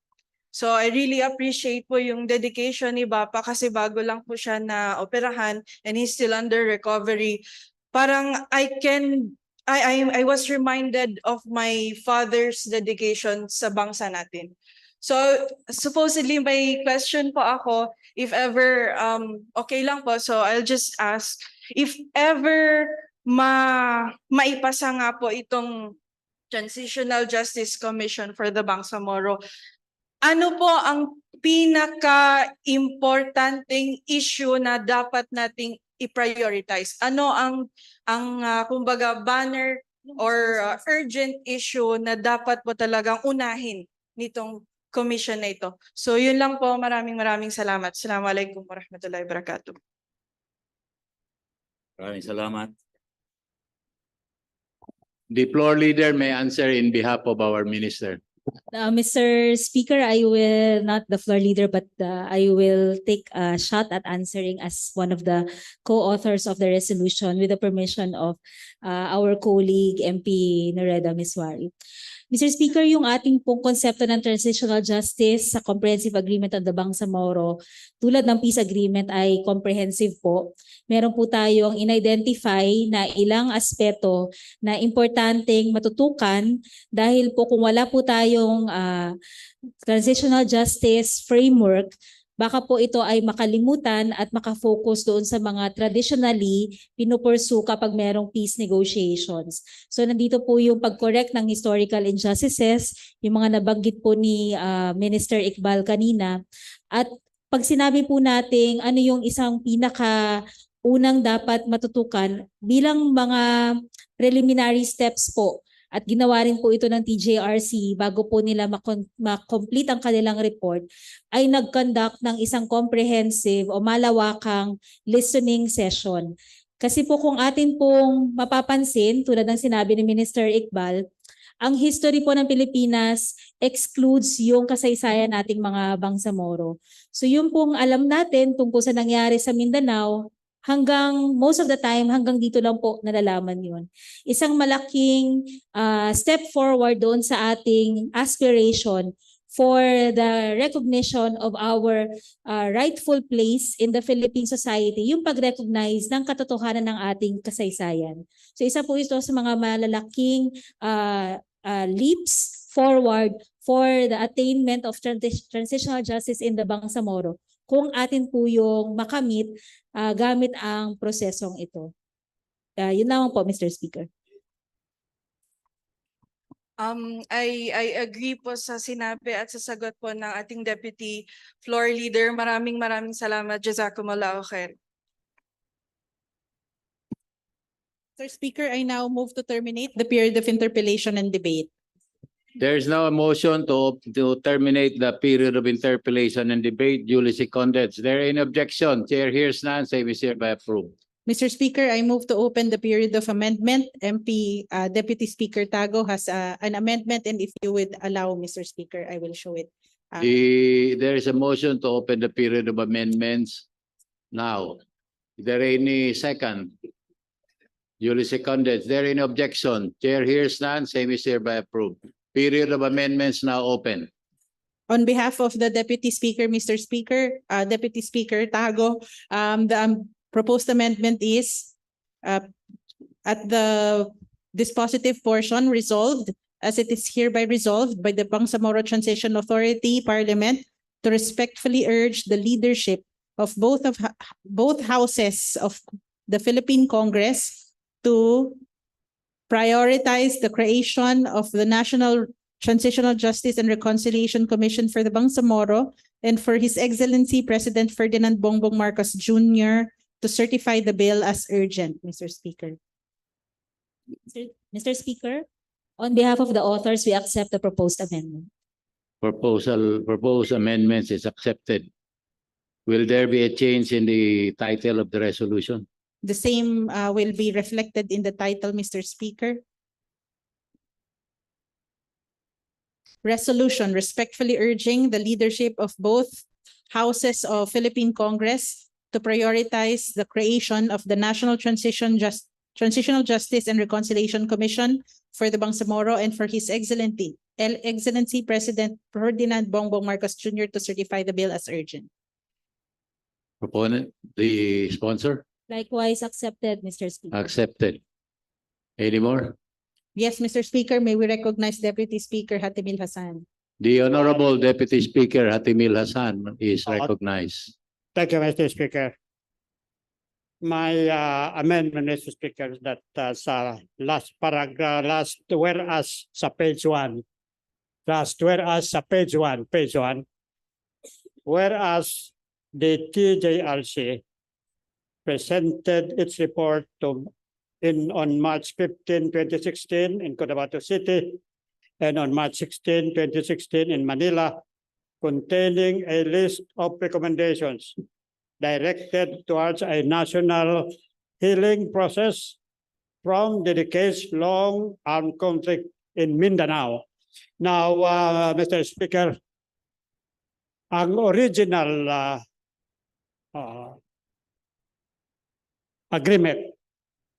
So I really appreciate po yung dedication ni Bapa kasi bago lang po siya na operahan and he's still under recovery. Parang I was reminded of my father's dedication sa bangsa natin. So supposedly may question po ako, if ever okay lang po, so I'll just ask, if ever maipasa nga po itong Transitional Justice Commission for the Bangsamoro, ano po ang pinaka-importanting issue na dapat nating i-prioritize? Ano ang kumbaga banner or urgent issue na dapat po talagang unahin nitong commission na ito? So yun lang po, maraming salamat. Assalamualaikum warahmatullahi wabarakatuh. Maraming salamat. The floor leader may answer in behalf of our minister. Mr. Speaker, I will not the floor leader, but I will take a shot at answering as one of the co-authors of the resolution with the permission of our colleague MP Noreda Miswari. Mr. Speaker, yung ating pong konsepto ng transitional justice sa Comprehensive Agreement on the Bangsamoro, tulad ng peace agreement ay comprehensive po. Meron po tayong in-identify na ilang aspeto na importanteng matutukan dahil po kung wala po tayong transitional justice framework, baka po ito ay makalimutan at makafocus doon sa mga traditionally pinupursu kapag merong peace negotiations. So nandito po yung pag-correct ng historical injustices, yung mga nabanggit po ni Minister Iqbal kanina. At pag sinabi po natin ano yung isang unang dapat matutukan bilang mga preliminary steps po, at ginawa rin po ito ng TJRC bago po nila ma-complete ang kanilang report, ay nag-conduct ng isang comprehensive o malawakang listening session. Kasi po kung atin pong mapapansin, tulad ng sinabi ni Minister Iqbal, ang history po ng Pilipinas excludes yung kasaysayan nating mga Bangsamoro. So yung pong alam natin tungkol sa nangyari sa Mindanao, hanggang most of the time, hanggang dito lang po nalalaman yun. Isang malaking step forward doon sa ating aspiration for the recognition of our rightful place in the Philippine society, yung pag-recognize ng katotohanan ng ating kasaysayan. So isa po ito sa mga malalaking leaps forward for the attainment of transitional justice in the Bangsamoro kung atin po yung makamit gamit ang prosesong ito. Yun lang po, Mr. Speaker. I agree po sa sinabi at sa sagot po ng ating Deputy Floor Leader. Maraming salamat. Jazakumullahu khair. Mr. Speaker, I now move to terminate the period of interpellation and debate. There is now a motion to terminate the period of interpellation and debate duly seconded. Is there any objection? Chair hears none. Same is hereby approved. Mr. Speaker, I move to open the period of amendment. Deputy Speaker Tago has an amendment, and if you would allow, Mr. Speaker, I will show it. There is a motion to open the period of amendments now. Is there any second? Duly seconded. Is there any objection? Chair hears none. Same is hereby approved. Period of amendments now open. On behalf of the Deputy Speaker, Mr. Speaker, Deputy Speaker Tago, the proposed amendment is at the dispositive portion resolved as it is hereby resolved by the Bangsamoro Transition Authority Parliament to respectfully urge the leadership of both houses of the Philippine Congress to prioritize the creation of the National Transitional Justice and Reconciliation Commission for the Bangsamoro and for His Excellency President Ferdinand Bongbong Marcos Jr. to certify the bill as urgent, Mr. Speaker. Mr. Speaker, on behalf of the authors, we accept the proposed amendment. Proposed amendments is accepted. Will there be a change in the title of the resolution? The same will be reflected in the title, Mr. Speaker. Resolution respectfully urging the leadership of both houses of Philippine Congress to prioritize the creation of the National Transitional Justice and Reconciliation Commission for the Bangsamoro and for His Excellency President Ferdinand Bongbong Marcos Jr. to certify the bill as urgent. Proponent, the sponsor? Likewise accepted, Mr. Speaker. Accepted. Any more? Yes, Mr. Speaker, may we recognize Deputy Speaker Hatimil Hassan. The Honorable Deputy Speaker Hatimil Hassan is recognized. Thank you, Mr. Speaker. My amendment, Mr. Speaker, that sa last paragraph, last whereas sa page 1. Last whereas sa page 1, whereas the TJRC presented its report on March 15, 2016 in Cotabato City and on March 16, 2016 in Manila, containing a list of recommendations directed towards a national healing process from the decades-long armed conflict in Mindanao. Now, Mr. Speaker, ang original agreement,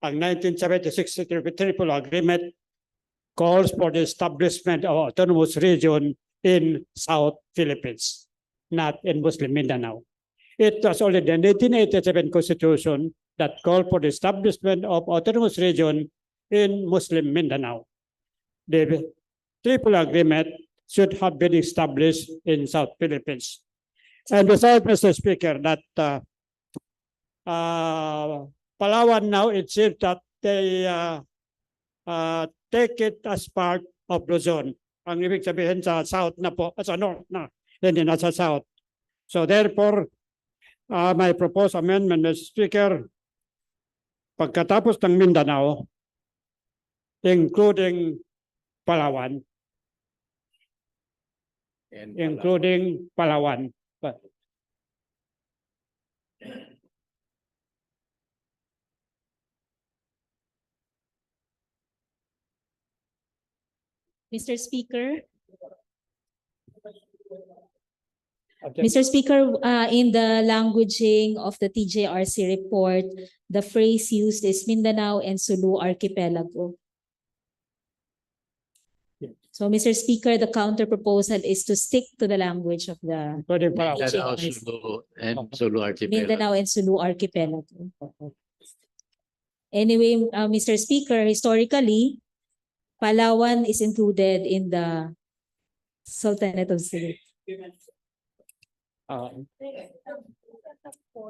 ang 1976 Triple Agreement, calls for the establishment of autonomous region in South Philippines, not in Muslim Mindanao. It was only the 1987 Constitution that called for the establishment of autonomous region in Muslim Mindanao. The Triple Agreement should have been established in South Philippines. And besides, Mr. Speaker, that Palawan now, it seems that they take it as part of Luzon. Ang ibig sabihin sa South na po, sa North na, hindi na sa South. So therefore, my proposed amendment, Mr. Speaker, pagkatapos ng Mindanao, including Palawan, including Palawan. Mr. Speaker, Mr. Speaker, in the languaging of the TJRC report, the phrase used is Mindanao and Sulu Archipelago. So, Mr. Speaker, the counter proposal is to stick to the language of the Mindanao, Sulu, and Sulu Archipelago. Mindanao and Sulu Archipelago. Anyway, Mr. Speaker, historically, Palawan is included in the Sultanate of Sulu.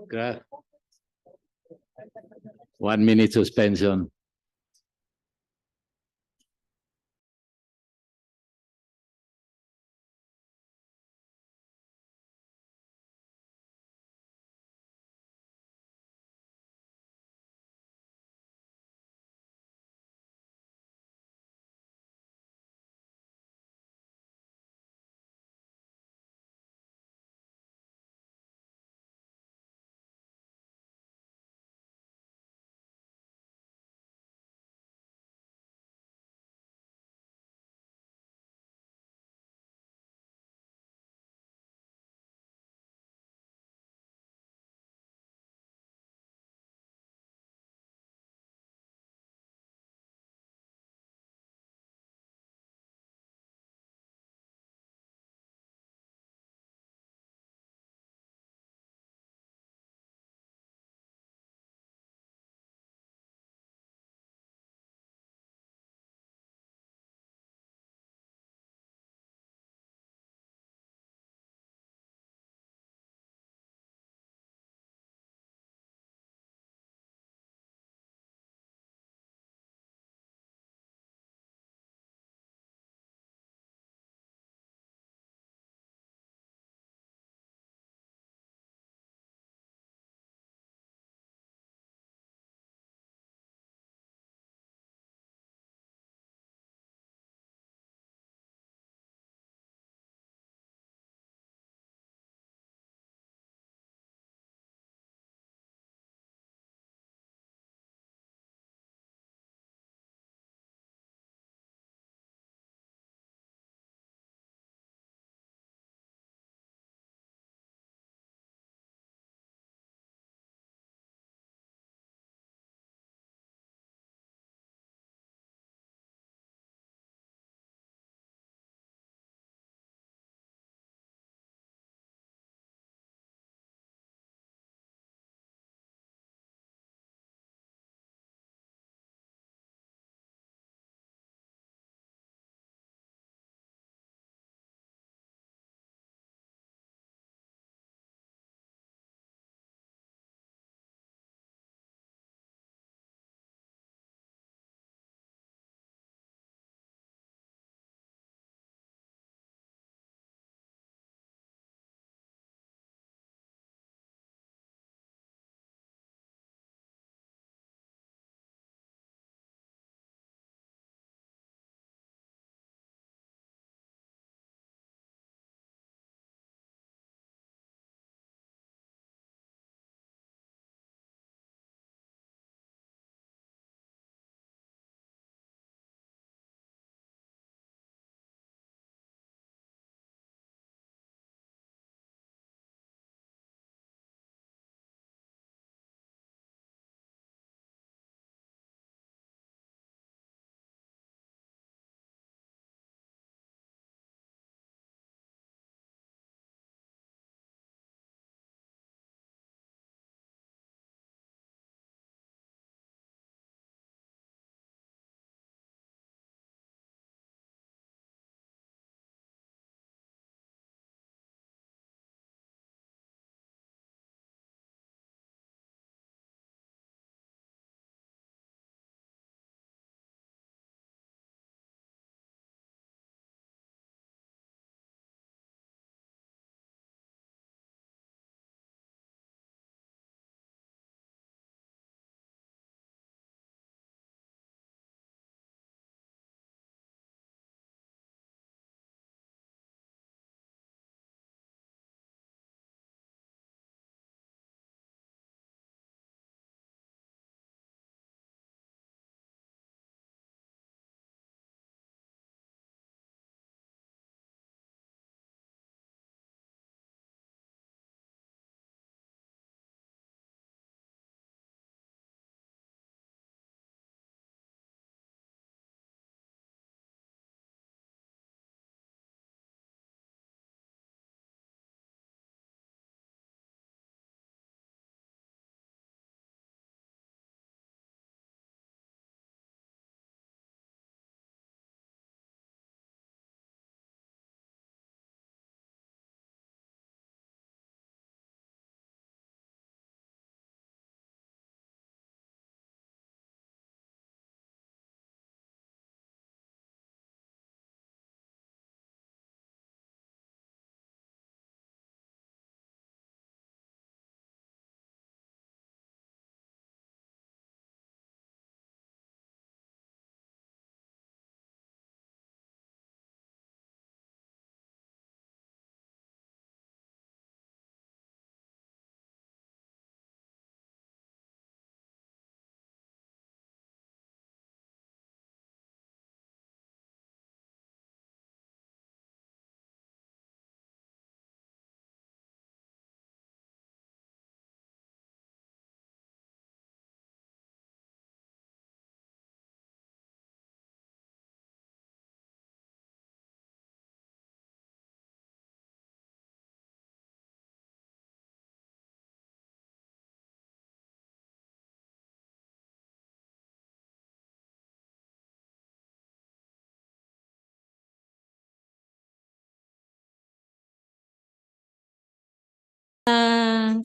Gra- 1 minute suspension.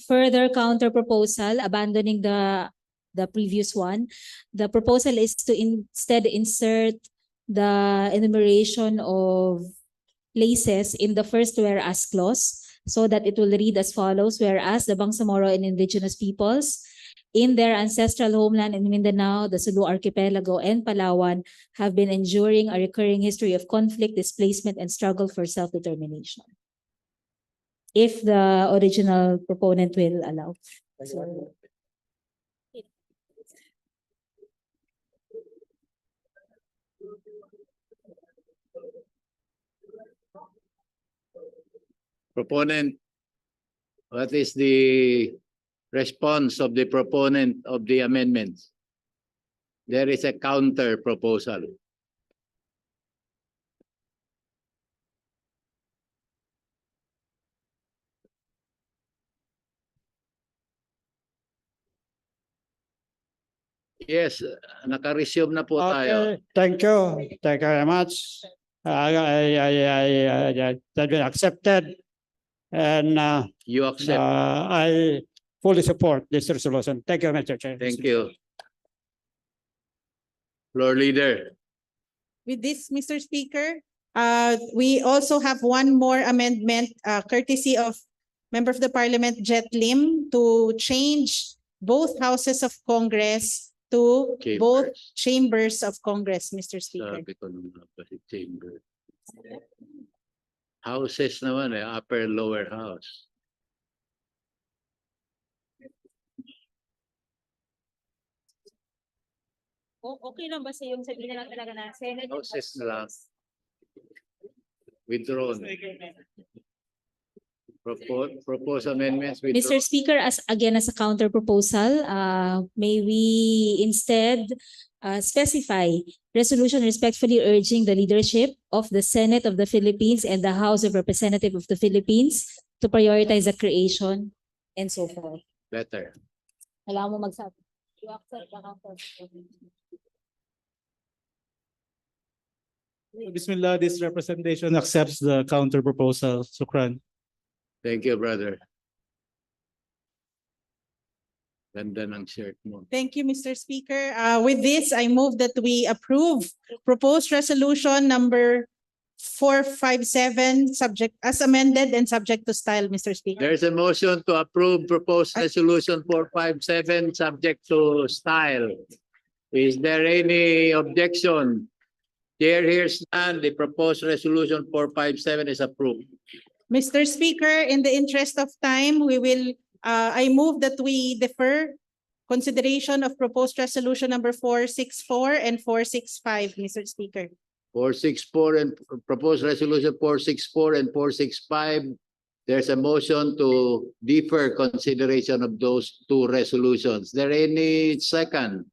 further counter proposal, abandoning the previous one. The proposal is to instead insert the enumeration of places in the first whereas clause so that it will read as follows: whereas the Bangsamoro and indigenous peoples in their ancestral homeland in Mindanao, the Sulu Archipelago, and Palawan have been enduring a recurring history of conflict, displacement, and struggle for self-determination. If the original proponent will allow. So, Proponent, what is the response of the proponent of the amendments? There is a counter proposal. Yes, naka-resume na po tayo. Okay, thank you. Thank you very much. That been accepted. And You accept. I fully support this resolution. Thank you, Mr. Chair. Thank you. Floor leader. With this, Mr. Speaker, we also have one more amendment courtesy of Member of the Parliament Jet Lim to change both houses of Congress to both chambers of Congress, Mr. Speaker. Sabi ko nung chamber. Houses naman upper and lower house. Okay lang ba sa yung sabihin na lang talaga na Senate? Houses na lang. Withdrawn. Propose amendments. Mr. Speaker, as a counter proposal, may we instead specify resolution respectfully urging the leadership of the Senate of the Philippines and the House of Representatives of the Philippines to prioritize the creation and so forth. Better. Alam mo magsabi. You accept the counter. Bismillah, this representation accepts the counter proposal. Shukran. Thank you, brother. Ganda ng shirt mo. Thank you, Mr. Speaker. With this, I move that we approve proposed resolution number 457 subject as amended and subject to style, Mr. Speaker. There's a motion to approve proposed resolution 457 subject to style. Is there any objection? Chair hears none. The proposed resolution 457 is approved. Mr. Speaker, in the interest of time, we will, I move that we defer consideration of proposed resolution number 464 and 465, Mr. Speaker. 464 and proposed resolution 464 and 465. There's a motion to defer consideration of those two resolutions. There any second?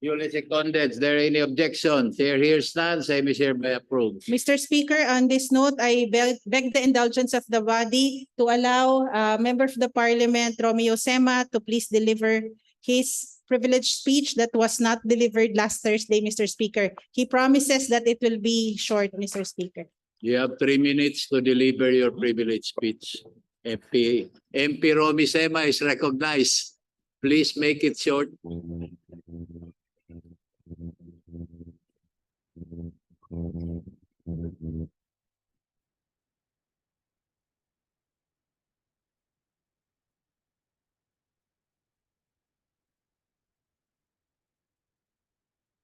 Duly seconded. Is there any objection? Chair hears none. Same is hereby approved. Mr. Speaker, on this note, I beg the indulgence of the body to allow Member of the Parliament, Romeo Sema, to please deliver his privileged speech that was not delivered last Thursday, Mr. Speaker. He promises that it will be short, Mr. Speaker. You have 3 minutes to deliver your privilege speech. MP Romy Sema is recognized. Please make it short.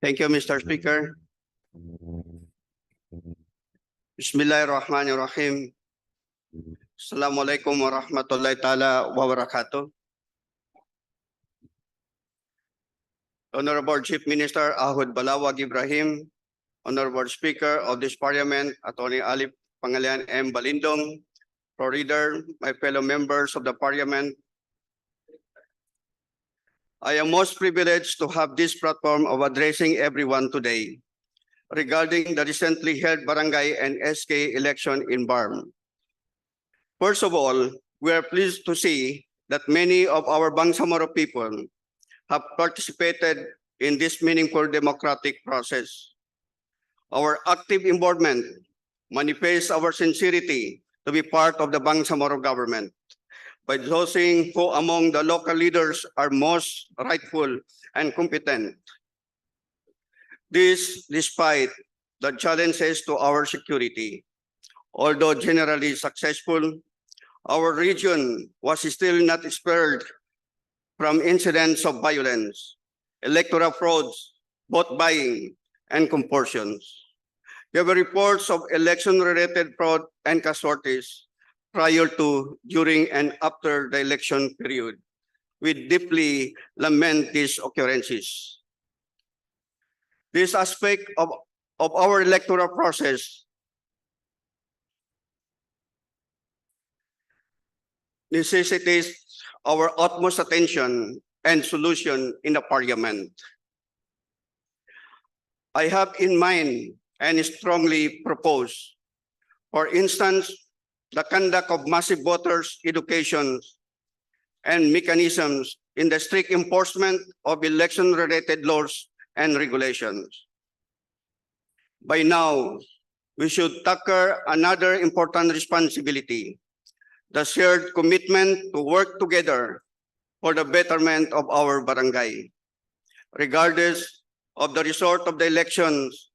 Thank you, Mr. Speaker. Bismillahirrahmanirrahim. Assalamualaikum warahmatullahi ta'ala wabarakatuh. Honorable Chief Minister Ahud Balawag Ibrahim, Honorable Speaker of this Parliament, Attorney Ali Pangalian M. Balindong, Floor Leader, my fellow members of the Parliament, I am most privileged to have this platform of addressing everyone today regarding the recently held barangay and SK election in Barm. First of all, we are pleased to see that many of our Bangsamoro people have participated in this meaningful democratic process. Our active involvement manifests our sincerity to be part of the Bangsamoro government. by those who among the local leaders are most rightful and competent. This despite the challenges to our security. Although generally successful, our region was still not spared from incidents of violence, electoral frauds, vote buying, and compulsions. There were reports of election-related fraud and casualties prior to, during, and after the election period. We deeply lament these occurrences. This aspect of our electoral process necessitates our utmost attention and solution in the Parliament. I have in mind and strongly propose, for instance, the conduct of massive voters' education and mechanisms in the strict enforcement of election-related laws and regulations. By now, we should tackle another important responsibility, the shared commitment to work together for the betterment of our barangay. Regardless of the result of the elections,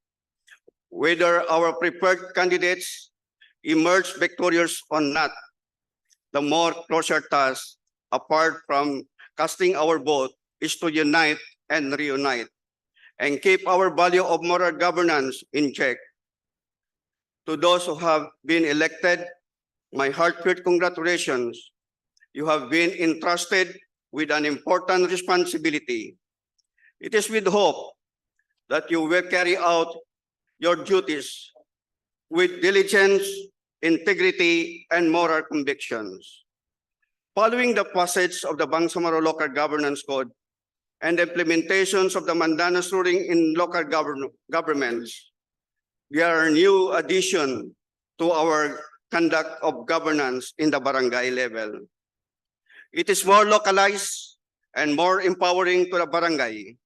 whether our preferred candidates emerge victorious or not, the more closer task, apart from casting our vote, is to unite and reunite and keep our value of moral governance in check. To those who have been elected, my heartfelt congratulations. You have been entrusted with an important responsibility. It is with hope that you will carry out your duties with diligence, integrity, and moral convictions. Following the passage of the Bangsamoro Local Governance Code and the implementations of the Mandanas ruling in local governments, we are a new addition to our conduct of governance in the barangay level. It is more localized and more empowering to the barangay,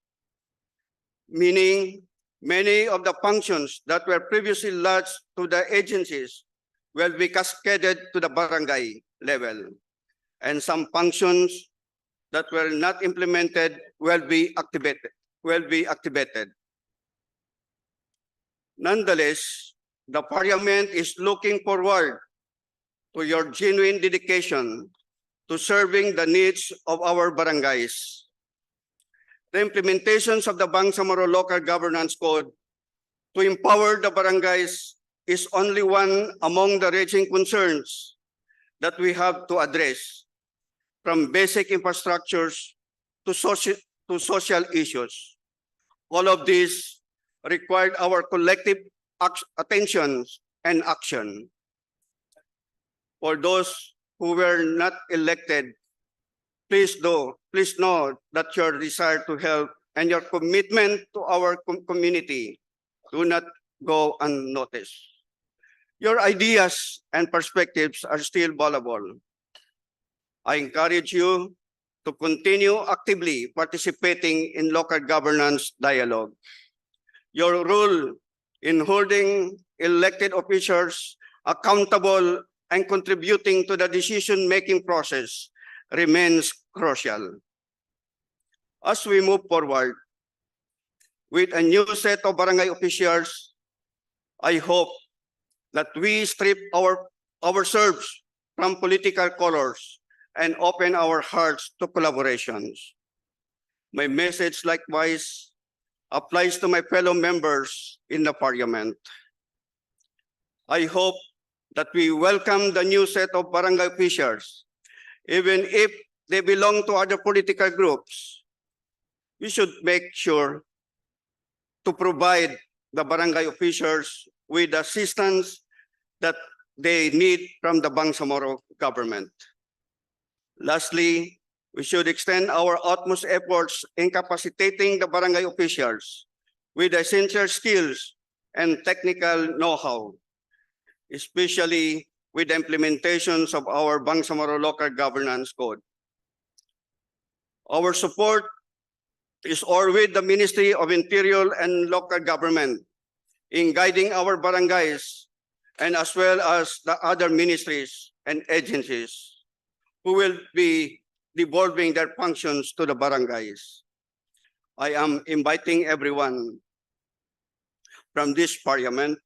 meaning many of the functions that were previously lodged to the agencies will be cascaded to the barangay level, and some functions that were not implemented will be activated. Nonetheless, the Parliament is looking forward to your genuine dedication to serving the needs of our barangays. The implementations of the Bangsamoro Local Governance Code to empower the barangays is only one among the raging concerns that we have to address, from basic infrastructures to social issues. All of these required our collective attention and action. For those who were not elected, please know that your desire to help and your commitment to our community do not go unnoticed. Your ideas and perspectives are still valuable. I encourage you to continue actively participating in local governance dialogue. Your role in holding elected officials accountable and contributing to the decision-making process remains crucial. As we move forward with a new set of barangay officials, I hope that we strip ourselves from political colors and open our hearts to collaborations. My message likewise applies to my fellow members in the Parliament. I hope that we welcome the new set of barangay officials, even if they belong to other political groups. We should make sure to provide the barangay officials with assistance that they need from the Bangsamoro government. Lastly, we should extend our utmost efforts in capacitating the barangay officials with essential skills and technical know-how, especially with the implementations of our Bangsamoro Local Governance Code. Our support is all with the Ministry of Interior and Local Government in guiding our barangays, and as well as the other ministries and agencies. who will be devolving their functions to the barangays. I am inviting everyone from this parliament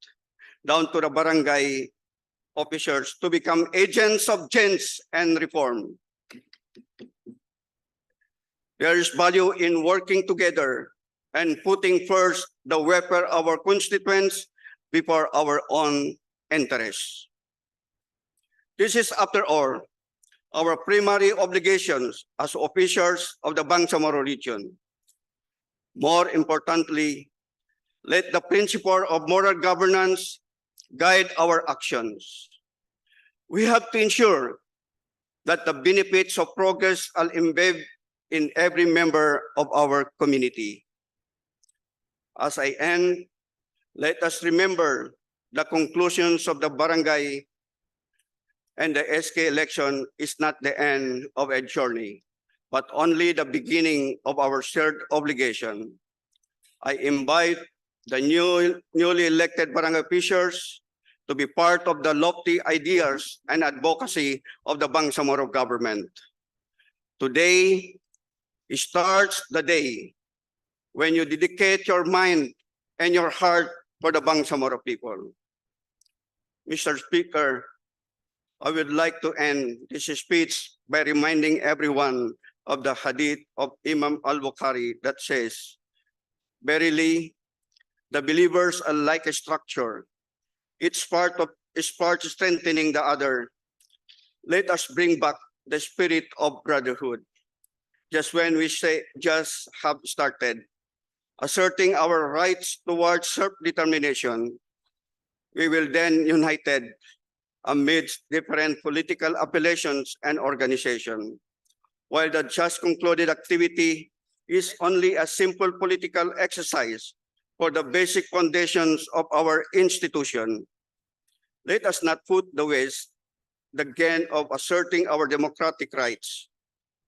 down to the barangay officers to become agents of change and reform. There is value in working together and putting first the welfare of our constituents before our own interests. This is, after all, our primary obligations as officers of the Bangsamoro region. More importantly, let the principle of moral governance guide our actions. We have to ensure that the benefits of progress are embedded in every member of our community. As I end, let us remember the conclusions of the barangay and the SK election is not the end of a journey, but only the beginning of our shared obligation. I invite the newly elected barangay officers to be part of the lofty ideas and advocacy of the Bangsamoro government. Today starts the day when you dedicate your mind and your heart for the Bangsamoro people. Mr. Speaker, I would like to end this speech by reminding everyone of the hadith of Imam Al-Bukhari that says, "Verily, the believers are like a structure. Each part strengthening the other. Let us bring back the spirit of brotherhood. Just when we just have started, asserting our rights towards self-determination, we will then united amidst different political appellations and organization. While the just concluded activity is only a simple political exercise for the basic foundations of our institution, let us not put to waste the gain of asserting our democratic rights,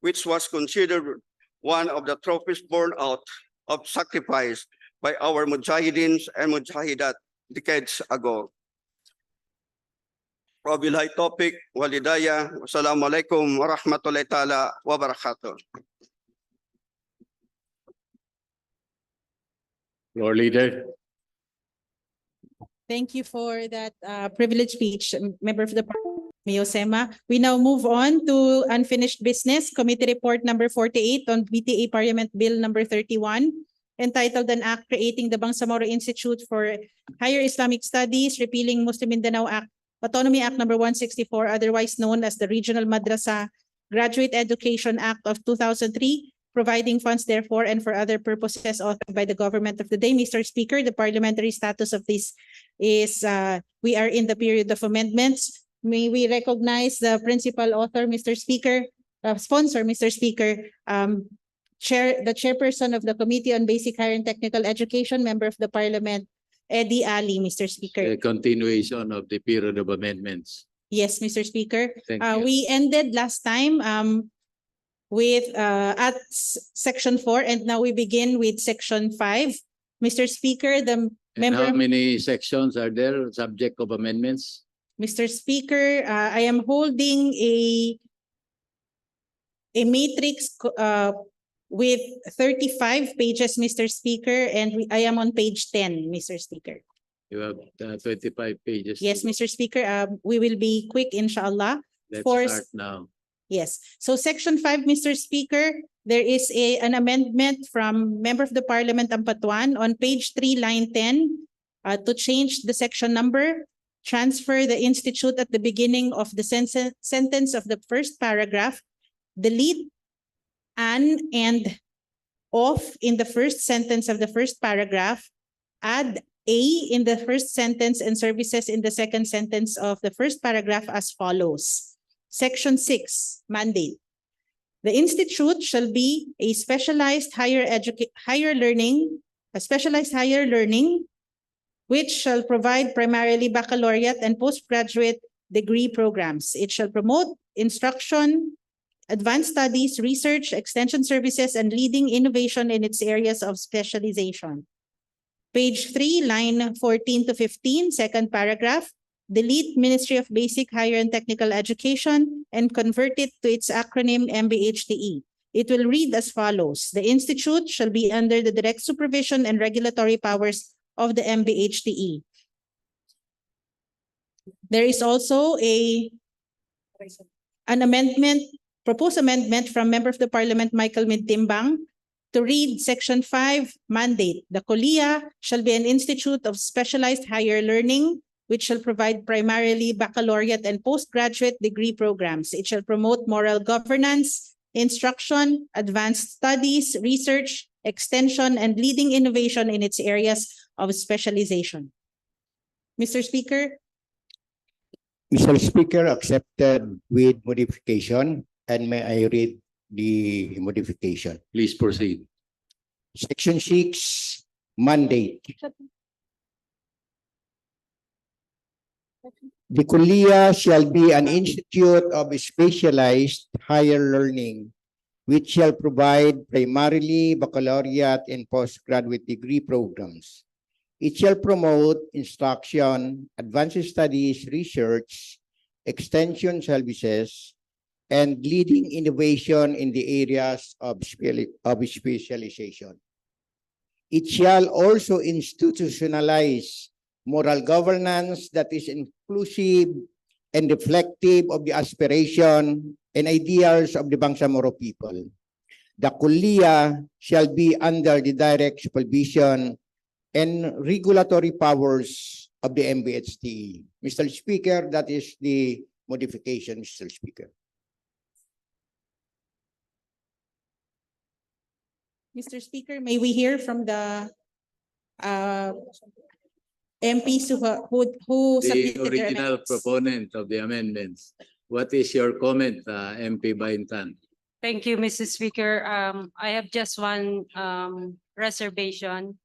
which was considered one of the trophies born out of sacrifice by our mujahideen and mujahidat decades ago. Wabillahi taufiq wal hidayah. Wassalamualaikum warahmatullahi taala wabarakatuh. Floor leader. Thank you for that privileged speech, Member of the Parliament, Miosema. We now move on to unfinished business, Committee Report number 48 on BTA Parliament Bill number 31, entitled an act creating the Bangsamoro Institute for Higher Islamic Studies, repealing Muslim Mindanao Act, Autonomy Act number 164, otherwise known as the Regional Madrasa Graduate Education Act of 2003, providing funds therefore and for other purposes authored by the government of the day. Mr. Speaker, the parliamentary status of this is we are in the period of amendments. May we recognize the principal author, Mr. Speaker, sponsor, Mr. Speaker, the chairperson of the Committee on Basic Higher and Technical Education, member of the Parliament, Eddie Ali, Mr. Speaker. A continuation of the period of amendments. Yes, Mr. Speaker. Thank you. We ended last time with at section 4, and now we begin with section 5. Mr. Speaker, the member. How many sections are there subject of amendments? Mr. Speaker, I am holding a matrix with 35 pages, Mr. Speaker, and I am on page 10, Mr. Speaker. You have 25 pages. Yes, Mr. Speaker, we will be quick, inshallah. Let's start now. Yes. So section 5, Mr. Speaker, there is an amendment from Member of the Parliament Ampatuan on page 3, line 10, to change the section number, transfer the institute at the beginning of the sentence of the first paragraph, delete an and of in the first sentence of the first paragraph, add a in the first sentence and services in the second sentence of the first paragraph as follows. Section 6, mandate. The institute shall be a specialized higher learning, which shall provide primarily baccalaureate and postgraduate degree programs. It shall promote instruction, advanced studies, research, extension services, and leading innovation in its areas of specialization. Page 3, line 14 to 15, second paragraph. delete Ministry of Basic, Higher and Technical Education and convert it to its acronym MBHTE. It will read as follows. The institute shall be under the direct supervision and regulatory powers of the MBHTE. There is also an amendment, proposed amendment from Member of the Parliament Michael Mintimbang to read Section 5 mandate. The Kuliya shall be an institute of specialized higher learning which shall provide primarily baccalaureate and postgraduate degree programs. It shall promote moral governance, instruction, advanced studies, research, extension, and leading innovation in its areas of specialization. Mr. Speaker. Mr. Speaker, accepted with modification. And may I read the modification? Please proceed. Section 6, mandate. The Kuliya shall be an institute of specialized higher learning which shall provide primarily baccalaureate and postgraduate degree programs. It shall promote instruction, advanced studies, research, extension services, and leading innovation in the areas of specialization. It shall also institutionalize moral governance that is inclusive and reflective of the aspiration and ideals of the Bangsamoro people. The Kuliya shall be under the direct supervision and regulatory powers of the MBHTE. Mr. Speaker, that is the modification, Mr. Speaker. Mr. Speaker, may we hear from the MPs who The submitted their original amendments? proponent of the amendments. What is your comment, MP Baintan? Thank you, Mr. Speaker. I have just one reservation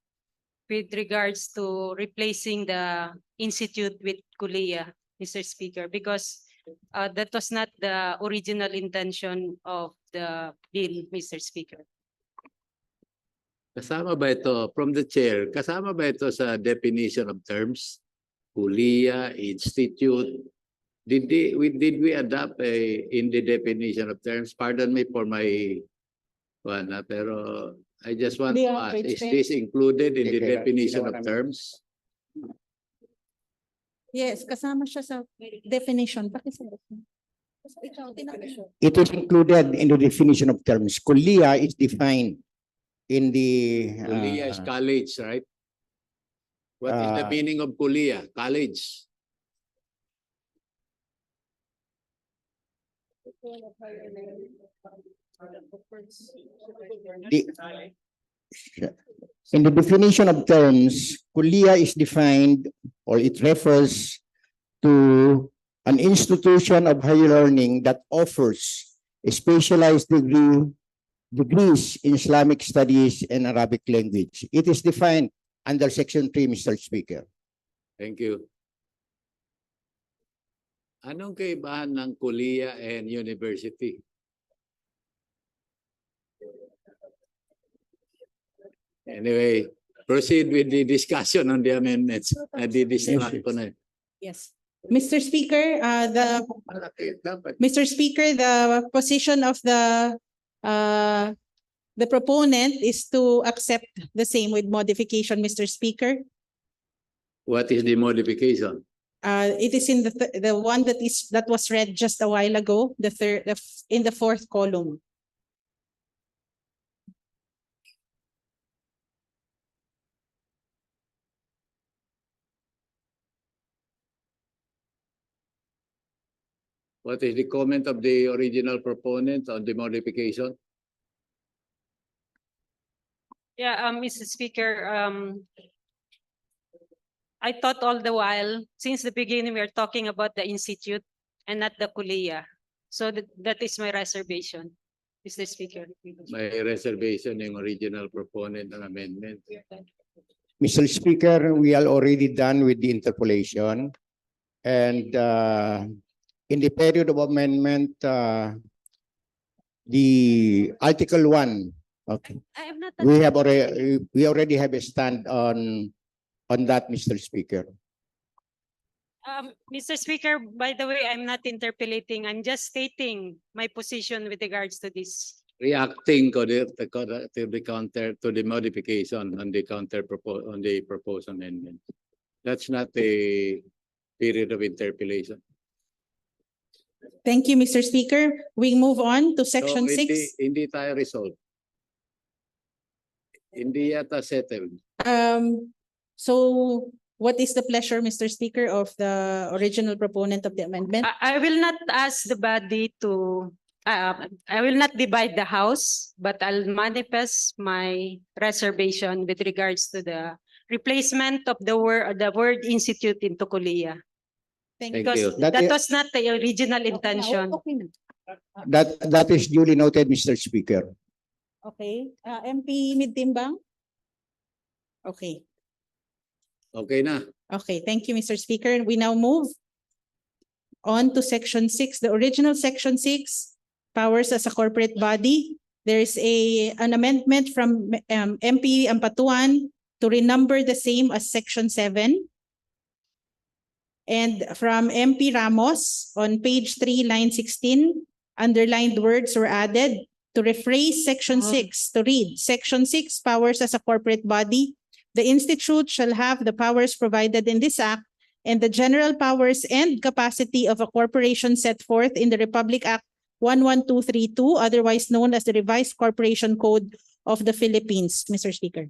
with regards to replacing the institute with Kuliya, Mr. Speaker, because that was not the original intention of the bill, Mr. Speaker. Kasama ba ito, from the chair, kasama ba ito sa definition of terms? Kuliya, institute. Did we adopt in the definition of terms? Pardon me for my one, pero I just want to ask, is this included in the definition of terms? Yes, kasama siya sa definition. It is included in the definition of terms. Kuliya is defined in the... Kuliya is college, right? What is the meaning of Kuliya? College. In the definition of terms, Kuliya is defined or it refers to an institution of higher learning that offers a specialized degrees in Islamic studies and Arabic language. It is defined under Section 3, Mr. Speaker. Thank you. Anong kaibahan ng Kuliya and university? Anyway, proceed with the discussion on the amendments. Yes. Mr. Speaker, the position of the proponent is to accept the same with modification, Mr. Speaker. What is the modification? It is in the one that was read just a while ago, in the fourth column. What is the comment of the original proponent on the modification? Yeah, Mr. Speaker, I thought all the while, since the beginning, we are talking about the institute and not the Kuliya. So that is my reservation, Mr. Speaker. May reservation yung original proponent ng amendment. Mr. Speaker, we are already done with the interpolation. And in the period of amendment, the Article 1, okay, we already have a stand on that, Mr. Speaker. Mr. Speaker, by the way, I'm not interpolating. I'm just stating my position with regards to this. Reacting to the counter, to the modification on the on the proposed amendment. That's not a period of interpolation. Thank you, Mr. Speaker. We move on to section 6. Hindi tayo resolve. Hindi yata settled. So what is the pleasure, Mr. Speaker, of the original proponent of the amendment? I will not ask the body to, I will not divide the House, but I'll manifest my reservation with regards to the replacement of the word institute into Kuliya. Thank Because you. that was not the original intention. That is duly noted, Mr. Speaker. Okay. MP Midtimbang? Okay. Okay na. Okay, thank you, Mr. Speaker. We now move on to section 6, the original section 6, powers as a corporate body. There's an amendment from MP Ampatuan to renumber the same as section 7. And from MP Ramos on page 3, line 16, underlined words were added to rephrase section 6 to read section 6, powers as a corporate body. The institute shall have the powers provided in this act and the general powers and capacity of a corporation set forth in the Republic Act 11232, otherwise known as the Revised Corporation Code of the Philippines. Mr. Speaker.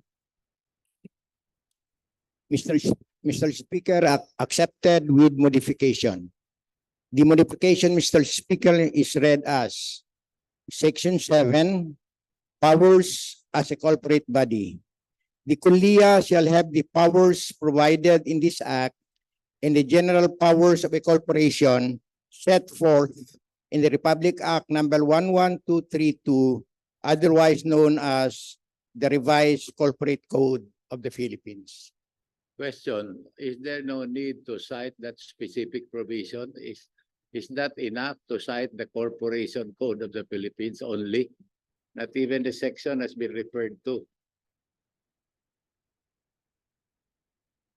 Mr. Speaker, accepted with modification. The modification, Mr. Speaker, is read as Section 7, powers as a corporate body. The Kuliya shall have the powers provided in this act and the general powers of a corporation set forth in the Republic Act number 11232, otherwise known as the Revised Corporate Code of the Philippines. Question, is there no need to cite that specific provision? Is that enough to cite the Corporation Code of the Philippines only? Not even the section has been referred to.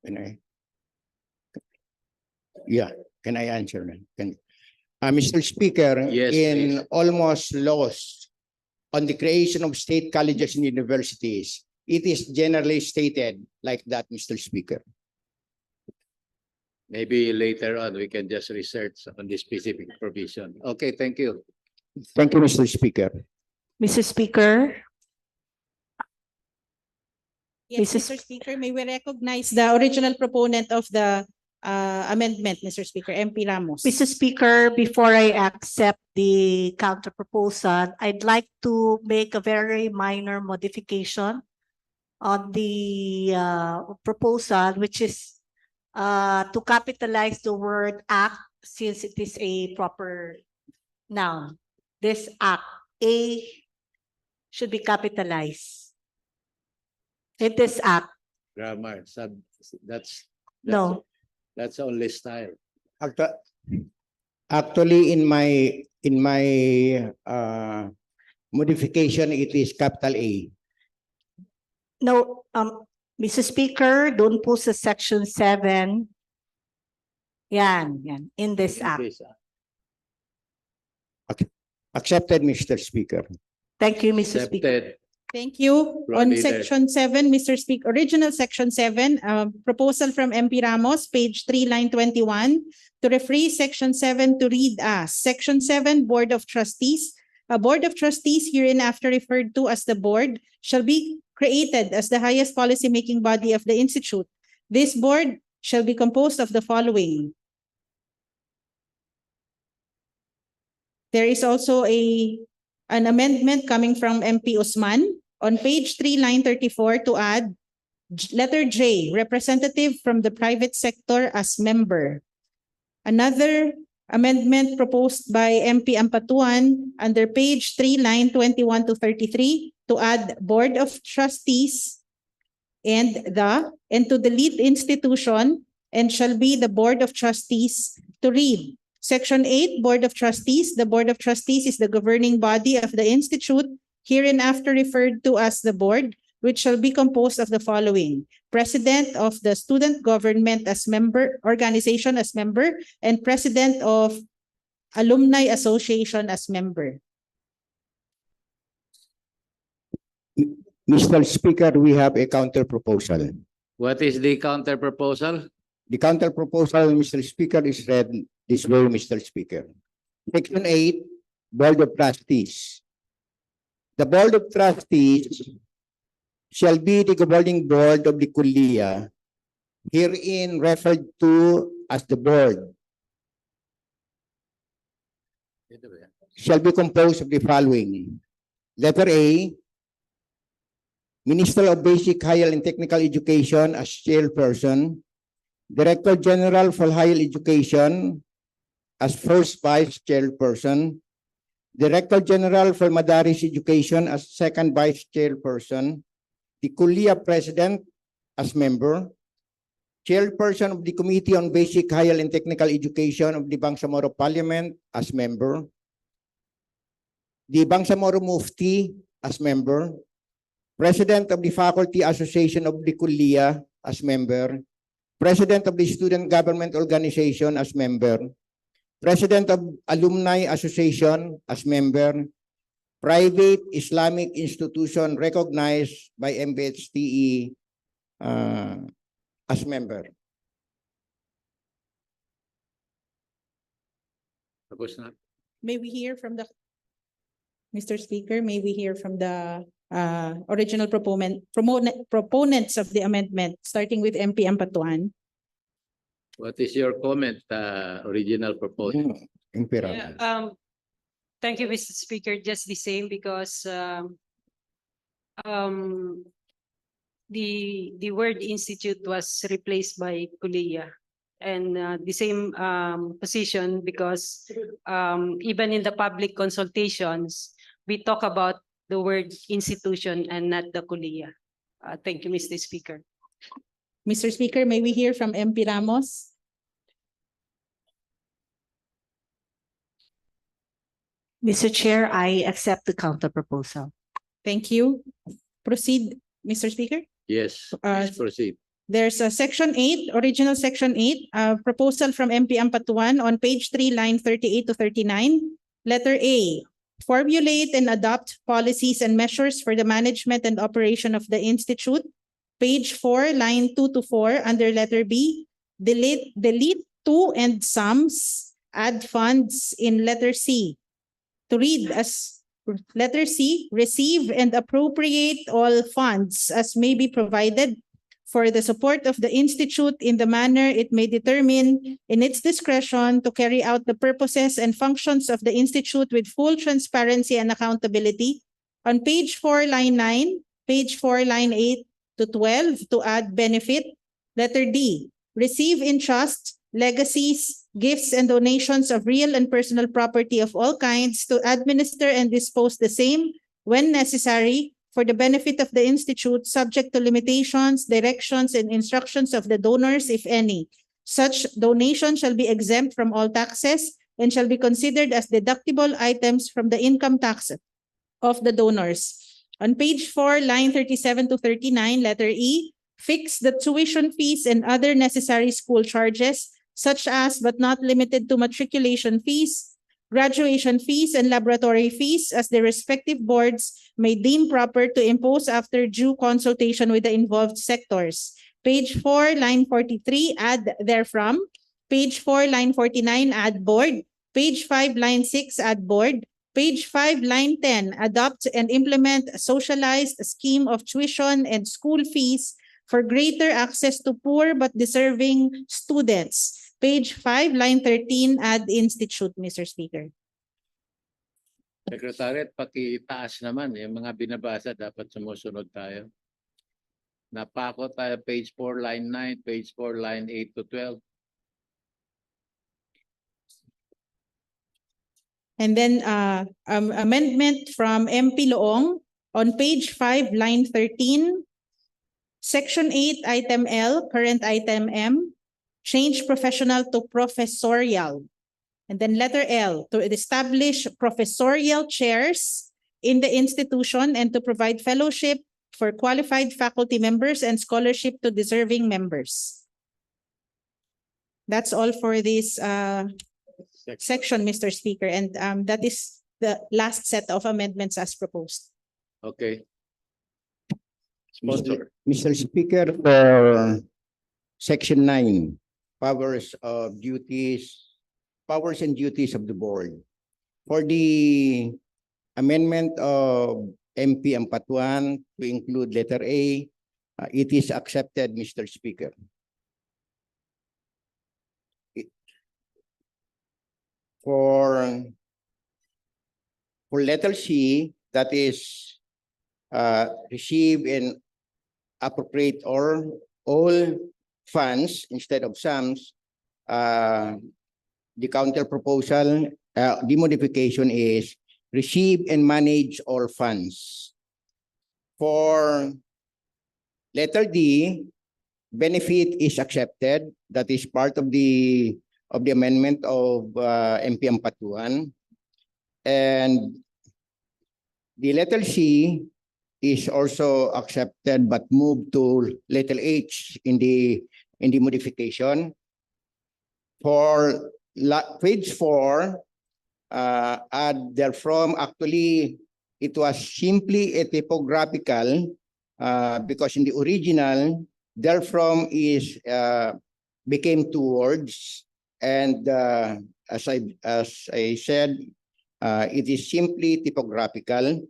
Can I answer that? Mr. Speaker, Yes, in please. almost laws on the creation of state colleges and universities, it is generally stated like that, Mr. Speaker. Maybe later on we can just research on the specific provision. Okay, thank you. Thank you, Mr. Speaker. Mr. Speaker, Yes, Mr. Speaker, may we recognize the original proponent of the amendment, Mr. Speaker, MP Ramos. Mr. Speaker, before I accept the counter proposal, I'd like to make a very minor modification on the proposal, which is to capitalize the word act since it is a proper noun. This act, A, should be capitalized. In this act. Grammar, that's No. That's only style. Actually, in my modification, it is capital A. No, Mr. Speaker, don't post a section 7. Yan, in this act. Accepted, Mr. Speaker. Thank you, Mr. Speaker. Accepted. Thank you. Floor On leader. section 7, Mr. Speaker, original section 7, proposal from MP Ramos, page 3, line 21, to rephrase section 7 to read as section 7, Board of Trustees. A Board of Trustees, hereinafter referred to as the board, shall be created as the highest policy-making body of the institute. This board shall be composed of the following. There is also an amendment coming from MP Usman on page 3, line 34 to add letter J, representative from the private sector as member. Another amendment proposed by MP Ampatuan under page 3, line 21 to 33 to add Board of Trustees and to delete institution and shall be the Board of Trustees to read. Section 8, Board of Trustees. The Board of Trustees is the governing body of the institute, hereinafter referred to as the board, which shall be composed of the following. President of the Student Government as member, organization as member, and President of Alumni Association as member. Mr. Speaker, we have a counter proposal. What is the counter proposal? The counter proposal, Mr. Speaker, is read this way, Mr. Speaker. Section 8, Board of Trustees. The Board of Trustees shall be the governing board of the Kuliya, herein referred to as the board, shall be composed of the following. Letter A, Minister of Basic, Higher and Technical Education as chairperson, Director General for Higher Education as first vice chairperson, Director General for Madaris Education as second vice chairperson, the Kuliya President as member, Chairperson of the Committee on Basic, Higher and Technical Education of the Bangsamoro Parliament as member, the Bangsamoro Mufti as member, President of the Faculty Association of the Kuliya as member, President of the Student Government Organization as member, President of Alumni Association as member, private Islamic institution recognized by MBHTE as member. May we hear from the, Mr. Speaker, may we hear from the original proponents of the amendment, starting with MP Ampatuan. What is your comment, original proposal? Thank you, Mr. Speaker. Just the same, because the word institute was replaced by Kuliya, and the same position, because even in the public consultations, we talk about the word institution and not the Kuliya. Thank you, Mr. Speaker. Mr. Speaker, may we hear from MP Ramos? Mr. Chair, I accept the counter proposal. Thank you. Proceed, Mr. Speaker. Yes, please proceed. There's a section 8, original section 8, proposal from MP Ampatuan on page 3, line 38 to 39. Letter A, formulate and adopt policies and measures for the management and operation of the institute. Page 4, line 2 to 4, under letter B, delete to and sums, add funds in letter C. To read as letter C, receive and appropriate all funds as may be provided for the support of the institute in the manner it may determine in its discretion to carry out the purposes and functions of the institute with full transparency and accountability. On page 4, line 9, page 4, line 8 to 12, to add benefit. Letter D, receive in trust, legacies, gifts, and donations of real and personal property of all kinds, to administer and dispose the same when necessary for the benefit of the institute, subject to limitations, directions, and instructions of the donors, if any. Such donations shall be exempt from all taxes and shall be considered as deductible items from the income tax of the donors. On page 4, line 37 to 39, letter E, fix the tuition fees and other necessary school charges, such as but not limited to matriculation fees, graduation fees, and laboratory fees, as the respective boards may deem proper to impose after due consultation with the involved sectors. Page 4, line 43, add therefrom. Page 4, line 49, add board. Page 5, line 6, add board. Page 5, line 10, adopt and implement a socialized scheme of tuition and school fees for greater access to poor but deserving students. Page 5, line 13, add institute, Mr. Speaker. Secretary, pakitaas naman yung mga binabasa, dapat sumusunod tayo. Napako tayo page 4, line 9, page 4, line 8 to 12. And then amendment from MP Loong on page 5, line 13, section 8, item L, current item M, change professional to professorial. And then letter L, to establish professorial chairs in the institution and to provide fellowship, for qualified faculty members and scholarship to deserving members. That's all for this section, Mr. Speaker, and that is the last set of amendments as proposed. Okay. Mr. Speaker, for Section 9, powers and duties of the board. For the amendment of MP Ampatuan to include letter A, it is accepted, Mr. Speaker. For letter C, that is receive and appropriate or all funds instead of sums, the counter proposal, the modification is receive and manage all funds. For letter D, benefit is accepted. That is part of the amendment of MP Ampatuan. And the letter C is also accepted but moved to letter H in the modification. For page 4, add therefrom, actually it was simply a typographical because in the original therefrom is became 2 words, and as I said, it is simply typographical.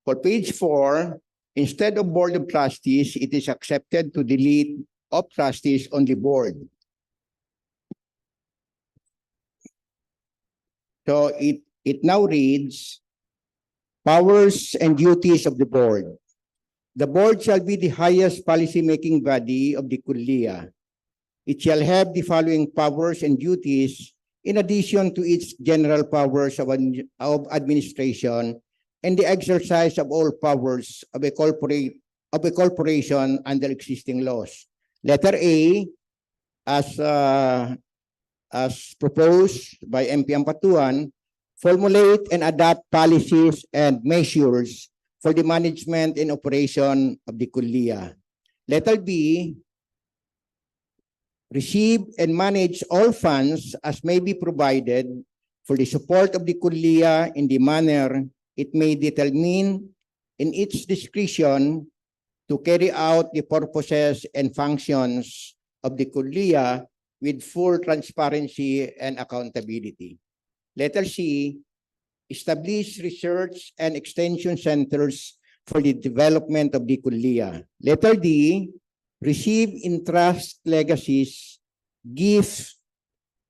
For page 4, instead of board of trustees, it is accepted to delete of trustees on the board. So it now reads, powers and duties of the board. The board shall be the highest policy-making body of the Kuliya. It shall have the following powers and duties in addition to its general powers of administration and the exercise of all powers of a corporation under existing laws. Letter A, as proposed by MP Ampatuan, formulate and adopt policies and measures for the management and operation of the Kuliya. Letter B, receive and manage all funds as may be provided for the support of the Kuliya in the manner it may determine in its discretion to carry out the purposes and functions of the Kuliya with full transparency and accountability. Letter C, establish research and extension centers for the development of the Kuliya. Letter D, receive in trust legacies, gifts,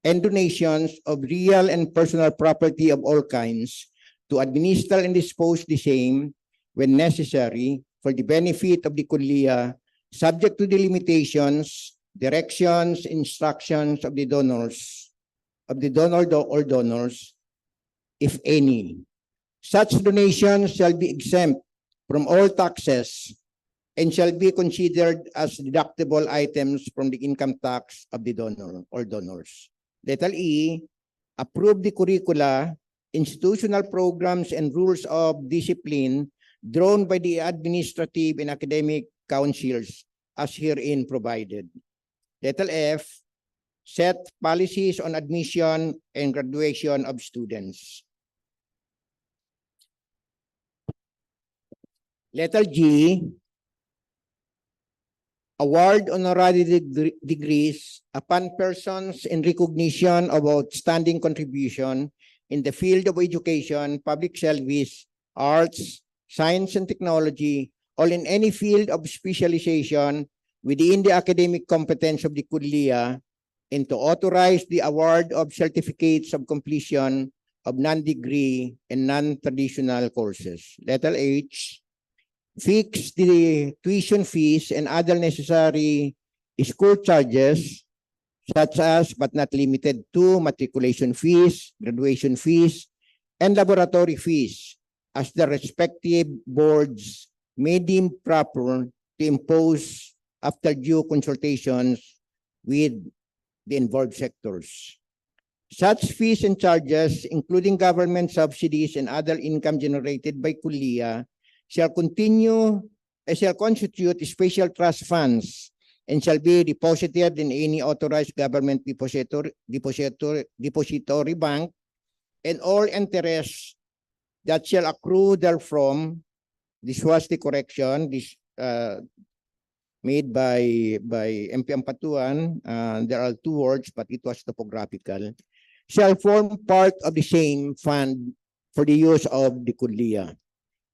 and donations of real and personal property of all kinds to administer and dispose the same when necessary for the benefit of the Kuliya, subject to the limitations, directions, instructions of the donors, or donors, if any. Such donations shall be exempt from all taxes and shall be considered as deductible items from the income tax of the donor or donors. Letter E, approve the curricula, institutional programs, and rules of discipline drawn by the administrative and academic councils as herein provided. Letter F, set policies on admission and graduation of students. Letter G, award honorary degrees upon persons in recognition of outstanding contribution in the field of education, public service, arts, science and technology, or in any field of specialization within the academic competence of the Kuliya, and to authorize the award of certificates of completion of non-degree and non-traditional courses. Letter H, fix the tuition fees and other necessary school charges, such as but not limited to matriculation fees, graduation fees, and laboratory fees, as the respective boards may deem proper to impose after due consultations with the involved sectors. Such fees and charges, including government subsidies and other income generated by Kuliya, shall continue shall constitute special trust funds and shall be deposited in any authorized government depository bank, and all interest that shall accrue therefrom. This was the correction made by MP Ampatuan. There are two words, but it was topographical. Shall form part of the same fund for the use of the Kuliya.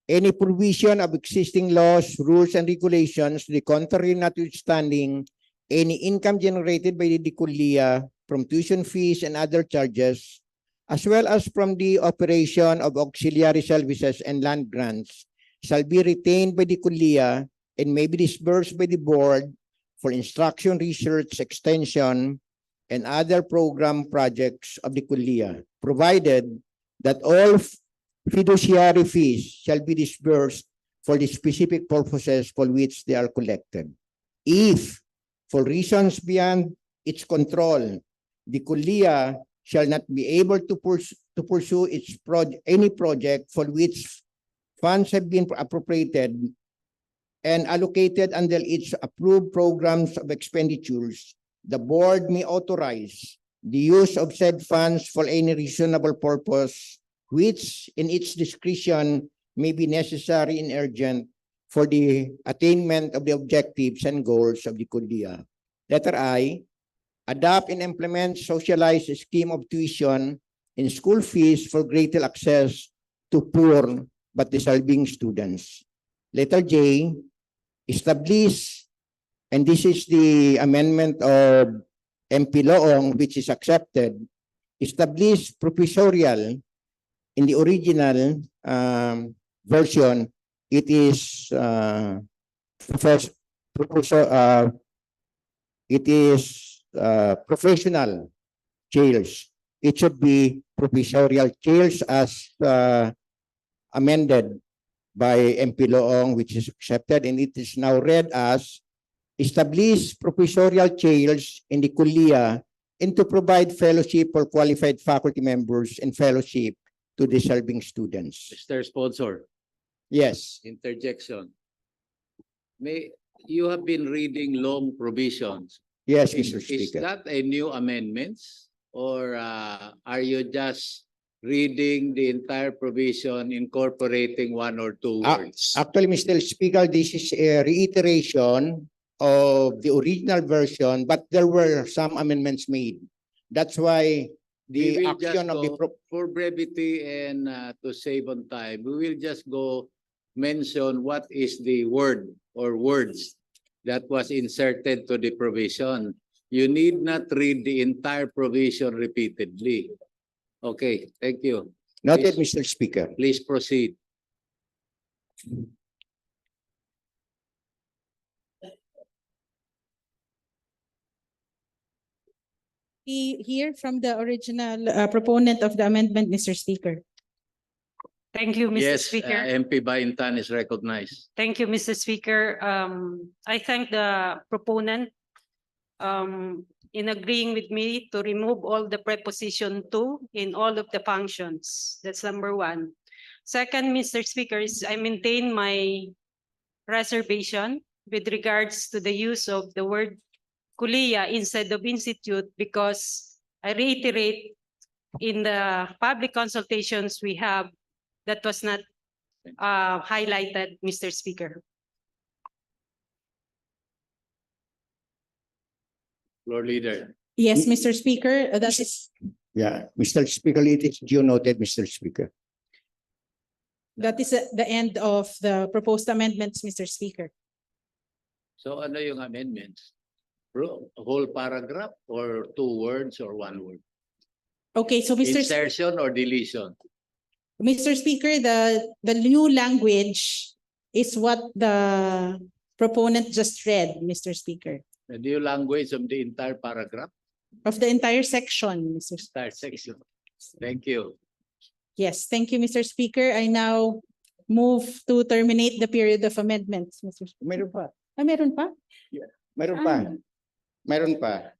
Any provision of existing laws, rules, and regulations, the contrary notwithstanding, any income generated by the Kuliya from tuition fees and other charges, as well as from the operation of auxiliary services and land grants, shall be retained by the Kuliya and may be disbursed by the board for instruction, research, extension, and other program projects of the Kuliya, provided that all fiduciary fees shall be disbursed for the specific purposes for which they are collected. If, for reasons beyond its control, the Kuliya shall not be able to pursue any project for which funds have been appropriated and allocated under its approved programs of expenditures, the board may authorize the use of said funds for any reasonable purpose which in its discretion may be necessary and urgent for the attainment of the objectives and goals of the Kuliya. Letter I, adopt and implement socialized scheme of tuition and school fees for greater access to poor but deserving students. Letter J, establish, and this is the amendment of MP Loong which is accepted, establish professorial. In the original version, it is professional jails. It should be professorial jails as amended by MP Loong, which is accepted, and it is now read as establish professorial jails in the Kuliya and to provide fellowship for qualified faculty members and fellowship to deserving students. Mr. Sponsor. Yes. Interjection. You have been reading long provisions. Yes, Is Mr. Speaker. that a new amendments or are you just reading the entire provision incorporating one or two words? Actually, Mr. Speaker, this is a reiteration of the original version, but there were some amendments made. That's why the action of the for brevity and to save on time, we will just go mention what is the word or words that was inserted to the provision. You need not read the entire provision repeatedly. Okay, thank you. Noted, Please, Mr. Speaker. Please proceed. Hear from the original proponent of the amendment, Mr. Speaker. Thank you, Mr. Yes, Speaker. MP Baintan is recognized. Thank you, Mr. Speaker. I thank the proponent in agreeing with me to remove all the preposition to in all of the functions. That's number one. Second, Mr. Speaker, is I maintain my reservation with regards to the use of the word Kuliya instead of institute, because I reiterate in the public consultations we have that was not highlighted, Mr. Speaker. Floor leader. Yes, Mr. Speaker, that is Mr. Speaker, it is due noted, Mr. Speaker. the end of the proposed amendments, Mr. Speaker. So ano yung amendments? A whole paragraph or two words or one word? Okay, so Insertion or deletion? Mr. Speaker, the new language is what the proponent just read, Mr. Speaker. The new language of the entire paragraph? Of the entire section, Mr. Entire section. Thank you. Yes, thank you, Mr. Speaker. I now move to terminate the period of amendments, Mr. Speaker. Meron pa. Meron pa? Yeah. Meron pa. Meron pa.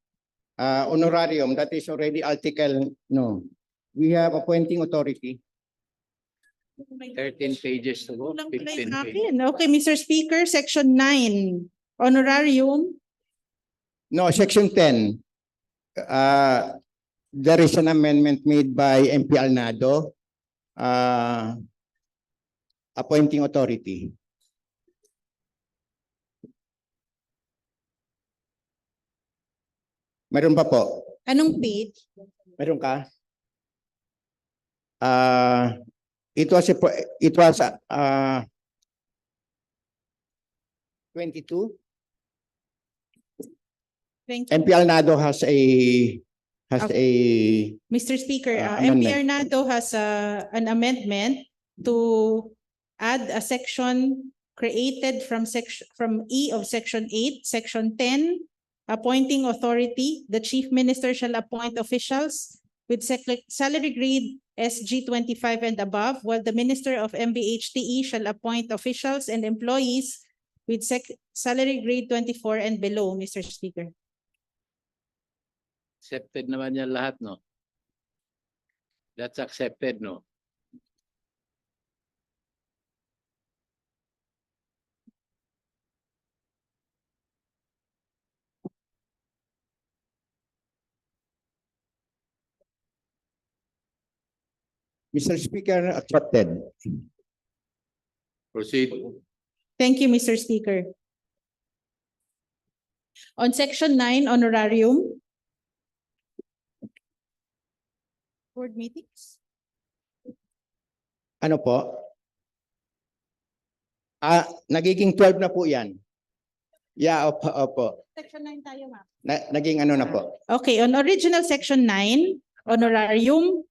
Honorarium, that is already article, no. We have appointing authority. 13 pages to go, Kulang pala 15 yung pages. akin. Okay, Mr. Speaker, Section 9, honorarium. No, Section 10. There is an amendment made by MP Alnado, appointing authority. Meron pa po? Anong page? Meron ka? It was 22. Thank you. MP Alnado has a Mr. Speaker, MP amendment. Arnado has an amendment to add a section created from E of Section 8, Section 10, appointing authority. The Chief Minister shall appoint officials with salary grade SG 25 and above, while the Minister of MBHTE shall appoint officials and employees with salary grade 24 and below, Mr. Speaker. Accepted naman yan lahat, no? That's accepted, no? Mr. Speaker, accepted. Proceed. Thank you, Mr. Speaker. On Section 9, honorarium. Board meetings. Ano po? Nagiging 12 na po yan. Yeah, opo. Section 9 tayo, ma'am. Naging ano na po? Okay, on original Section 9, honorarium,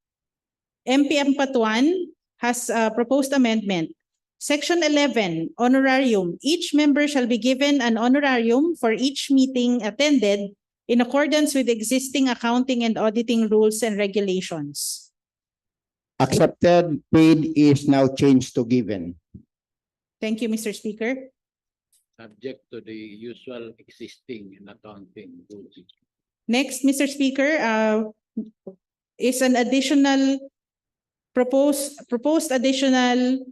MP Ampatuan has proposed amendment. Section 11, honorarium. Each member shall be given an honorarium for each meeting attended in accordance with existing accounting and auditing rules and regulations. Accepted, paid is now changed to given. Thank you, Mr. Speaker. Subject to the usual existing in accounting rules. Next, Mr. Speaker, is an additional proposed additional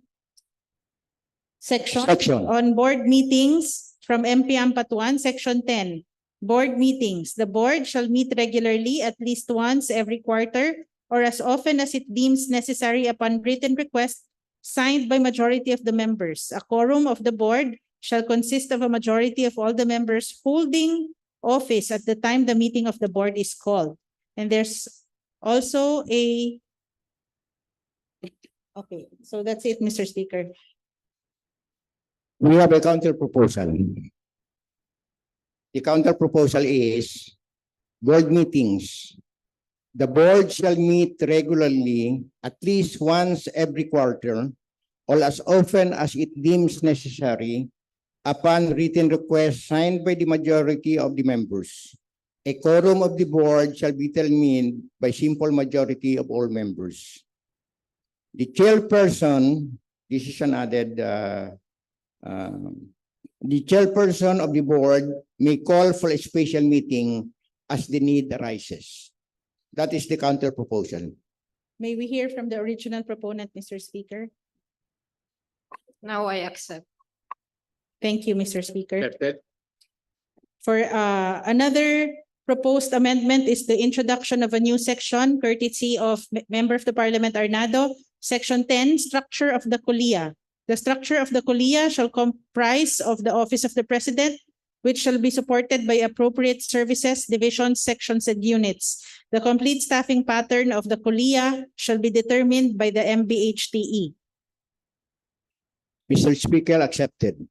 section on board meetings from MP Ampatuan, Section 10. Board meetings. The board shall meet regularly at least once every quarter or as often as it deems necessary upon written request signed by majority of the members. A quorum of the board shall consist of a majority of all the members holding office at the time the meeting of the board is called. And there's also a... Okay, so that's it, Mr. Speaker. We have a counter proposal. The counter proposal is board meetings. The board shall meet regularly at least once every quarter or as often as it deems necessary upon written request signed by the majority of the members. A quorum of the board shall be determined by simple majority of all members. The chairperson, this is an added, the chairperson of the board may call for a special meeting as the need arises. That is the counter proposal. May we hear from the original proponent, Mr. Speaker? Now I accept. Thank you, Mr. Speaker. Accepted. For another proposed amendment is the introduction of a new section, courtesy of Member of the Parliament Arnado, Section 10, structure of the Kuliya. The structure of the Kuliya shall comprise of the Office of the President, which shall be supported by appropriate services, divisions, sections, and units. The complete staffing pattern of the Kuliya shall be determined by the MBHTE. Mr. Speaker, accepted.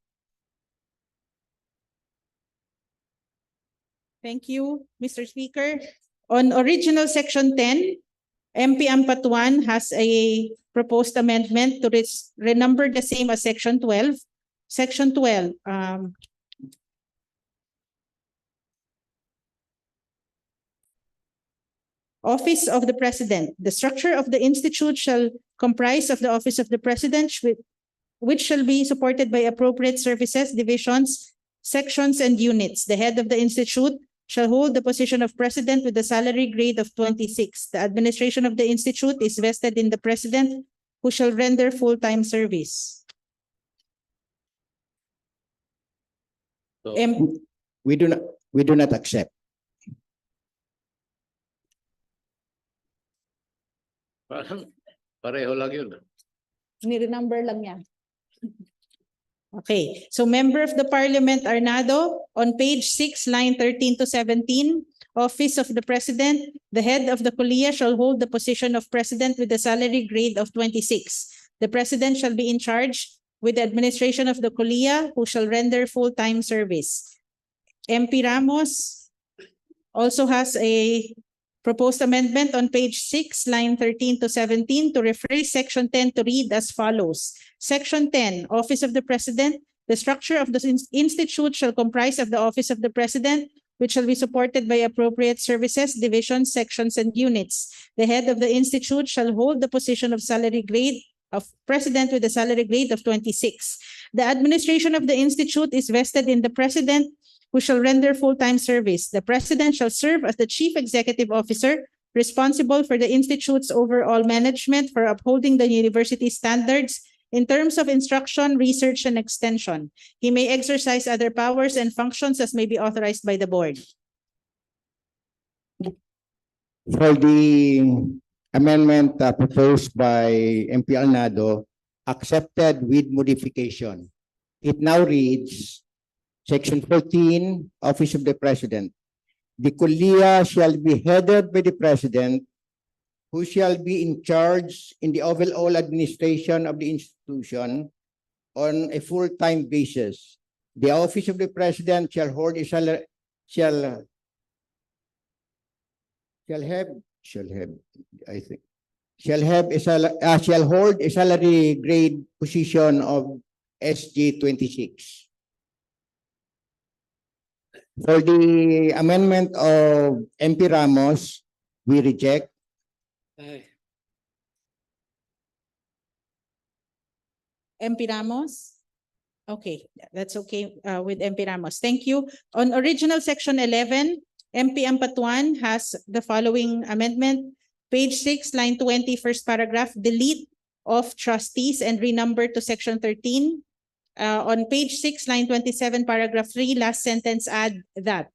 Thank you, Mr. Speaker. On original Section 10, MP Ampatuan has a proposed amendment to renumber the same as Section 12. Section 12, Office of the President. The structure of the institute shall comprise of the Office of the President, which shall be supported by appropriate services, divisions, sections, and units. The head of the institute shall hold the position of president with a salary grade of 26. The administration of the institute is vested in the president who shall render full-time service. So, We do not accept. parang pareho lang yun. Ni-renumber lang niya. Okay, so Member of the Parliament Arnado, on page 6, line 13 to 17, Office of the President, the head of the Kuliya shall hold the position of President with a salary grade of 26. The President shall be in charge with the administration of the Kuliya, who shall render full-time service. MP Ramos also has a proposed amendment on page 6, line 13 to 17 to rephrase Section 10 to read as follows. Section 10, Office of the President. The structure of the institute shall comprise of the Office of the President, which shall be supported by appropriate services, divisions, sections, and units. The head of the institute shall hold the position of salary grade of President with a salary grade of 26. The administration of the institute is vested in the President, who shall render full-time service. The President shall serve as the Chief Executive Officer, responsible for the Institute's overall management for upholding the university standards in terms of instruction, research, and extension. He may exercise other powers and functions as may be authorized by the Board. For the amendment proposed by MP Arnado, accepted with modification. It now reads, Section 14, Office of the President. The Kuliya shall be headed by the President, who shall be in charge in the overall administration of the institution on a full-time basis. The Office of the President shall hold a salary, shall hold a salary grade position of SG 26. For the amendment of MP Ramos, we reject. MP Ramos? Okay, that's okay with MP Ramos. Thank you. On original Section 11, MP Ampatuan has the following amendment. Page 6, line 20, first paragraph, delete of trustees and renumber to Section 13. On page 6, line 27, paragraph 3, last sentence, add that.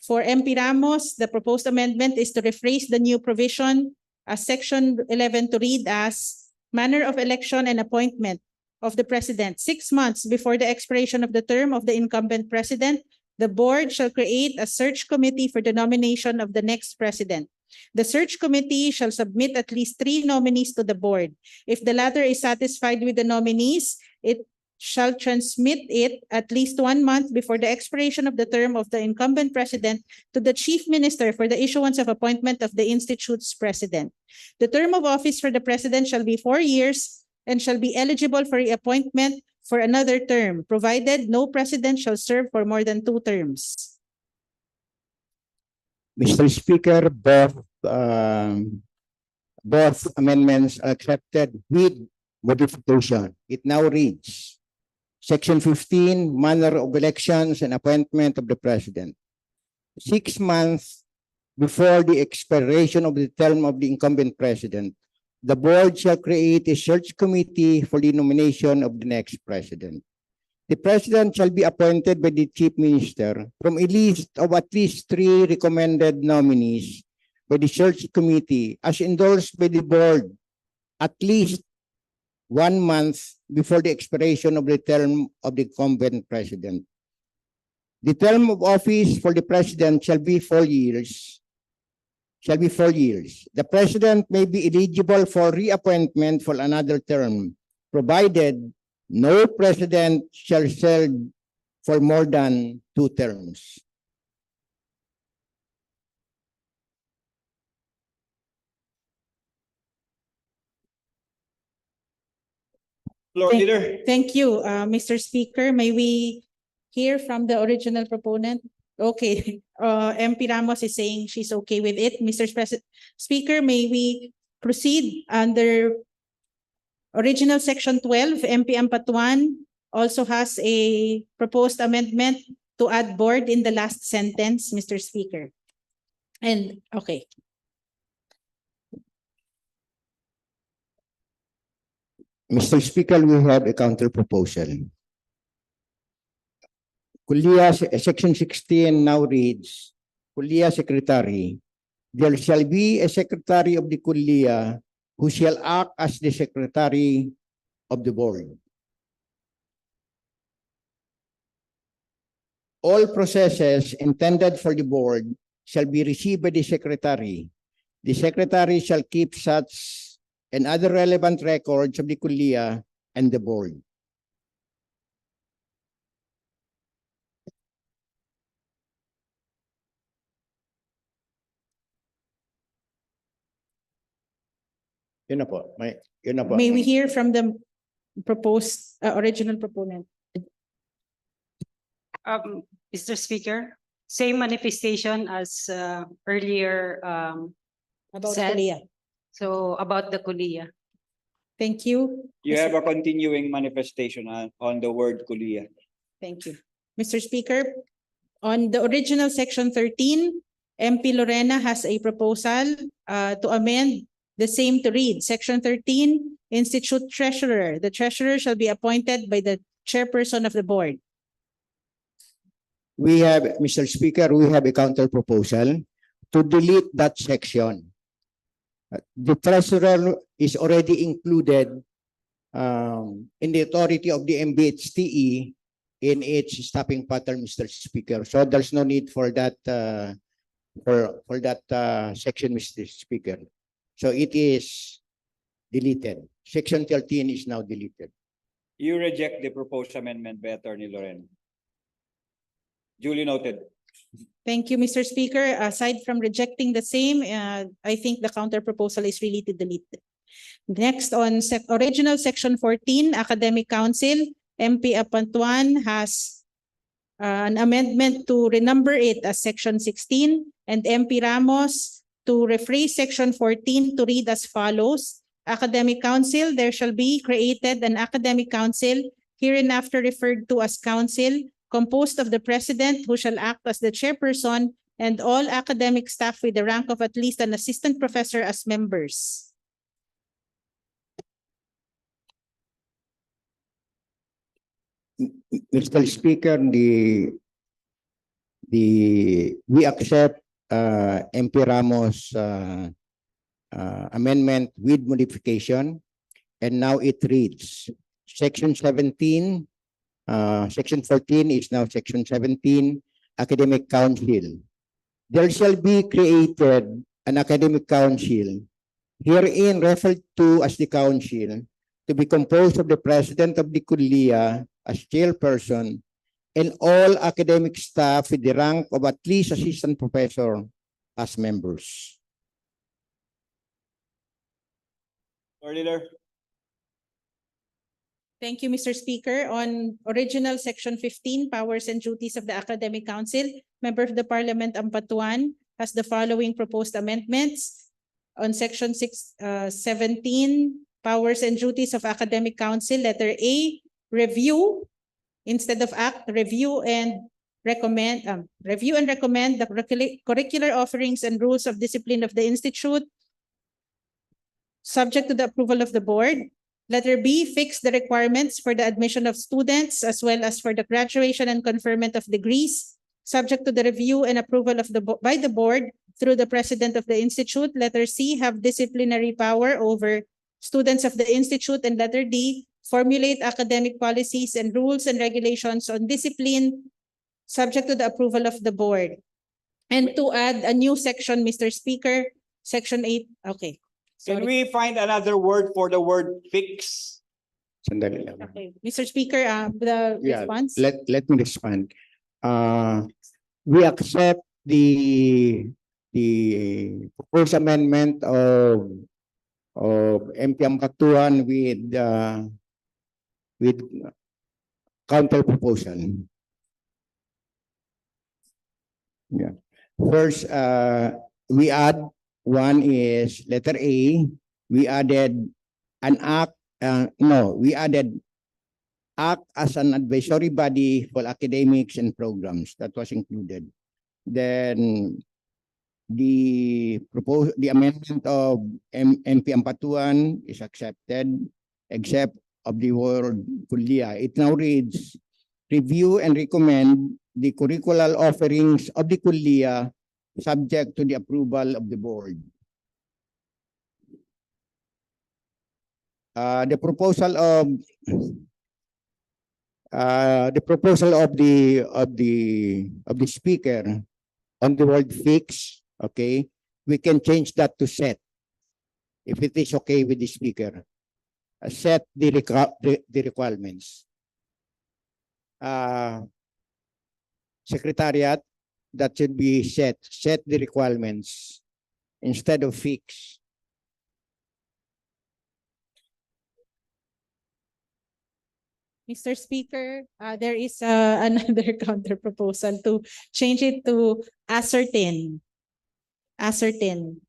For MP Ramos, the proposed amendment is to rephrase the new provision as Section 11 to read as manner of election and appointment of the President. 6 months before the expiration of the term of the incumbent President, the Board shall create a search committee for the nomination of the next President. The search committee shall submit at least 3 nominees to the Board. If the latter is satisfied with the nominees, it shall transmit it at least 1 month before the expiration of the term of the incumbent President to the Chief Minister for the issuance of appointment of the Institute's President. The term of office for the President shall be 4 years and shall be eligible for reappointment for another term, provided no President shall serve for more than 2 terms. Mr. Speaker, both amendments are accepted with modification. It now reads, Section 15, manner of elections and appointment of the President. 6 months before the expiration of the term of the incumbent President, the Board shall create a search committee for the nomination of the next President. The President shall be appointed by the Chief Minister from a list of at least 3 recommended nominees by the search committee as endorsed by the Board at least 1 month before the expiration of the term of the incumbent President. The term of office for the President shall be 4 years. The President may be eligible for reappointment for another term, provided no President shall serve for more than 2 terms. Thank you, Mr. Speaker. May we hear from the original proponent? Okay, MP Ramos is saying she's okay with it. Mr. Speaker, may we proceed under original Section 12? MP Ampatuan also has a proposed amendment to add board in the last sentence, Mr. Speaker. And okay. Mr. Speaker, we have a counter proposal. Kuliya, Section 16 now reads, Kuliya Secretary, there shall be a Secretary of the Kuliya who shall act as the Secretary of the Board. All processes intended for the Board shall be received by the Secretary. The Secretary shall keep such and other relevant records of the Kuliya and the Board. Yun na po. Yun na po. May we hear from the proposed original proponent? Mr. Speaker, same manifestation as earlier About said. Kuliya. So about the Kuliya. Thank you. You have a continuing manifestation on the word kuliya. Thank you. Mr. Speaker, on the original Section 13, MP Lorena has a proposal to amend the same to read. Section 13, Institute Treasurer. The Treasurer shall be appointed by the Chairperson of the Board. We have, Mr. Speaker, we have a counter proposal to delete that section. The treasurer is already included in the authority of the MBHTE in its staffing pattern, Mr. Speaker. So there's no need for that for that section, Mr. Speaker. So it is deleted. Section 13 is now deleted. You reject the proposed amendment by Attorney Lorena. Duly noted. Thank you, Mr. Speaker. Aside from rejecting the same, I think the counter proposal is really to delete it. Next, on original Section 14, Academic Council, MP Apantuan has an amendment to renumber it as Section 16, and MP Ramos to rephrase Section 14 to read as follows. Academic Council, there shall be created an Academic Council, hereinafter referred to as Council, composed of the President, who shall act as the Chairperson, and all academic staff with the rank of at least an assistant professor as members. Mr. Speaker, we accept MP Ramos' amendment with modification, and now it reads Section 17. Section 14 is now Section 17, Academic Council. There shall be created an Academic Council, herein referred to as the Council, to be composed of the President of the Kuliya as Chairperson, and all academic staff with the rank of at least Assistant Professor as members. Leader. Thank you, Mr. Speaker. On original Section 15, Powers and Duties of the Academic Council, Member of the Parliament Ampatuan has the following proposed amendments. On Section 17, Powers and Duties of Academic Council, letter A, review instead of act, review and recommend the curricular offerings and rules of discipline of the institute, subject to the approval of the board. Letter B, fix the requirements for the admission of students as well as for the graduation and conferment of degrees, subject to the review and approval of by the board through the president of the institute. Letter C, have disciplinary power over students of the institute. And letter D, formulate academic policies and rules and regulations on discipline, subject to the approval of the board. And to add a new section, Mr. Speaker, Section 8, okay. Can we find another word for the word fix? Sandali lang. Okay. Mr. Speaker, the response? Let me respond. We accept the proposed amendment of MP Ampatuan with counter proposal. Yeah. First, we add. One is letter A. We added an act. We added act as an advisory body for academics and programs. That was included. Then the amendment of MP Ampatuan is accepted, except of the word Kulia. It now reads, review and recommend the curricular offerings of the Kulia subject to the approval of the board. The proposal of the speaker on the word fix, okay, we can change that to set, if it is okay with the speaker. Set the requirements. Secretariat, that should be set the requirements instead of fix. Mr. Speaker, there is another counter proposal to change it to ascertain. Ascertain.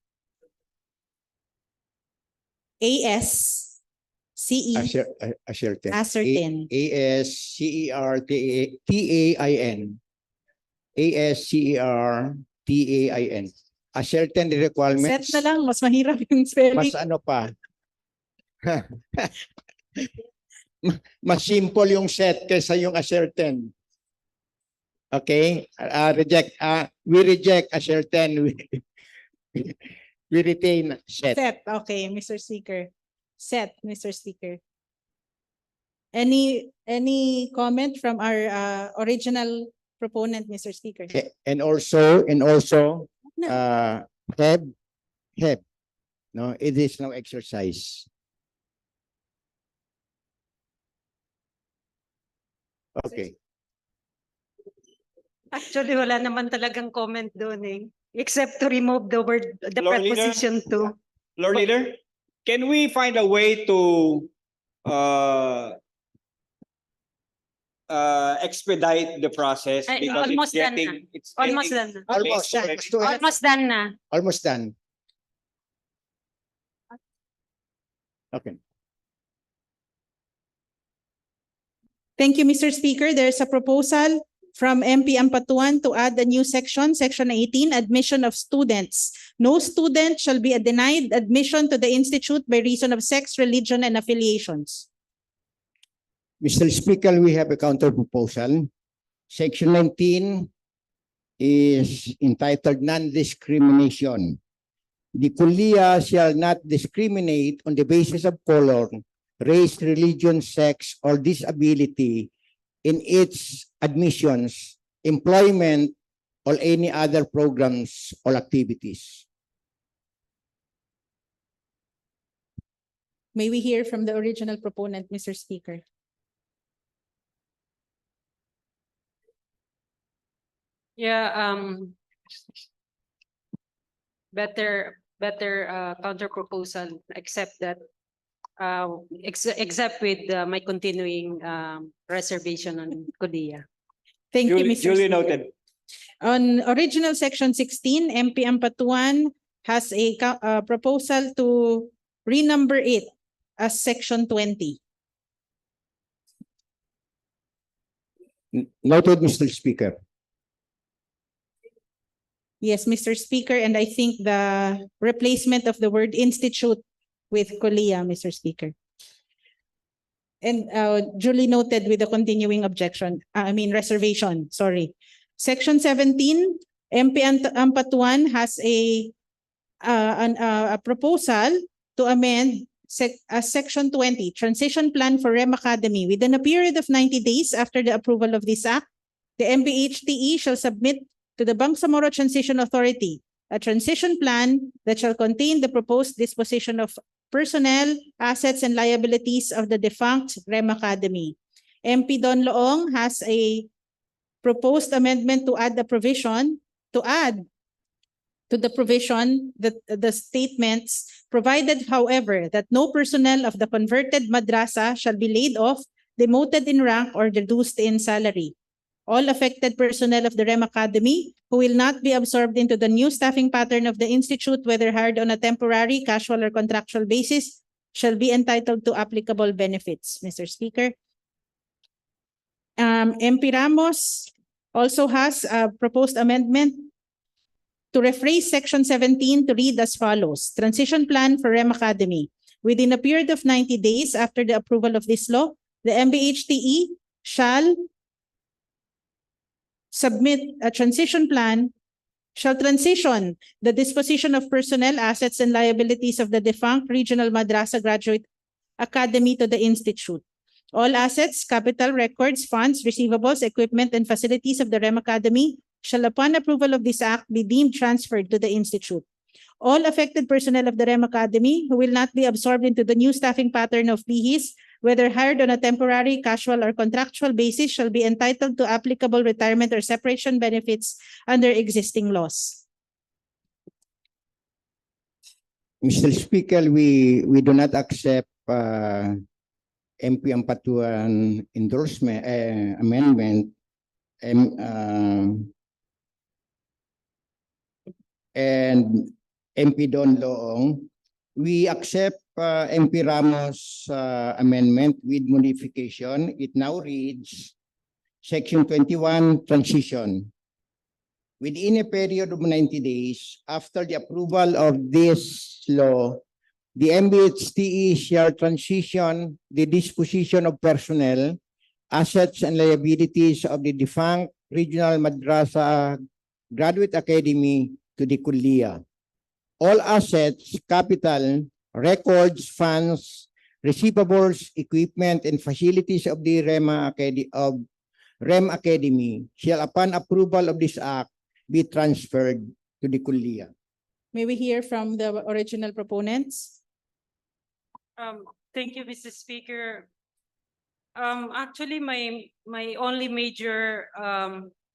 A-S-C-E. Ascertain. Ascertain. A-S-C-E-R-T-A-I-N. A-S-C-E-R-T-A-I-N. Ascertain the requirements. Set na lang, mas mahirap yung spelling. Mas ano pa? Mas simple yung set kaysa yung ascertain. Okay? We reject ascertain. We retain set. Set. Okay, Mr. Speaker. Set, Mr. Speaker. Any comment from our original proponent, Mr. Speaker? And also have. No, it is no exercise. Okay. Actually, wala naman talagang comment doon eh. Except to remove the word, the Lord Leader? preposition to. Lord Leader, can we find a way to expedite the process? Ay, Because almost it's done getting, na. it's Almost getting done na. Almost. Almost done na. Almost done. Okay. Thank you, Mr. Speaker. There's a proposal from MP Ampatuan to add a new section, Section 18, admission of students. No student shall be denied admission to the institute by reason of sex, religion, and affiliations. Mr. Speaker, we have a counter proposal. Section 19 is entitled non-discrimination. The Kulia shall not discriminate on the basis of color, race, religion, sex, or disability in its admissions, employment, or any other programs or activities. May we hear from the original proponent, Mr. Speaker? Yeah, better counter proposal, except that except with my continuing reservation on Kulia. Thank you, Mr. Duly Speaker. noted. On original Section 16, MP Ampatuan has a proposal to renumber it as Section 20. Noted, Mr. Speaker. Yes, Mr. Speaker, and I think the replacement of the word institute with Kulia, Mr. Speaker. And duly noted with the continuing objection, reservation, sorry. Section 17, MP Ampatuan has a proposal to amend Section 20, Transition Plan for REM Academy. Within a period of 90 days after the approval of this act, the MBHTE shall submit to the Bangsamoro Transition Authority a transition plan that shall contain the proposed disposition of personnel, assets, and liabilities of the defunct REM Academy. MP Don Loong has a proposed amendment to add the provision, to the provision that the statements, provided, however, that no personnel of the converted madrasa shall be laid off, demoted in rank, or reduced in salary. All affected personnel of the REM Academy who will not be absorbed into the new staffing pattern of the institute, whether hired on a temporary, casual, or contractual basis, shall be entitled to applicable benefits, Mr. Speaker. MP Ramos also has a proposed amendment to rephrase Section 17 to read as follows. Transition Plan for REM Academy. Within a period of 90 days after the approval of this law, the MBHTE shall submit a transition plan, shall transition the disposition of personnel, assets, and liabilities of the defunct Regional Madrasa Graduate Academy to the Institute. All assets, capital, records, funds, receivables, equipment, and facilities of the REM Academy shall, upon approval of this act, be deemed transferred to the Institute. All affected personnel of the REM Academy who will not be absorbed into the new staffing pattern of BHIS, whether hired on a temporary, casual, or contractual basis, shall be entitled to applicable retirement or separation benefits under existing laws. Mr. Speaker, we do not accept MP Ampatuan endorsement amendment and MP Don Loong. We accept MP Ramos amendment with modification. It now reads Section 21 Transition. Within a period of 90 days after the approval of this law, the MBHTE shall transition the disposition of personnel, assets, and liabilities of the defunct Regional Madrasa Graduate Academy to the Kuliya. All assets, capital, records, funds, receivables, equipment, and facilities of the REM Academy shall, upon approval of this act, be transferred to the Kuliya. May we hear from the original proponents? Thank you, Mr. Speaker. Actually, my only major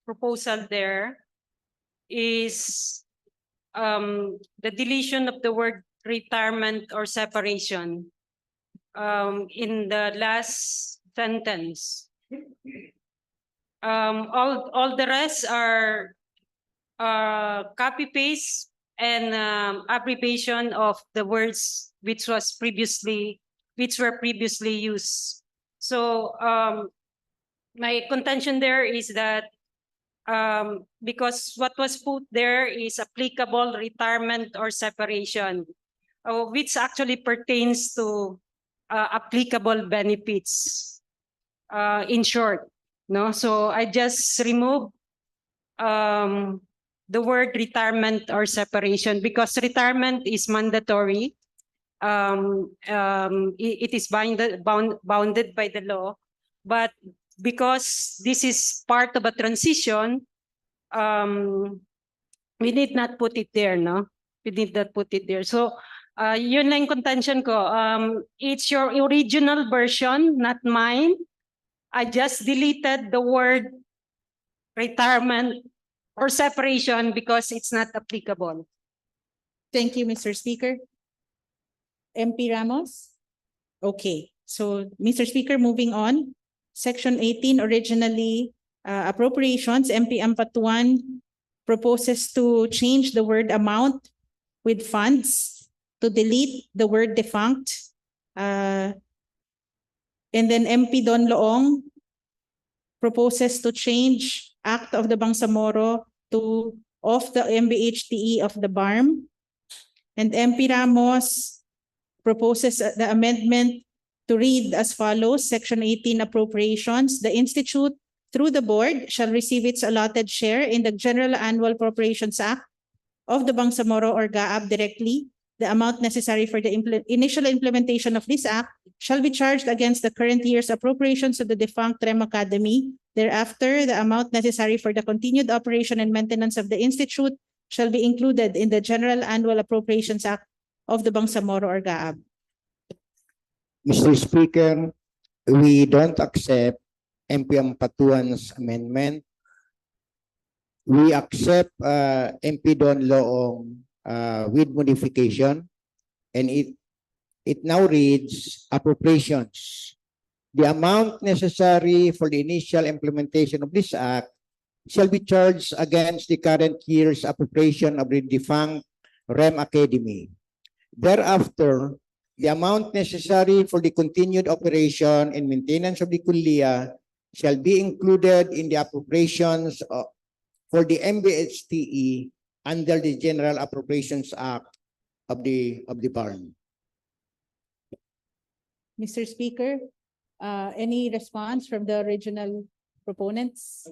proposal there is the deletion of the word retirement or separation in the last sentence. All the rest are copy paste and abbreviation of the words which were previously used. So my contention there is that because what was put there is applicable retirement or separation, which actually pertains to applicable benefits, in short. No, so I just remove the word retirement or separation because retirement is mandatory. It is bounded by the law, but because this is part of a transition, we need not put it there, no? We need not put it there. So, yun lang contention ko. It's your original version, not mine. I just deleted the word retirement or separation because it's not applicable. Thank you, Mr. Speaker. MP Ramos? Okay, so Mr. Speaker, moving on. Section 18, originally appropriations, MP Ampatuan proposes to change the word amount with funds to delete the word defunct. And then MP Don Loong proposes to change Act of the Bangsamoro to of the MBHTE of the BARM. And MP Ramos proposes the amendment to read as follows, Section 18 Appropriations. The Institute, through the Board, shall receive its allotted share in the General Annual Appropriations Act of the Bangsamoro or GAAB directly. The amount necessary for the initial implementation of this act shall be charged against the current year's appropriations of the defunct REM Academy. Thereafter, the amount necessary for the continued operation and maintenance of the Institute shall be included in the General Annual Appropriations Act of the Bangsamoro or GAAB. Mr. Speaker, we don't accept MP Ampatuan's amendment. We accept MP Don Loong with modification, and it now reads appropriations. The amount necessary for the initial implementation of this act shall be charged against the current year's appropriation of the defunct REM Academy. Thereafter, the amount necessary for the continued operation and maintenance of the Kuliya shall be included in the appropriations for the MBHTE under the General Appropriations Act of the BARM. Mr. Speaker, any response from the original proponents?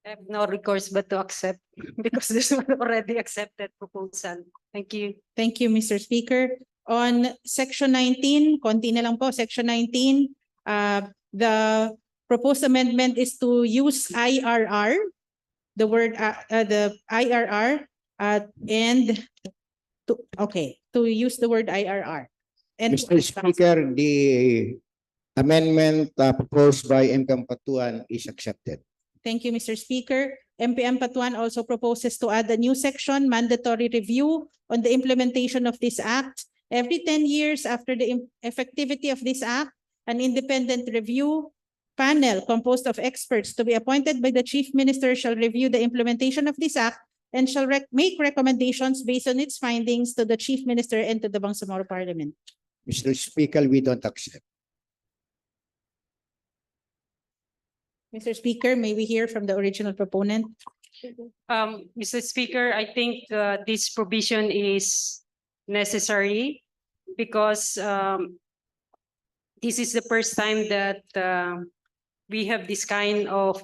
I have no recourse but to accept because there's one already accepted proposal. Thank you. Thank you, Mr. Speaker. On Section 19, konti na lang po, Section 19, the proposed amendment is to use IRR, the word, the IRR, and to use the word IRR. And Mr. Speaker, the amendment proposed by M. Kampatuan is accepted. Thank you, Mr. Speaker. MPM Patuan also proposes to add a new section, mandatory review on the implementation of this act. Every 10 years after the effectivity of this act, an independent review panel composed of experts to be appointed by the Chief Minister shall review the implementation of this act and shall make recommendations based on its findings to the Chief Minister and to the Bangsamoro Parliament. Mr. Speaker, we don't accept. Mr. Speaker, may we hear from the original proponent? Mr. Speaker, I think this provision is necessary because this is the first time that we have this kind of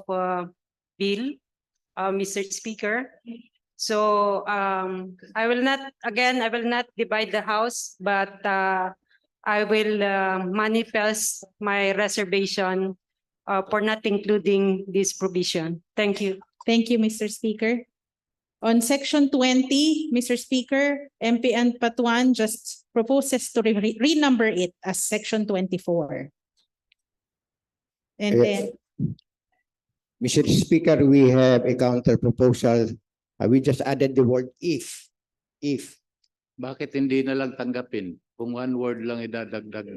bill, Mr. Speaker. So I will not divide the House, but I will manifest my reservation for not including this provision. Thank you. Thank you, Mr. Speaker. On Section 20, Mr. Speaker, MPN Patuan just proposes to renumber it as Section 24. And then, Mr. Speaker, we have a counter proposal. We just added the word if. If. Bakit hindi na lang tanggapin? Kung one word lang idadagdag.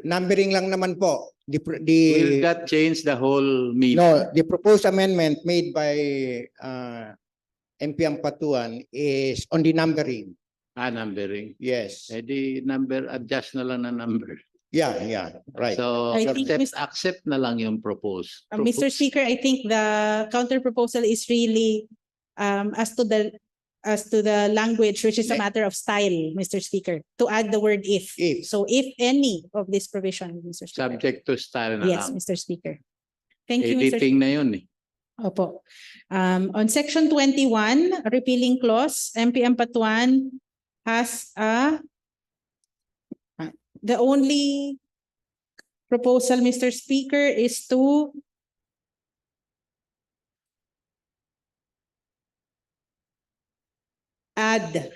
Numbering lang naman po. Will that change the whole meaning? No, the proposed amendment made by MPM Patuan is on the numbering. Numbering. Yes. Di number, adjust na lang na number. Yeah, right. So, I think accept na lang yung propose. Mr. Speaker, I think the counter proposal is really as to the language, which is a matter of style, Mr. Speaker, to add the word if. So if any of this provision, Mr. Speaker. Subject to style na Yes, lang. Mr. Speaker. Thank you, Mr. Editing na yun eh. Opo. On Section 21, repealing clause, MPM Patuan has the only proposal, Mr. Speaker, is to add.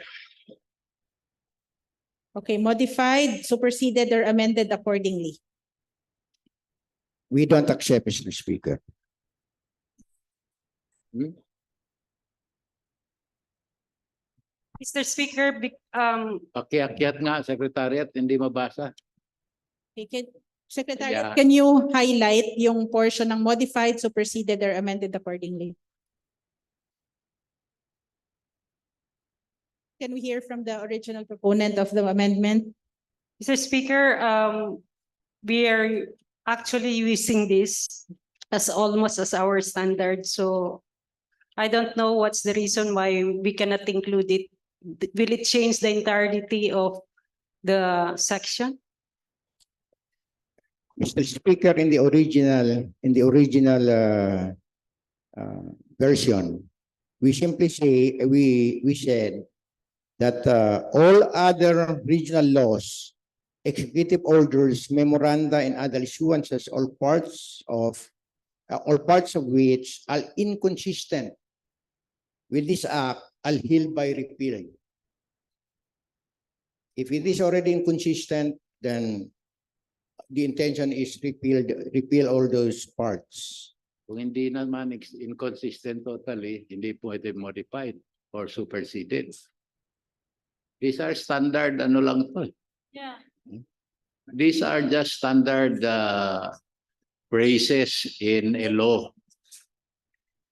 Okay, modified, superseded, or amended accordingly. We don't accept, Mr. Speaker. Mr. Speaker, Pakiakyat nga, Secretariat, hindi mabasa. Secretary, can you highlight yung portion ng modified, superseded, or amended accordingly? Can we hear from the original proponent of the amendment? Mr. Speaker, we are actually using this as almost as our standard. So I don't know what's the reason why we cannot include it. Will it change the entirety of the section? Mr. Speaker, in the original version, we simply say we said that all other regional laws, executive orders, memoranda, and other issuances, all parts of which are inconsistent with this act, are hereby repealed. If it is already inconsistent, then the intention is repeal all those parts. Kung hindi naman inconsistent totally, hindi pwede modified or superseded. These are standard, ano lang to. Yeah. These are just standard phrases in a law.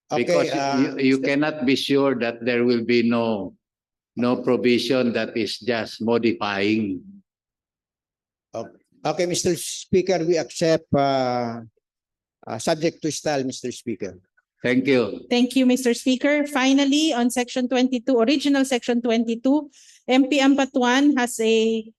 Because you cannot be sure that there will be no provision that is just modifying. Okay, Mr. Speaker, we accept subject to style, Mr. Speaker. Thank you. Thank you, Mr. Speaker. Finally, on Section 22, original Section 22, MP Ampatuan has a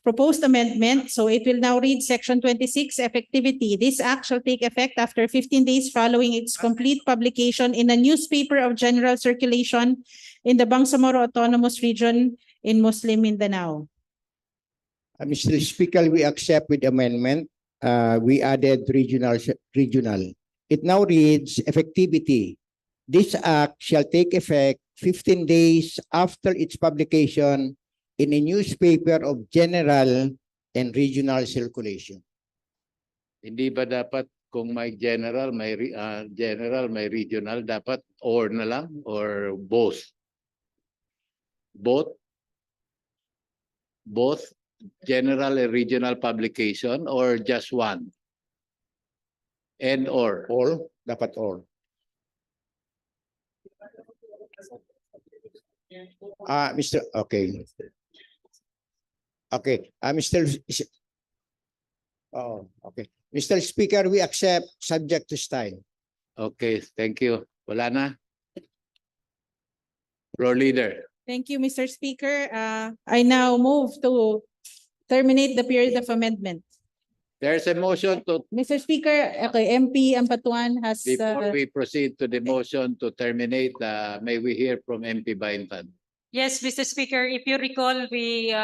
proposed amendment. So it will now read Section 26, effectivity. This act shall take effect after 15 days following its complete publication in a newspaper of general circulation in the Bangsamoro Autonomous Region in Muslim Mindanao. Mr. Speaker, we accept with amendment. We added regional. It now reads effectivity. This act shall take effect 15 days after its publication in a newspaper of general and regional circulation. Hindi ba dapat kung may general, may regional, dapat or na lang or both? Both general and regional publication or just one? And or? All, dapat all. Mr. Okay. Okay. Okay. Mr. Speaker, we accept subject to style. Okay, thank you. Wala na? Floor leader. Thank you, Mr. Speaker. I now move to terminate the period of amendment. There's a motion to, Mr. Speaker, okay, MP Ampatuan has... before we proceed to the motion to terminate, may we hear from MP Baintan? Yes, Mr. Speaker, if you recall, we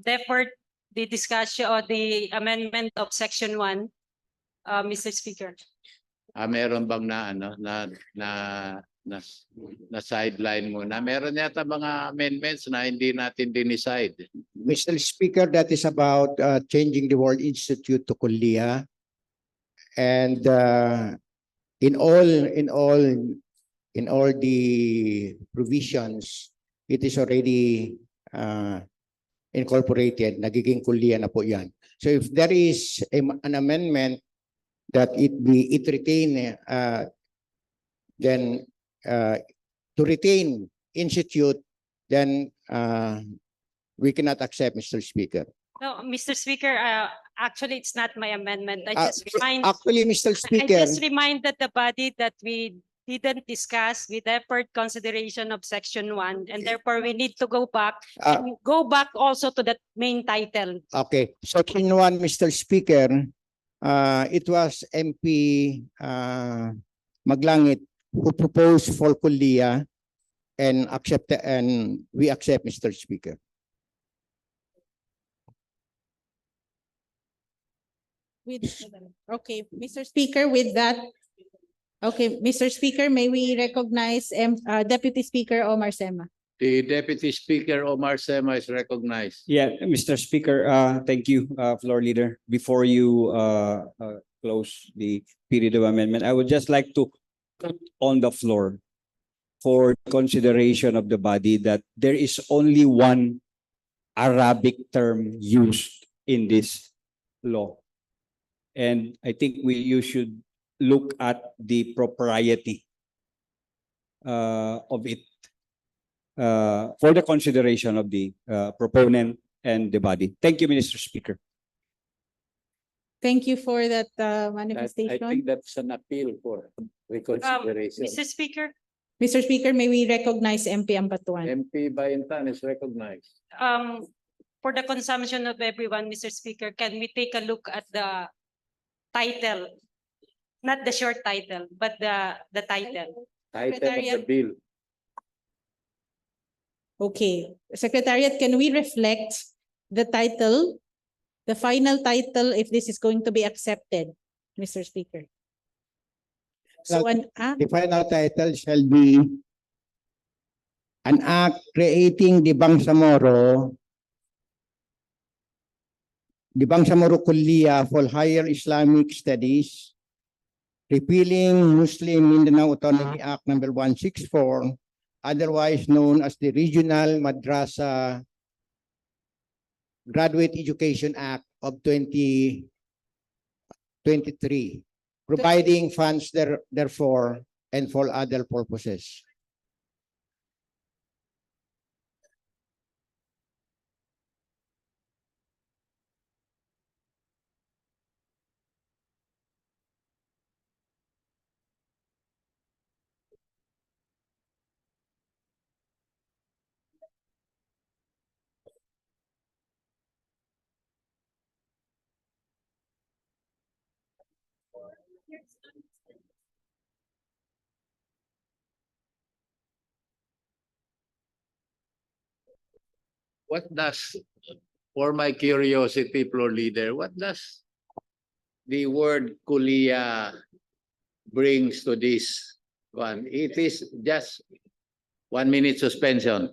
deferred the discussion or the amendment of Section 1, Mr. Speaker. Meron bang na sideline muna? Meron yata mga amendments na hindi natin dinicide. Mr. Speaker, that is about changing the word institute to Kuliya. And in all the provisions, it is already incorporated. Nagiging Kuliya na po yan. So if there is an amendment that it retain then to retain institute, then we cannot accept, Mr. Speaker. No, Mr. Speaker, actually, it's not my amendment. Actually, Mr. Speaker, I just reminded the body that we didn't discuss with deferred consideration of Section 1, and therefore we need to go back and go back also to the main title. Okay, Section 1, Mr. Speaker, it was MP Maglangit who proposed for Kuliya and we accept, Mr. Speaker. Okay, Mr. Speaker, with that, okay, Mr. Speaker, may we recognize Deputy Speaker Omar Sema? The Deputy Speaker Omar Sema is recognized. Yeah, Mr. Speaker, thank you, Floor Leader. Before you close the period of amendment, I would just like to put on the floor for consideration of the body that there is only one Arabic term used in this law. And I think you should look at the propriety of it for the consideration of the proponent and the body. Thank you, Mr. Speaker. Thank you for that I manifestation. think that's an appeal for reconsideration. Mr. Speaker. Mr. Speaker, may we recognize MP Ampatuan? MP Baintan is recognized. For the consumption of everyone, Mr. Speaker, can we take a look at the title, not the short title, but the title? Title of the bill. Okay, Secretariat, can we reflect the title, the final title, if this is going to be accepted, Mr. Speaker? So the final title shall be an act creating the Bangsamoro Kuliya for Higher Islamic Studies, repealing Muslim Mindanao Autonomy Act number 164, otherwise known as the Regional Madrasa Graduate Education Act of 2023, providing funds therefore and for other purposes. What does, for my curiosity, floor leader, what does the word kuliya brings to this one? It is just 1 minute suspension.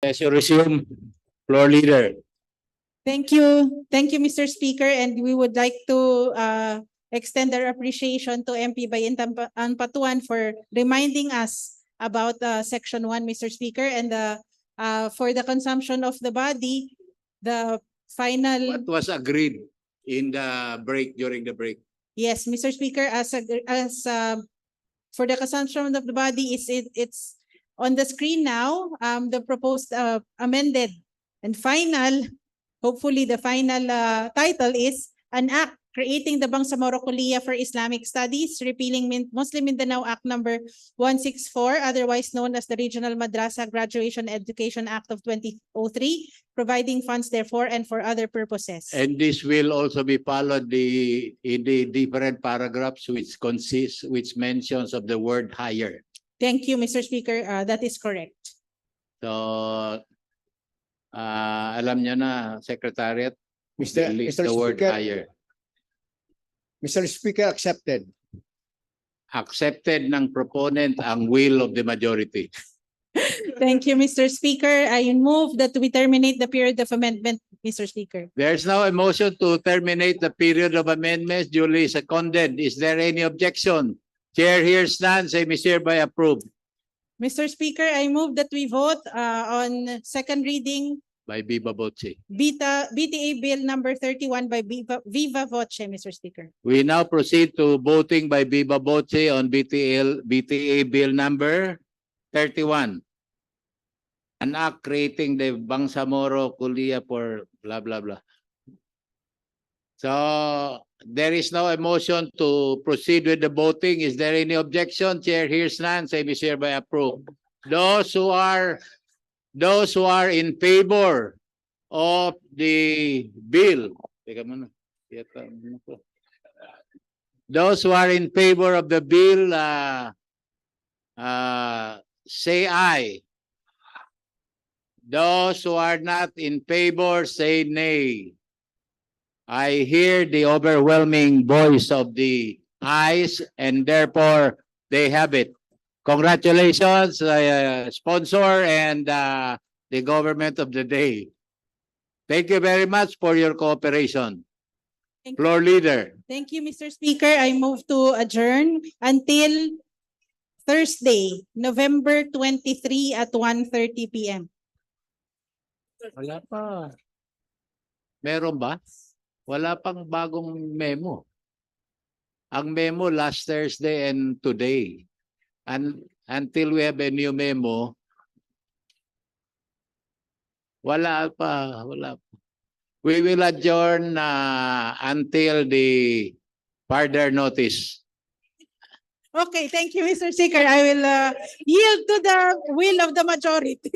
Yes, you resume. Floor leader. Thank you. Thank you, Mr. Speaker. And we would like to extend our appreciation to MP Bayin Anpatuan for reminding us about Section 1, Mr. Speaker. And for the consumption of the body, the final... What was agreed in the break, during the break? Yes, Mr. Speaker, for the consumption of the body, it's on the screen now, the proposed amended and final, hopefully the final title is an act creating the Bangsamoro Kuliya for Islamic Studies, repealing Muslim Mindanao Act number 164, otherwise known as the Regional Madrasa Graduation Education Act of 2003, providing funds therefore and for other purposes. And this will also be followed in the different paragraphs which mentions of the word higher. Thank you, Mr. Speaker. That is correct. So, alam niyo na, Secretariat, Mr. the word Speaker, higher. Mr. Speaker, accepted. Accepted ng proponent ang will of the majority. Thank you, Mr. Speaker. I move that we terminate the period of amendment, Mr. Speaker. There's now a motion to terminate the period of amendments duly seconded. Is there any objection? Chair hears none, say Ms. hereby approved. Mr. Speaker, I move that we vote on second reading By Viva Voce. BTA Bill number 31 by Viva Voce, Mr. Speaker. We now proceed to voting by Viva Voce on BTA Bill number 31. An act creating the Bangsamoro Kuliya for blah, blah, blah. So, there is now a motion to proceed with the voting. Is there any objection? Chair hears none, say Ms. hereby approved. Those who are in favor of the bill, those who are in favor of the bill, say aye. Those who are not in favor, say nay. I hear the overwhelming voice of the ayes, and therefore they have it. Congratulations, sponsor and the government of the day. Thank you very much for your cooperation. Floor leader. Thank you, Mr. Speaker. I move to adjourn until Thursday, November 23 at 1:30 p.m. Wala pa. Meron ba? Wala pang bagong memo. Ang memo last Thursday and today. And until we have a new memo, wala pa. We will adjourn until the further notice. Okay, thank you, Mr. Speaker. I will yield to the will of the majority.